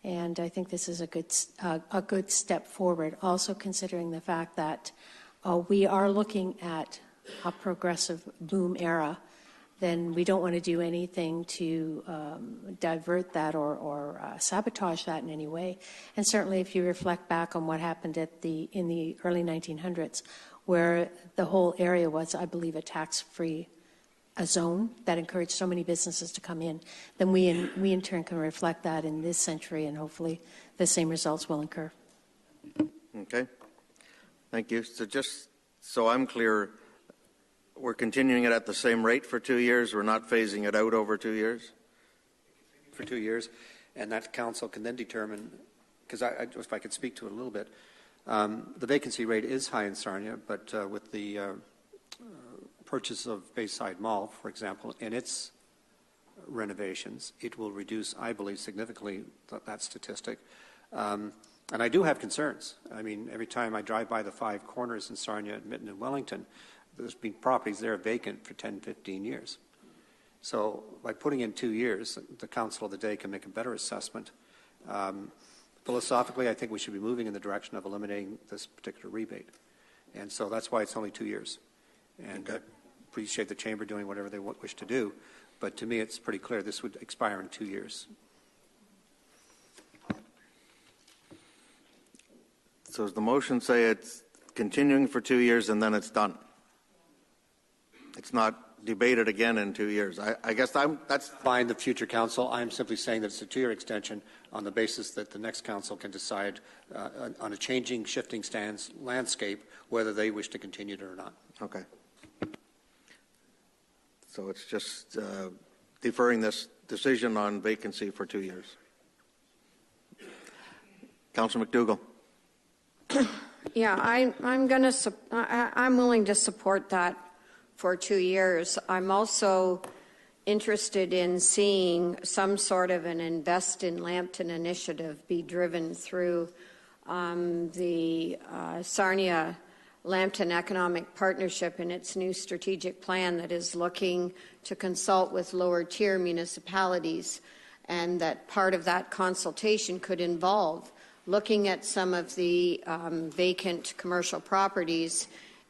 and I think this is a good step forward. Also considering the fact that we are looking at a progressive boom era, then we don't want to do anything to divert that or sabotage that in any way. And certainly, if you reflect back on what happened in the early 1900s, where the whole area was, I believe, a tax-free zone that encouraged so many businesses to come in, then we in turn can reflect that in this century, and hopefully the same results will occur. Okay. Thank you. So just so I'm clear, we're continuing it at the same rate for 2 years? We're not phasing it out over 2 years? For 2 years, and that council can then determine, because if I could speak to it a little bit, the vacancy rate is high in Sarnia, but with the purchase of Bayside Mall, for example, and its renovations, it will reduce, I believe, significantly that statistic. And I do have concerns. I mean, every time I drive by the 5 corners in Sarnia, Mitten, and Wellington, there's been properties there vacant for 10, 15 years. So by putting in 2 years, the council of the day can make a better assessment. Philosophically, I think we should be moving in the direction of eliminating this particular rebate. And so that's why it's only 2 years. And I appreciate the Chamber doing whatever they wish to do. But to me, it's pretty clear this would expire in 2 years. So does the motion say it's continuing for 2 years and then it's done? It's not debate it again in 2 years. I guess that's fine. The future council. I'm simply saying that it's a 2-year extension on the basis that the next council can decide on a changing, shifting landscape whether they wish to continue it or not. Okay. So it's just deferring this decision on vacancy for 2 years. Councillor McDougall. Yeah, I'm willing to support that for 2 years. I'm also interested in seeing some sort of an Invest in Lambton initiative be driven through the Sarnia-Lambton Economic Partnership and its new strategic plan that is looking to consult with lower tier municipalities, and that part of that consultation could involve looking at some of the vacant commercial properties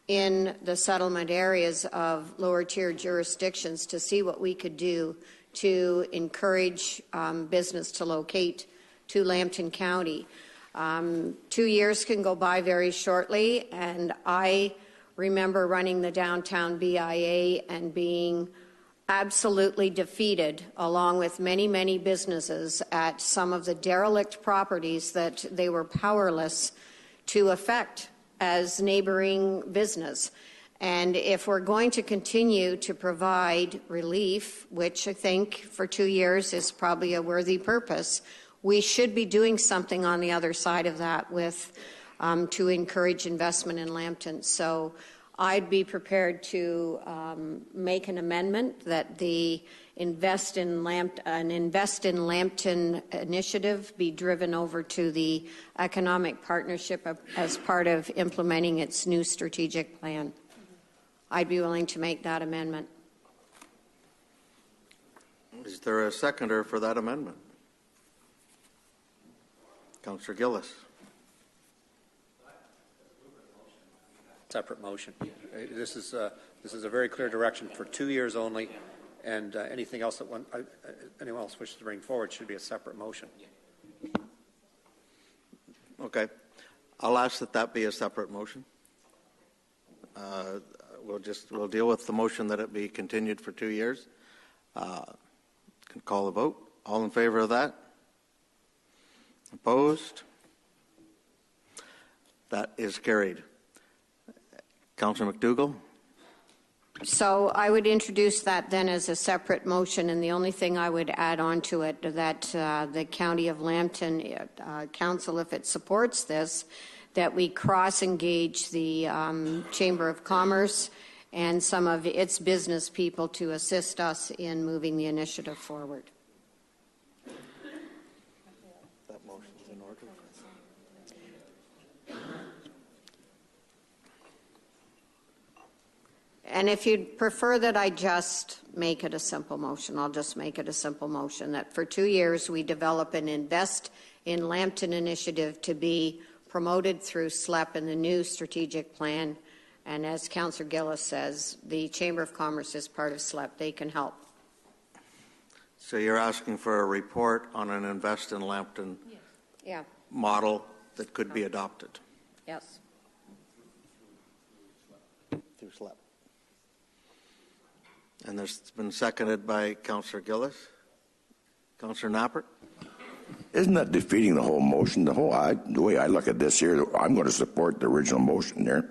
in the settlement areas of lower tier jurisdictions to see what we could do to encourage business to locate to Lambton County. 2 years can go by very shortly, and I remember running the downtown BIA and being absolutely defeated, along with many, many businesses, at some of the derelict properties that they were powerless to affect as neighboring business. And if we're going to continue to provide relief, which I think for 2 years is probably a worthy purpose, we should be doing something on the other side of that with to encourage investment in Lambton. So I'd be prepared to make an amendment that the Invest in Lambton initiative be driven over to the Economic Partnership as part of implementing its new strategic plan. I'd be willing to make that amendment. Is there a seconder for that amendment? Councillor Gillis. Separate motion. This is a very clear direction for 2 years only, and anything else that anyone else wishes to bring forward should be a separate motion. Okay, I'll ask that be a separate motion. We'll deal with the motion that it be continued for 2 years. Can call a vote. All in favor of that? Opposed? That is carried. Councillor McDougall. So I would introduce that then as a separate motion, and the only thing I would add on to it that the County of Lambton Council, if it supports this, that we cross-engage the Chamber of Commerce and some of its business people to assist us in moving the initiative forward. That motion's in order. And if you'd prefer that I just make it a simple motion, I'll just make it a simple motion that for 2 years we develop an Invest in Lambton initiative to be promoted through SLEP and the new strategic plan. And as Councillor Gillis says, the Chamber of Commerce is part of SLEP. They can help. So you're asking for a report on an Invest in Lambton model that could be adopted? Yes. Through SLEP. And this has been seconded by Councillor Gillis. Councillor Nappert? Isn't that defeating the whole motion? The way I look at this here, I'm going to support the original motion there.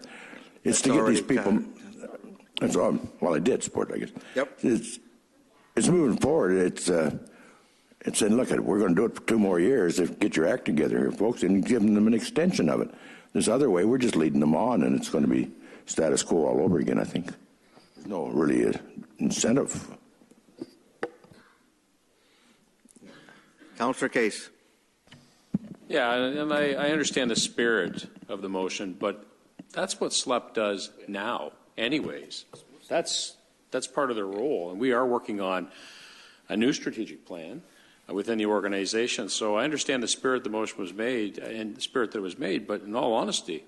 It's to get these people. That's all. Well, I did support it, I guess. Yep. It's moving forward. It's saying, look, we're going to do it for 2 more years. Get your act together here, folks, and giving them an extension of it. This other way, we're just leading them on, and it's going to be status quo all over again, I think. There's no really incentive. Councillor Case. Yeah, and I understand the spirit of the motion, but that's what SLEP does now anyways. That's part of their role, and we are working on a new strategic plan within the organization. So I understand the spirit the motion was made and the spirit that it was made, but in all honesty,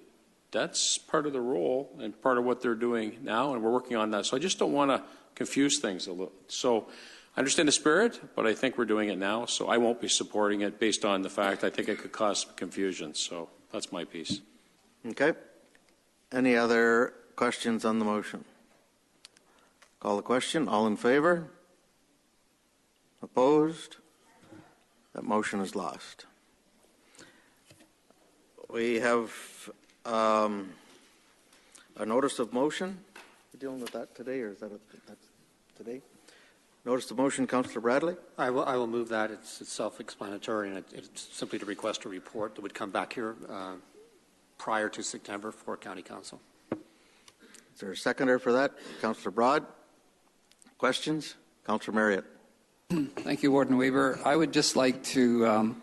that's part of the role and part of what they're doing now, and we're working on that. So I just don't want to confuse things a little. So I understand the spirit, but I think we're doing it now, so I won't be supporting it based on the fact I think it could cause some confusion. So that's my piece. Okay. Any other questions on the motion? Call the question. All in favor? Opposed? That motion is lost. We have a notice of motion. We're dealing with that today, or is that that's today? Notice of motion, Councillor Bradley. I will move that. It's self-explanatory, and it's simply to request a report that would come back here prior to September for County Council. Is there a seconder for that? Councillor Broad. Questions? Councillor Marriott. Thank you, Warden Weaver. I would just like to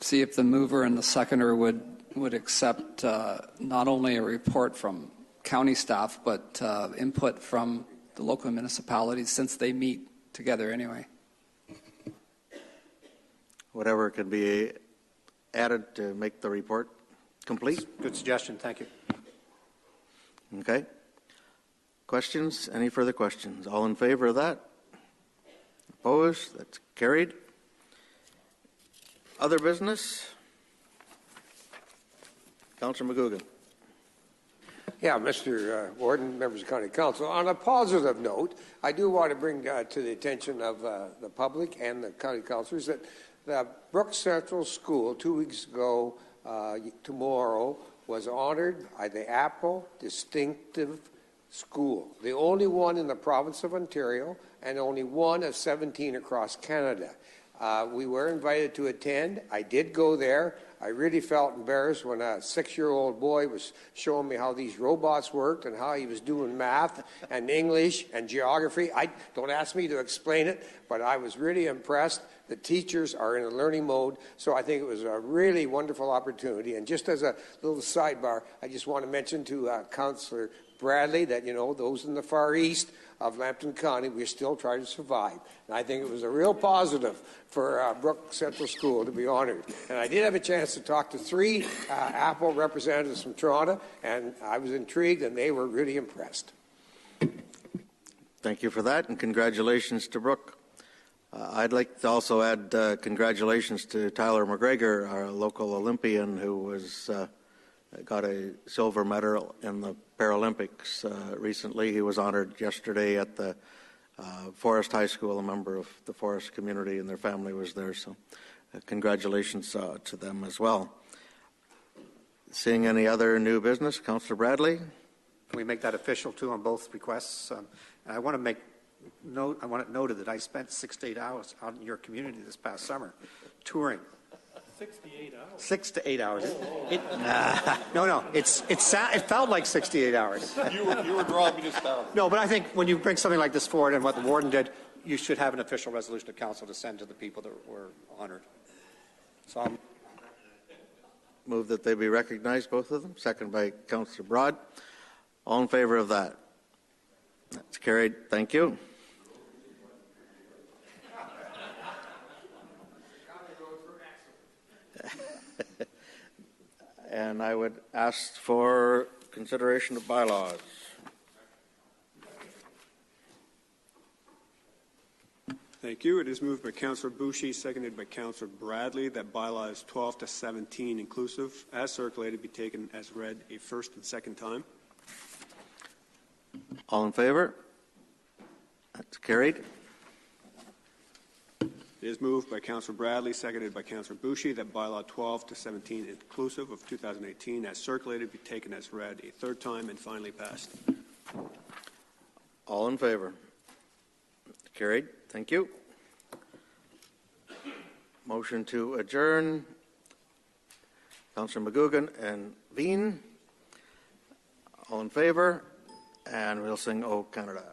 see if the mover and the seconder would accept not only a report from county staff, but input from the local municipalities, since they meet together anyway. Whatever can be added to make the report complete. Good suggestion. Thank you. Okay. Questions? Any further questions? All in favor of that? Opposed? That's carried. Other business? Councillor McGugan. Yeah, Mr. Warden, members of County Council. On a positive note, I do want to bring to the attention of the public and the County Councilors that the Brooks Central School 2 weeks ago, tomorrow, was honored by the Apple Distinctive School, the only one in the province of Ontario and only one of 17 across Canada. We were invited to attend. I did go there. I really felt embarrassed when a 6-year-old boy was showing me how these robots worked and how he was doing math and English and geography. Don't ask me to explain it, but I was really impressed. The teachers are in a learning mode, so I think it was a really wonderful opportunity. And just as a little sidebar, I just want to mention to Councillor Bradley that, you know, those in the far east of Lambton County, we're still trying to survive. And I think it was a real positive for Brooks Central School to be honored. And I did have a chance to talk to 3 Apple representatives from Toronto, and I was intrigued, and they were really impressed. Thank you for that, and congratulations to Brooke. I'd like to also add congratulations to Tyler McGregor, our local Olympian, who was got a silver medal in the Paralympics recently. He was honored yesterday at the Forest High School. A member of the Forest community and their family was there, so congratulations to them as well. Seeing any other new business, Councillor Bradley? Can we make that official too on both requests? I want to make note. I want it noted that I spent 6 to 8 hours out in your community this past summer, touring. 6 to 8 hours. 6 to 8 hours. No. It felt like 68 hours. You were drawing me just down. No, but I think when you bring something like this forward and what the warden did, you should have an official resolution of council to send to the people that were honored. So I'm move that they be recognized, both of them. Second by Councillor Broad. All in favor of that? That's carried. Thank you. And I would ask for consideration of bylaws. Thank you. It is moved by Councillor Boucher, seconded by Councillor Bradley, that bylaws 12 to 17 inclusive, as circulated, be taken as read a first and second time. All in favor? That's carried. It is moved by Councillor Bradley, seconded by Councillor Boucher, that bylaw 12 to 17 inclusive of 2018 as circulated be taken as read a third time and finally passed. All in favor? Carried. Thank you. Motion to adjourn. Councillor McGugan and Veen. All in favor? And we'll sing O Canada.